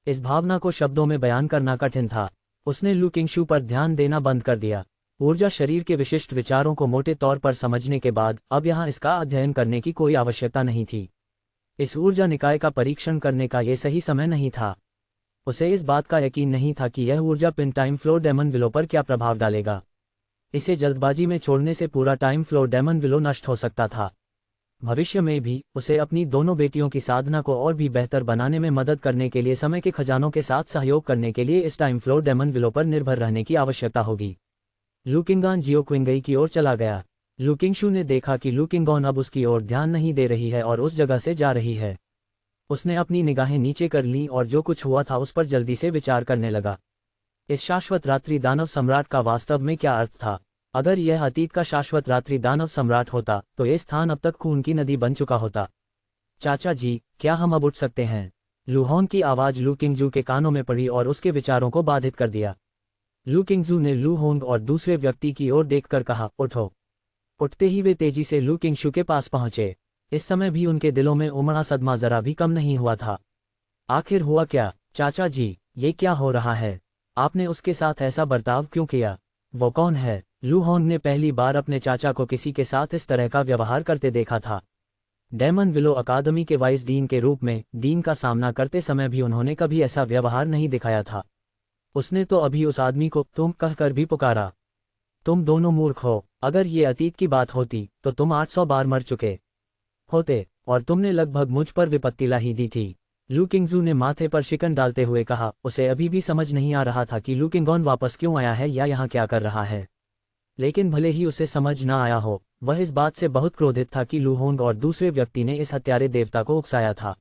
इस भावना को शब्दों में बयान करना कठिन था। उसने लू किंगशू पर ध्यान देना बंद कर दिया। ऊर्जा शरीर के विशिष्ट विचारों को मोटे तौर पर समझने के बाद अब यहाँ इसका अध्ययन करने की कोई आवश्यकता नहीं थी। इस ऊर्जा निकाय का परीक्षण करने का यह सही समय नहीं था। उसे इस बात का यकीन नहीं था कि यह ऊर्जा पिन टाइम फ्लो डेमन विलो पर क्या प्रभाव डालेगा। इसे जल्दबाजी में छोड़ने से पूरा टाइम फ्लो डेमन विलो नष्ट हो सकता था। भविष्य में भी उसे अपनी दोनों बेटियों की साधना को और भी बेहतर बनाने में मदद करने के लिए समय के खजानों के साथ सहयोग करने के लिए इस टाइम फ्लो डेमन विलो पर निर्भर रहने की आवश्यकता होगी। लू किंगॉन जियो क्विंगई की ओर चला गया। लू किंगशू ने देखा कि लू किंगॉन अब उसकी ओर ध्यान नहीं दे रही है और उस जगह से जा रही है। उसने अपनी निगाहें नीचे कर लीं और जो कुछ हुआ था उस पर जल्दी से विचार करने लगा। इस शाश्वत रात्रि दानव सम्राट का वास्तव में क्या अर्थ था? अगर यह अतीत का शाश्वत रात्रि दानव सम्राट होता तो यह स्थान अब तक खून की नदी बन चुका होता। चाचा जी, क्या हम अब उठ सकते हैं? लू होंग की आवाज़ लू किंगजू के कानों में पड़ी और उसके विचारों को बाधित कर दिया। लू किंगजू ने लू होंग और दूसरे व्यक्ति की ओर देखकर कहा, उठो। उठते ही वे तेजी से लू किंगशू के पास पहुंचे। इस समय भी उनके दिलों में उमड़ा सदमा जरा भी कम नहीं हुआ था। आखिर हुआ क्या? चाचा जी, ये क्या हो रहा है? आपने उसके साथ ऐसा बर्ताव क्यों किया? वो कौन है? लू होंग ने पहली बार अपने चाचा को किसी के साथ इस तरह का व्यवहार करते देखा था। डेमन विलो अकादमी के वाइस डीन के रूप में डीन का सामना करते समय भी उन्होंने कभी ऐसा व्यवहार नहीं दिखाया था। उसने तो अभी उस आदमी को तुम कहकर भी पुकारा। तुम दोनों मूर्ख हो। अगर ये अतीत की बात होती तो तुम 800 बार मर चुके होते, और तुमने लगभग मुझ पर विपत्ति ला ही दी थी। लू किंगजू ने माथे पर शिकन डालते हुए कहा। उसे अभी भी समझ नहीं आ रहा था कि लू किंगॉन वापस क्यों आया है या यहाँ क्या कर रहा है। लेकिन भले ही उसे समझ ना आया हो, वह इस बात से बहुत क्रोधित था कि लू होंग और दूसरे व्यक्ति ने इस हत्यारे देवता को उकसाया था।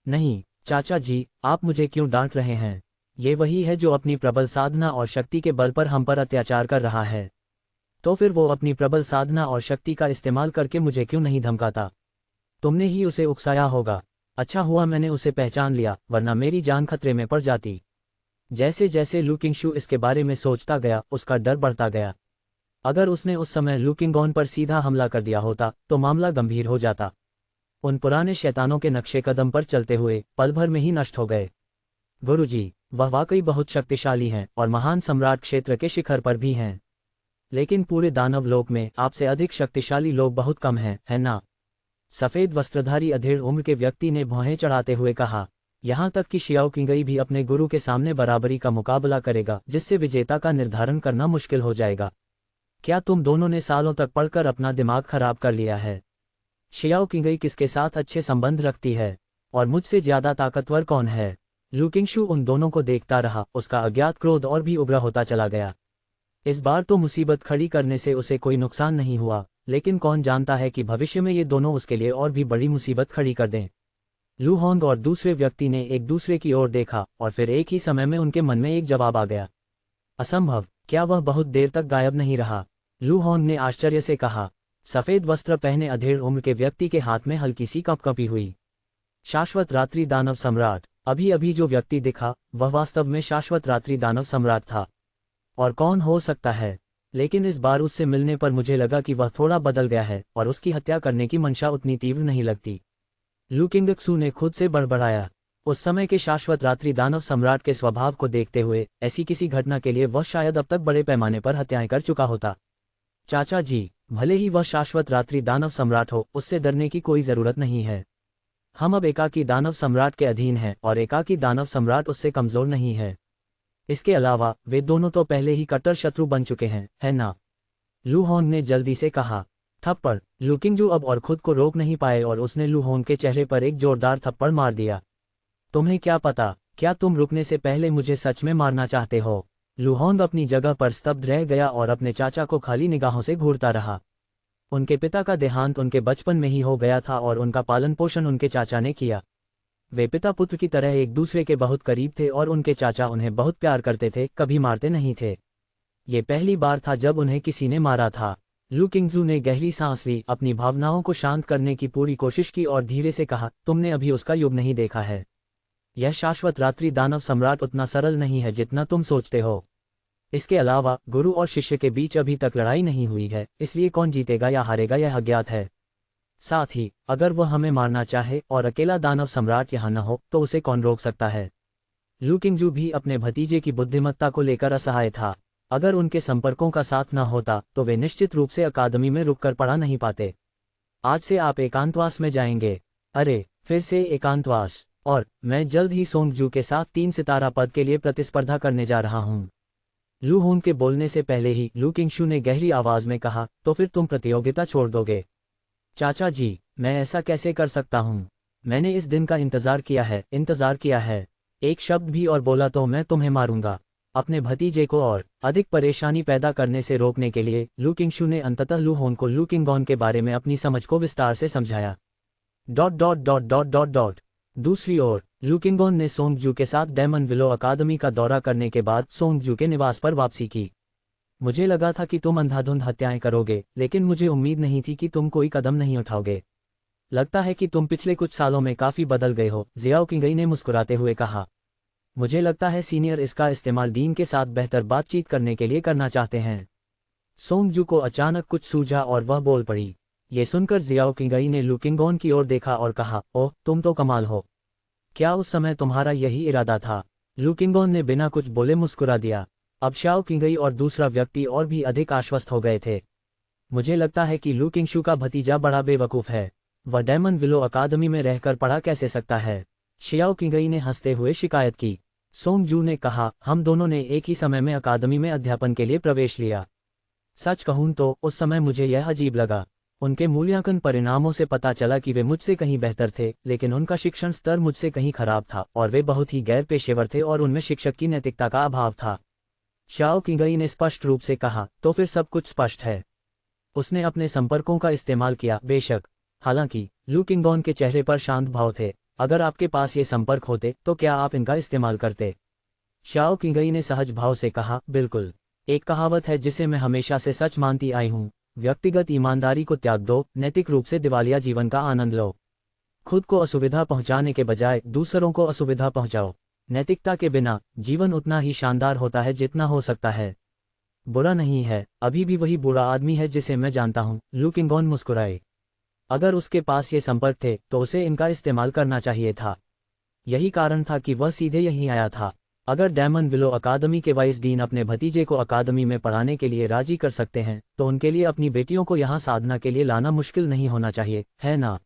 नहीं चाचा जी, आप मुझे क्यों डांट रहे हैं? ये वही है जो अपनी प्रबल साधना और शक्ति के बल पर हम पर अत्याचार कर रहा है। तो फिर वो अपनी प्रबल साधना और शक्ति का इस्तेमाल करके मुझे क्यों नहीं धमकाता? तुमने ही उसे उकसाया होगा। अच्छा हुआ मैंने उसे पहचान लिया, वरना मेरी जान खतरे में पड़ जाती। जैसे जैसे लू किंगशू इसके बारे में सोचता गया, उसका डर बढ़ता गया। अगर उसने उस समय लू किंगॉन पर सीधा हमला कर दिया होता तो मामला गंभीर हो जाता। उन पुराने शैतानों के नक्शे कदम पर चलते हुए पल भर में ही नष्ट हो गए। गुरुजी, वह वाकई बहुत शक्तिशाली हैं और महान सम्राट क्षेत्र के शिखर पर भी हैं। लेकिन पूरे दानव लोक में आपसे अधिक शक्तिशाली लोग बहुत कम हैं, है ना? सफ़ेद वस्त्रधारी अधेड़ उम्र के व्यक्ति ने भौहें चढ़ाते हुए कहा। यहाँ तक कि शियाओ किंगई भी अपने गुरु के सामने बराबरी का मुकाबला करेगा, जिससे विजेता का निर्धारण करना मुश्किल हो जाएगा। क्या तुम दोनों ने सालों तक पढ़कर अपना दिमाग खराब कर लिया है? शियाओ किंगई किसके साथ अच्छे संबंध रखती है, और मुझसे ज्यादा ताकतवर कौन है? लू किंगशू उन दोनों को देखता रहा, उसका अज्ञात क्रोध और भी उग्र होता चला गया। इस बार तो मुसीबत खड़ी करने से उसे कोई नुकसान नहीं हुआ, लेकिन कौन जानता है कि भविष्य में ये दोनों उसके लिए और भी बड़ी मुसीबत खड़ी कर दें। लू होंग और दूसरे व्यक्ति ने एक दूसरे की ओर देखा और फिर एक ही समय में उनके मन में एक जवाब आ गया। असंभव, क्या वह बहुत देर तक गायब नहीं रहा? लू होंग ने आश्चर्य से कहा। सफ़ेद वस्त्र पहने अधेड़ उम्र के व्यक्ति के हाथ में हल्की सी कंपकंपी हुई। शाश्वत रात्रि दानव सम्राट। अभी अभी जो व्यक्ति दिखा वह वास्तव में शाश्वत रात्रि दानव सम्राट था। और कौन हो सकता है? लेकिन इस बार उससे मिलने पर मुझे लगा कि वह थोड़ा बदल गया है और उसकी हत्या करने की मंशा उतनी तीव्र नहीं लगती। लू किंगक्सू ने खुद से बड़बड़ाया। उस समय के शाश्वत रात्रि दानव सम्राट के स्वभाव को देखते हुए ऐसी किसी घटना के लिए वह शायद अब तक बड़े पैमाने पर हत्याएं कर चुका होता। चाचा जी, भले ही वह शाश्वत रात्रि दानव सम्राट हो, उससे डरने की कोई जरूरत नहीं है। हम अब एकाकी दानव सम्राट के अधीन हैं और एकाकी दानव सम्राट उससे कमजोर नहीं है। इसके अलावा वे दोनों तो पहले ही कट्टर शत्रु बन चुके हैं, है ना? लू होंग ने जल्दी से कहा। थप्पड़। लू किंगजू अब और खुद को रोक नहीं पाए और उसने लू होंग के चेहरे पर एक जोरदार थप्पड़ मार दिया। तुम्हें क्या पता, क्या तुम रुकने से पहले मुझे सच में मारना चाहते हो? लू होंग अपनी जगह पर स्तब्ध रह गया और अपने चाचा को खाली निगाहों से घूरता रहा। उनके पिता का देहांत उनके बचपन में ही हो गया था और उनका पालन पोषण उनके चाचा ने किया। वे पिता पुत्र की तरह एक दूसरे के बहुत करीब थे और उनके चाचा उन्हें बहुत प्यार करते थे, कभी मारते नहीं थे। ये पहली बार था जब उन्हें किसी ने मारा था। लू किंगजू ने गहरी सांस ली, अपनी भावनाओं को शांत करने की पूरी कोशिश की और धीरे से कहा, तुमने अभी उसका युग नहीं देखा है। यह शाश्वत रात्रि दानव सम्राट उतना सरल नहीं है जितना तुम सोचते हो। इसके अलावा गुरु और शिष्य के बीच अभी तक लड़ाई नहीं हुई है, इसलिए कौन जीतेगा या हारेगा यह अज्ञात है। साथ ही अगर वह हमें मारना चाहे और अकेला दानव सम्राट यहाँ न हो तो उसे कौन रोक सकता है? लू किंगजू भी अपने भतीजे की बुद्धिमत्ता को लेकर असहाय था। अगर उनके संपर्कों का साथ न होता तो वे निश्चित रूप से अकादमी में रुककर पढ़ा नहीं पाते। आज से आप एकांतवास में जाएंगे। अरे, फिर से एकांतवास? और मैं जल्द ही सोंगजू के साथ 3 सितारा पद के लिए प्रतिस्पर्धा करने जा रहा हूँ। लू होंग के बोलने से पहले ही लू किंगशू ने गहरी आवाज में कहा, तो फिर तुम प्रतियोगिता छोड़ दोगे? चाचा जी, मैं ऐसा कैसे कर सकता हूँ? मैंने इस दिन का इंतजार किया है। एक शब्द भी और बोला तो मैं तुम्हें मारूंगा। अपने भतीजे को और अधिक परेशानी पैदा करने से रोकने के लिए लू किंगशू ने अंततः लू होंग को लू किंगॉन के बारे में अपनी समझ को विस्तार से समझाया। ... दूसरी ओर लू किंगॉन ने सोंगजू के साथ डेमन विलो अकादमी का दौरा करने के बाद सोंगजू के निवास पर वापसी की। मुझे लगा था कि तुम अंधाधुंध हत्याएं करोगे, लेकिन मुझे उम्मीद नहीं थी कि तुम कोई कदम नहीं उठाओगे। लगता है कि तुम पिछले कुछ सालों में काफी बदल गए हो, जियाओ किंगई ने मुस्कुराते हुए कहा। मुझे लगता है सीनियर इसका इस्तेमाल डीन के साथ बेहतर बातचीत करने के लिए करना चाहते हैं। सोंगजू को अचानक कुछ सूझा और वह बोल पड़ी। ये सुनकर जियाओ किंगई ने लू किंगोन की ओर देखा और कहा, ओह तुम तो कमाल हो। क्या उस समय तुम्हारा यही इरादा था? लू किंगोन ने बिना कुछ बोले मुस्कुरा दिया। अब शाओ किंगई और दूसरा व्यक्ति और भी अधिक आश्वस्त हो गए थे। मुझे लगता है कि लू किंगशू का भतीजा बड़ा बेवकूफ़ है। वह डायमंड विलो अकादमी में रहकर पढ़ा कैसे सकता है? शियाओ किंगई ने हंसते हुए शिकायत की। सोंगजू ने कहा, हम दोनों ने एक ही समय में अकादमी में अध्यापन के लिए प्रवेश लिया। सच कहूं तो उस समय मुझे यह अजीब लगा। उनके मूल्यांकन परिणामों से पता चला कि वे मुझसे कहीं बेहतर थे, लेकिन उनका शिक्षण स्तर मुझसे कहीं खराब था और वे बहुत ही गैर पेशेवर थे और उनमें शिक्षक की नैतिकता का अभाव था। शाओ किंगई ने स्पष्ट रूप से कहा, तो फिर सब कुछ स्पष्ट है। उसने अपने संपर्कों का इस्तेमाल किया, बेशक। हालांकि लू किंगोन के चेहरे पर शांत भाव थे। अगर आपके पास ये संपर्क होते तो क्या आप इनका इस्तेमाल करते? शाओ किंगई ने सहज भाव से कहा, बिल्कुल। एक कहावत है जिसे मैं हमेशा से सच मानती आई हूँ, व्यक्तिगत ईमानदारी को त्याग दो, नैतिक रूप से दिवालिया जीवन का आनंद लो। खुद को असुविधा पहुंचाने के बजाय दूसरों को असुविधा पहुंचाओ। नैतिकता के बिना जीवन उतना ही शानदार होता है जितना हो सकता है। बुरा नहीं है, अभी भी वही बुरा आदमी है जिसे मैं जानता हूँ। लू किंगोन मुस्कुराए। अगर उसके पास ये संपर्क थे तो उसे इनका इस्तेमाल करना चाहिए था। यही कारण था कि वह सीधे यहीं आया था। अगर डायमंड विलो अकादमी के वाइस डीन अपने भतीजे को अकादमी में पढ़ाने के लिए राजी कर सकते हैं तो उनके लिए अपनी बेटियों को यहाँ साधना के लिए लाना मुश्किल नहीं होना चाहिए, है ना?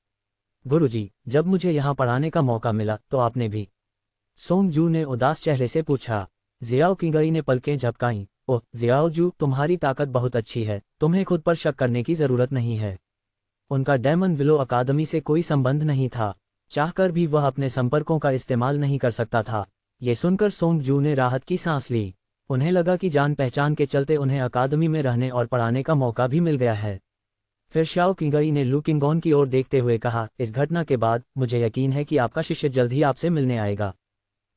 गुरुजी, जब मुझे यहाँ पढ़ाने का मौका मिला तो आपने भी? सोंगजू ने उदास चेहरे से पूछा। जियाओ किंगई ने पलकें झपकाईं। ओह जियाओजू, तुम्हारी ताकत बहुत अच्छी है, तुम्हें खुद पर शक करने की जरूरत नहीं है। उनका डायमंड विलो अकादमी से कोई संबंध नहीं था। चाहकर भी वह अपने संपर्कों का इस्तेमाल नहीं कर सकता था। ये सुनकर सोंगजू ने राहत की सांस ली। उन्हें लगा कि जान पहचान के चलते उन्हें अकादमी में रहने और पढ़ाने का मौका भी मिल गया है। फिर शाओ किंगई ने लू किंगोन की ओर देखते हुए कहा, इस घटना के बाद मुझे यकीन है कि आपका शिष्य जल्द ही आपसे मिलने आएगा।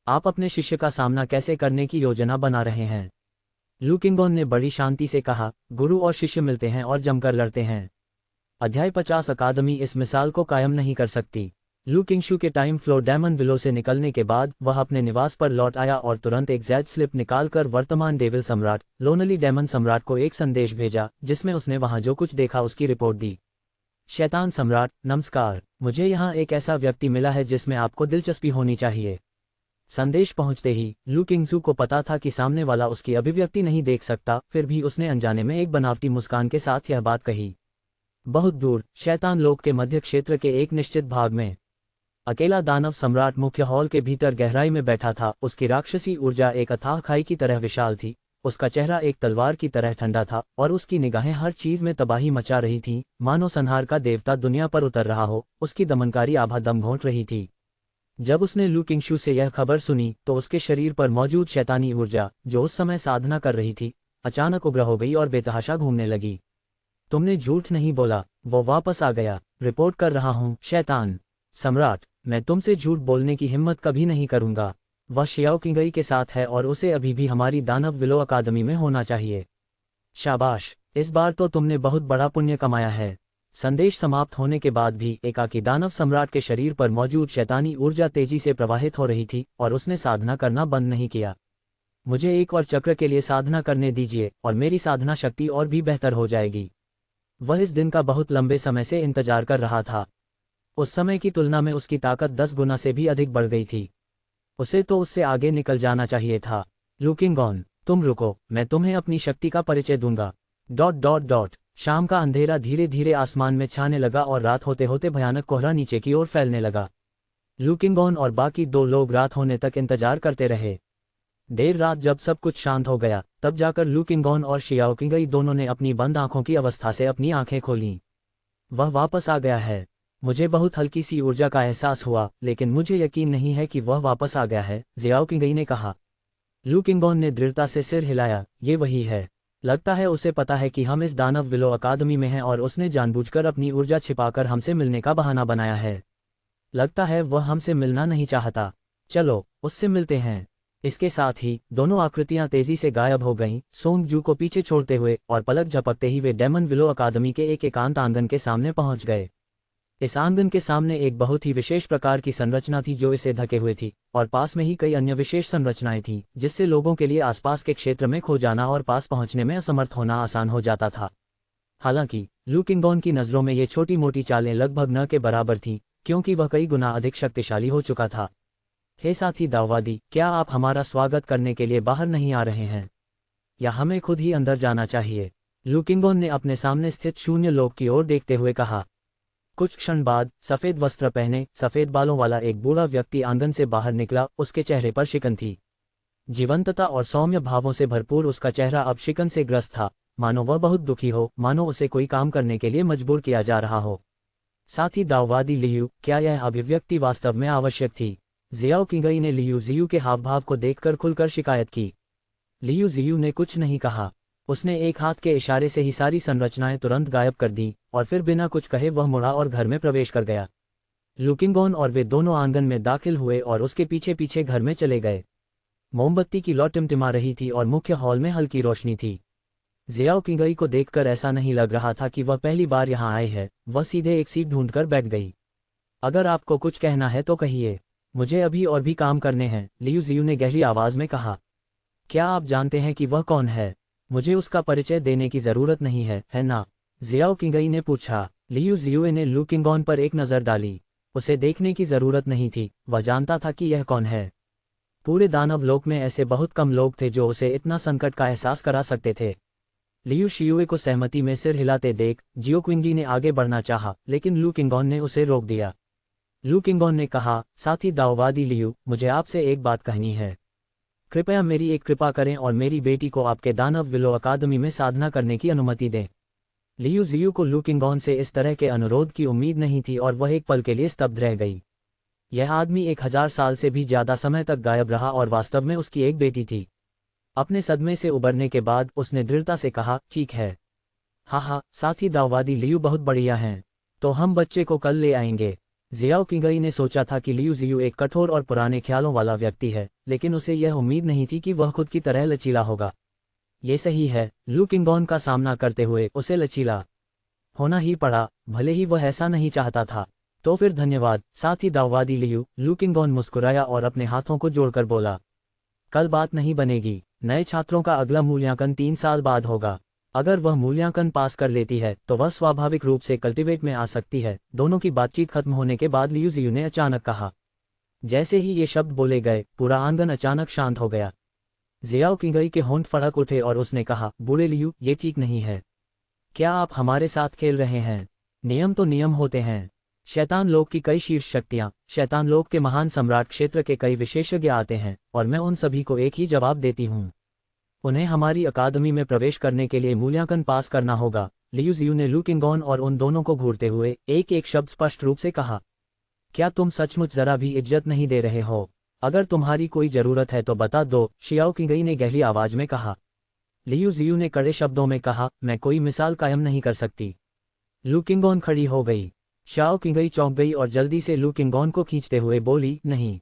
आप अपने शिष्य का सामना कैसे करने की योजना बना रहे हैं? लू किंगोन ने बड़ी शांति से कहा, गुरु और शिष्य मिलते हैं और जमकर लड़ते हैं। अध्याय 50 अकादमी इस मिसाल को कायम नहीं कर सकती। लू किंगशू के टाइम फ्लो डायमंड विलो से निकलने के बाद वह अपने निवास पर लौट आया और तुरंत एक जेड स्लिप निकालकर वर्तमान डेविल सम्राट लोनली डेमन सम्राट को एक संदेश भेजा जिसमें उसने वहां जो कुछ देखा उसकी रिपोर्ट दी। शैतान सम्राट, नमस्कार। मुझे यहाँ एक ऐसा व्यक्ति मिला है जिसमें आपको दिलचस्पी होनी चाहिए। संदेश पहुंचते ही लू किंगशू को पता था कि सामने वाला उसकी अभिव्यक्ति नहीं देख सकता, फिर भी उसने अनजाने में एक बनावटी मुस्कान के साथ यह बात कही। बहुत दूर शैतान लोक के मध्य क्षेत्र के एक निश्चित भाग में अकेला दानव सम्राट मुख्य हॉल के भीतर गहराई में बैठा था। उसकी राक्षसी ऊर्जा एक अथाह खाई की तरह विशाल थी। उसका चेहरा एक तलवार की तरह ठंडा था और उसकी निगाहें हर चीज में तबाही मचा रही थीं, मानो संहार का देवता दुनिया पर उतर रहा हो। उसकी दमनकारी आभा दम घोंट रही थी। जब उसने लू किंगशू से यह खबर सुनी तो उसके शरीर पर मौजूद शैतानी ऊर्जा, जो उस समय साधना कर रही थी, अचानक उग्र हो गई और बेतहाशा घूमने लगी। तुमने झूठ नहीं बोला, वो वापस आ गया। रिपोर्ट कर रहा हूँ शैतान सम्राट, मैं तुमसे झूठ बोलने की हिम्मत कभी नहीं करूंगा। वह शियाओ किंगई के साथ है और उसे अभी भी हमारी दानव विलो अकादमी में होना चाहिए। शाबाश, इस बार तो तुमने बहुत बड़ा पुण्य कमाया है। संदेश समाप्त होने के बाद भी एकाकी दानव सम्राट के शरीर पर मौजूद शैतानी ऊर्जा तेजी से प्रवाहित हो रही थी और उसने साधना करना बंद नहीं किया। मुझे एक और चक्र के लिए साधना करने दीजिए और मेरी साधना शक्ति और भी बेहतर हो जाएगी। वह इस दिन का बहुत लंबे समय से इंतजार कर रहा था। उस समय की तुलना में उसकी ताकत 10 गुना से भी अधिक बढ़ गई थी। उसे तो उससे आगे निकल जाना चाहिए था। लू किंगोन, तुम रुको, मैं तुम्हें अपनी शक्ति का परिचय दूंगा। ... शाम का अंधेरा धीरे धीरे आसमान में छाने लगा और रात होते होते भयानक कोहरा नीचे की ओर फैलने लगा। लू किंगोन और बाकी 2 लोग रात होने तक इंतजार करते रहे। देर रात जब सब कुछ शांत हो गया तब जाकर लू किंगोन और शियाओ किंगई दोनों ने अपनी बंद आंखों की अवस्था से अपनी आंखें खोलीं। वह वापस आ गया है। मुझे बहुत हल्की सी ऊर्जा का एहसास हुआ, लेकिन मुझे यकीन नहीं है कि वह वापस आ गया है, जियाओ किंगई ने कहा। लू किंगोन ने दृढ़ता से सिर हिलाया। ये वही है। लगता है उसे पता है कि हम इस दानव विलो अकादमी में हैं और उसने जानबूझकर अपनी ऊर्जा छिपाकर हमसे मिलने का बहाना बनाया है। लगता है वह हमसे मिलना नहीं चाहता। चलो उससे मिलते हैं। इसके साथ ही दोनों आकृतियां तेजी से गायब हो गईं, सोंगजू को पीछे छोड़ते हुए, और पलक झपकते ही वे डायमंड विलो अकादमी के एक एकांत आंगन के सामने पहुंच गए। इस आंगन के सामने एक बहुत ही विशेष प्रकार की संरचना थी जो इसे ढके हुए थी, और पास में ही कई अन्य विशेष संरचनाएं थीं, जिससे लोगों के लिए आसपास के क्षेत्र में खो जाना और पास पहुंचने में असमर्थ होना आसान हो जाता था। हालांकि लू किंगॉन की नज़रों में ये छोटी मोटी चालें लगभग न के बराबर थीं, क्योंकि वह कई गुना अधिक शक्तिशाली हो चुका था। हे साथी दाववादी, क्या आप हमारा स्वागत करने के लिए बाहर नहीं आ रहे हैं, या हमें खुद ही अंदर जाना चाहिए? लू किंगॉन ने अपने सामने स्थित शून्य लोक की ओर देखते हुए कहा। कुछ क्षण बाद सफ़ेद वस्त्र पहने, सफ़ेद बालों वाला एक बूढ़ा व्यक्ति आंगन से बाहर निकला। उसके चेहरे पर शिकन थी। जीवंतता और सौम्य भावों से भरपूर उसका चेहरा अब शिकन से ग्रस्त था, मानो वह बहुत दुखी हो, मानो उसे कोई काम करने के लिए मजबूर किया जा रहा हो। साथ ही दाववादी लियू, क्या यह अभिव्यक्ति वास्तव में आवश्यक थी? जियाओ किंगई ने लियू जियू के हावभाव को देखकर खुलकर शिकायत की। लियू जियू ने कुछ नहीं कहा। उसने एक हाथ के इशारे से ही सारी संरचनाएं तुरंत गायब कर दी, और फिर बिना कुछ कहे वह मुड़ा और घर में प्रवेश कर गया। लू किंगॉन और वे दोनों आंगन में दाखिल हुए और उसके पीछे पीछे घर में चले गए। मोमबत्ती की लौ टिमटिमा रही थी और मुख्य हॉल में हल्की रोशनी थी। जियाओ किंगई को देखकर ऐसा नहीं लग रहा था कि वह पहली बार यहाँ आए हैं। वह सीधे एक सीट ढूंढकर बैठ गई। अगर आपको कुछ कहना है तो कहिए, मुझे अभी और भी काम करने हैं, लियू जियू ने गहरी आवाज में कहा। क्या आप जानते हैं कि वह कौन है? मुझे उसका परिचय देने की जरूरत नहीं है ना? जियाओ किंगई ने पूछा। लियू जियू ने लू किंगॉन पर एक नज़र डाली। उसे देखने की जरूरत नहीं थी, वह जानता था कि यह कौन है। पूरे दानव लोक में ऐसे बहुत कम लोग थे जो उसे इतना संकट का एहसास करा सकते थे। लियू शियुए को सहमति में सिर हिलाते देख जियो क्विंगी ने आगे बढ़ना चाहा, लेकिन लू किंगॉन ने उसे रोक दिया। लू किंगॉन ने कहा, साथी दाववादी लियू, मुझे आपसे एक बात कहनी है। कृपया मेरी एक कृपा करें और मेरी बेटी को आपके दानव विलो अकादमी में साधना करने की अनुमति दें। लियू जियू को लू किंगॉन से इस तरह के अनुरोध की उम्मीद नहीं थी और वह एक पल के लिए स्तब्ध रह गई। यह आदमी 1000 साल से भी ज्यादा समय तक गायब रहा और वास्तव में उसकी एक बेटी थी। अपने सदमे से उबरने के बाद उसने दृढ़ता से कहा, ठीक है। हाँ, साथी दाववादी लियू बहुत बढ़िया हैं। तो हम बच्चे को कल ले आएंगे। जियाओ किंगई ने सोचा था कि लियू जियू एक कठोर और पुराने ख्यालों वाला व्यक्ति है, लेकिन उसे यह उम्मीद नहीं थी कि वह खुद की तरह लचीला होगा। ये सही है, लू किंगॉन का सामना करते हुए उसे लचीला होना ही पड़ा, भले ही वह ऐसा नहीं चाहता था। तो फिर धन्यवाद, साथी दाववादी लियू। लू किंगॉन मुस्कुराया और अपने हाथों को जोड़कर बोला, कल बात नहीं बनेगी। नए छात्रों का अगला मूल्यांकन 3 साल बाद होगा। अगर वह मूल्यांकन पास कर लेती है तो वह स्वाभाविक रूप से कल्टीवेट में आ सकती है। दोनों की बातचीत खत्म होने के बाद लियू जियू ने अचानक कहा। जैसे ही ये शब्द बोले गए, पूरा आंगन अचानक शांत हो गया। जियाओ किंगई के होंठ फड़क उठे और उसने कहा, बूढ़े लियू, ये ठीक नहीं है। क्या आप हमारे साथ खेल रहे हैं? नियम तो नियम होते हैं। शैतान लोक की कई शीर्ष शक्तियां, शैतान लोक के महान सम्राट क्षेत्र के कई विशेषज्ञ आते हैं, और मैं उन सभी को एक ही जवाब देती हूँ। उन्हें हमारी अकादमी में प्रवेश करने के लिए मूल्यांकन पास करना होगा। लियू जियू ने लू किंगॉन और उन दोनों को घूरते हुए एक एक शब्द स्पष्ट रूप से कहा। क्या तुम सचमुच जरा भी इज्जत नहीं दे रहे हो? अगर तुम्हारी कोई जरूरत है तो बता दो, शियाओ किंगई ने गहरी आवाज में कहा। लियू जियू ने कड़े शब्दों में कहा, मैं कोई मिसाल कायम नहीं कर सकती। लू किंगॉन खड़ी हो गई। शियाओ किंगई चौंक गई और जल्दी से लू किंगॉन को खींचते हुए बोली, नहीं,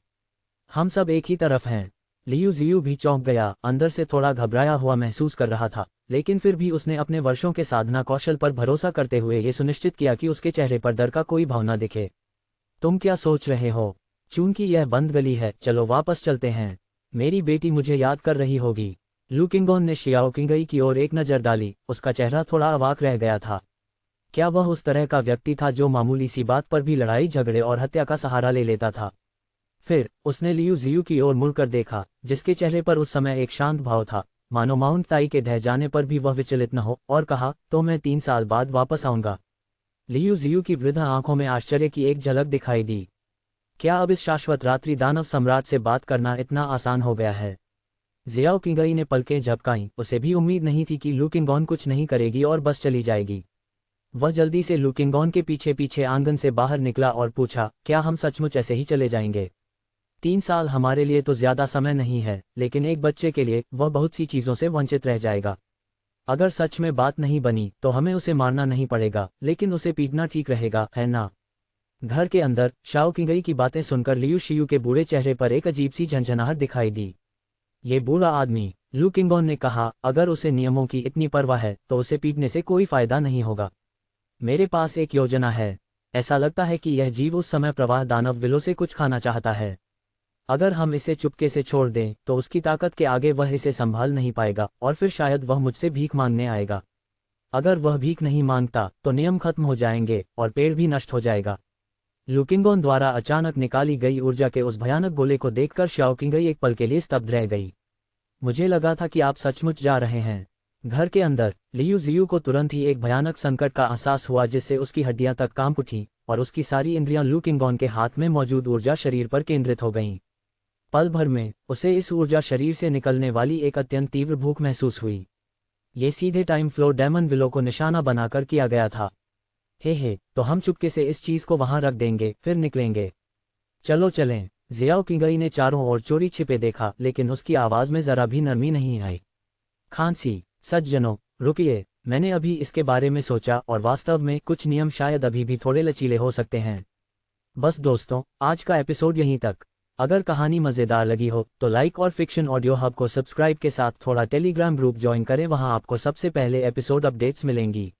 हम सब एक ही तरफ हैं। लियू जियू भी चौंक गया, अंदर से थोड़ा घबराया हुआ महसूस कर रहा था, लेकिन फिर भी उसने अपने वर्षों के साधना कौशल पर भरोसा करते हुए ये सुनिश्चित किया कि उसके चेहरे पर डर का कोई भाव न दिखे। तुम क्या सोच रहे हो? चूंकि यह बंद गली है, चलो वापस चलते हैं। मेरी बेटी मुझे याद कर रही होगी। लू किंगॉन ने शियाओ किंगई की ओर एक नज़र डाली। उसका चेहरा थोड़ा अवाक रह गया था। क्या वह उस तरह का व्यक्ति था जो मामूली सी बात पर भी लड़ाई झगड़े और हत्या का सहारा ले लेता था? फिर उसने लियू जियू की ओर मुड़कर देखा, जिसके चेहरे पर उस समय एक शांत भाव था, मानो माउंट ताई के ढह जाने पर भी वह विचलित न हो, और कहा, तो मैं 3 साल बाद वापस आऊंगा। लियू जियू की वृद्ध आंखों में आश्चर्य की एक झलक दिखाई दी। क्या अब इस शाश्वत रात्रि दानव सम्राट से बात करना इतना आसान हो गया है? जियाओ किंगई ने पलकें झपकाईं। उसे भी उम्मीद नहीं थी कि लू किंगॉन कुछ नहीं करेगी और बस चली जाएगी। वह जल्दी से लू किंगॉन के पीछे पीछे आंगन से बाहर निकला और पूछा, क्या हम सचमुच ऐसे ही चले जाएंगे? 3 साल हमारे लिए तो ज्यादा समय नहीं है, लेकिन एक बच्चे के लिए वह बहुत सी चीजों से वंचित रह जाएगा। अगर सच में बात नहीं बनी तो हमें उसे मारना नहीं पड़ेगा, लेकिन उसे पीटना ठीक रहेगा, है ना? घर के अंदर शाओ किंगई की बातें सुनकर लियू शियू के बूढ़े चेहरे पर एक अजीब सी झंझनाहट दिखाई दी। ये बूढ़ा आदमी, लू किंगॉन ने कहा, अगर उसे नियमों की इतनी परवाह है तो उसे पीटने से कोई फायदा नहीं होगा। मेरे पास एक योजना है। ऐसा लगता है कि यह जीव उस समय प्रवाह दानव विलो से कुछ खाना चाहता है। अगर हम इसे चुपके से छोड़ दें तो उसकी ताकत के आगे वह इसे संभाल नहीं पाएगा और फिर शायद वह मुझसे भीख मांगने आएगा। अगर वह भीख नहीं मांगता तो नियम खत्म हो जाएंगे और पेड़ भी नष्ट हो जाएगा। लू किंगोन द्वारा अचानक निकाली गई ऊर्जा के उस भयानक गोले को देखकर शाओ किंगई एक पल के लिए स्तब्ध रह गई। मुझे लगा था कि आप सचमुच जा रहे हैं। घर के अंदर लियू जियू को तुरंत ही एक भयानक संकट का एहसास हुआ जिससे उसकी हड्डियां तक कांप उठीं और उसकी सारी इंद्रियां लू किंगोन के हाथ में मौजूद ऊर्जा शरीर पर केंद्रित हो गईं। पल भर में उसे इस ऊर्जा शरीर से निकलने वाली एक अत्यंत तीव्र भूख महसूस हुई। ये सीधे टाइम फ्लो डेमन विलो को निशाना बनाकर किया गया था। हे तो हम चुपके से इस चीज को वहां रख देंगे फिर निकलेंगे। चलो चलें। जियाओ किंगई ने चारों ओर चोरी छिपे देखा लेकिन उसकी आवाज में जरा भी नरमी नहीं आई। खांसी। सज्जनों रुकिए, मैंने अभी इसके बारे में सोचा और वास्तव में कुछ नियम शायद अभी भी थोड़े लचीले हो सकते हैं। बस दोस्तों, आज का एपिसोड यहीं तक। अगर कहानी मज़ेदार लगी हो तो लाइक और फिक्शन ऑडियो हब को सब्सक्राइब के साथ थोड़ा टेलीग्राम ग्रुप ज्वाइन करें, वहां आपको सबसे पहले एपिसोड अपडेट्स मिलेंगी।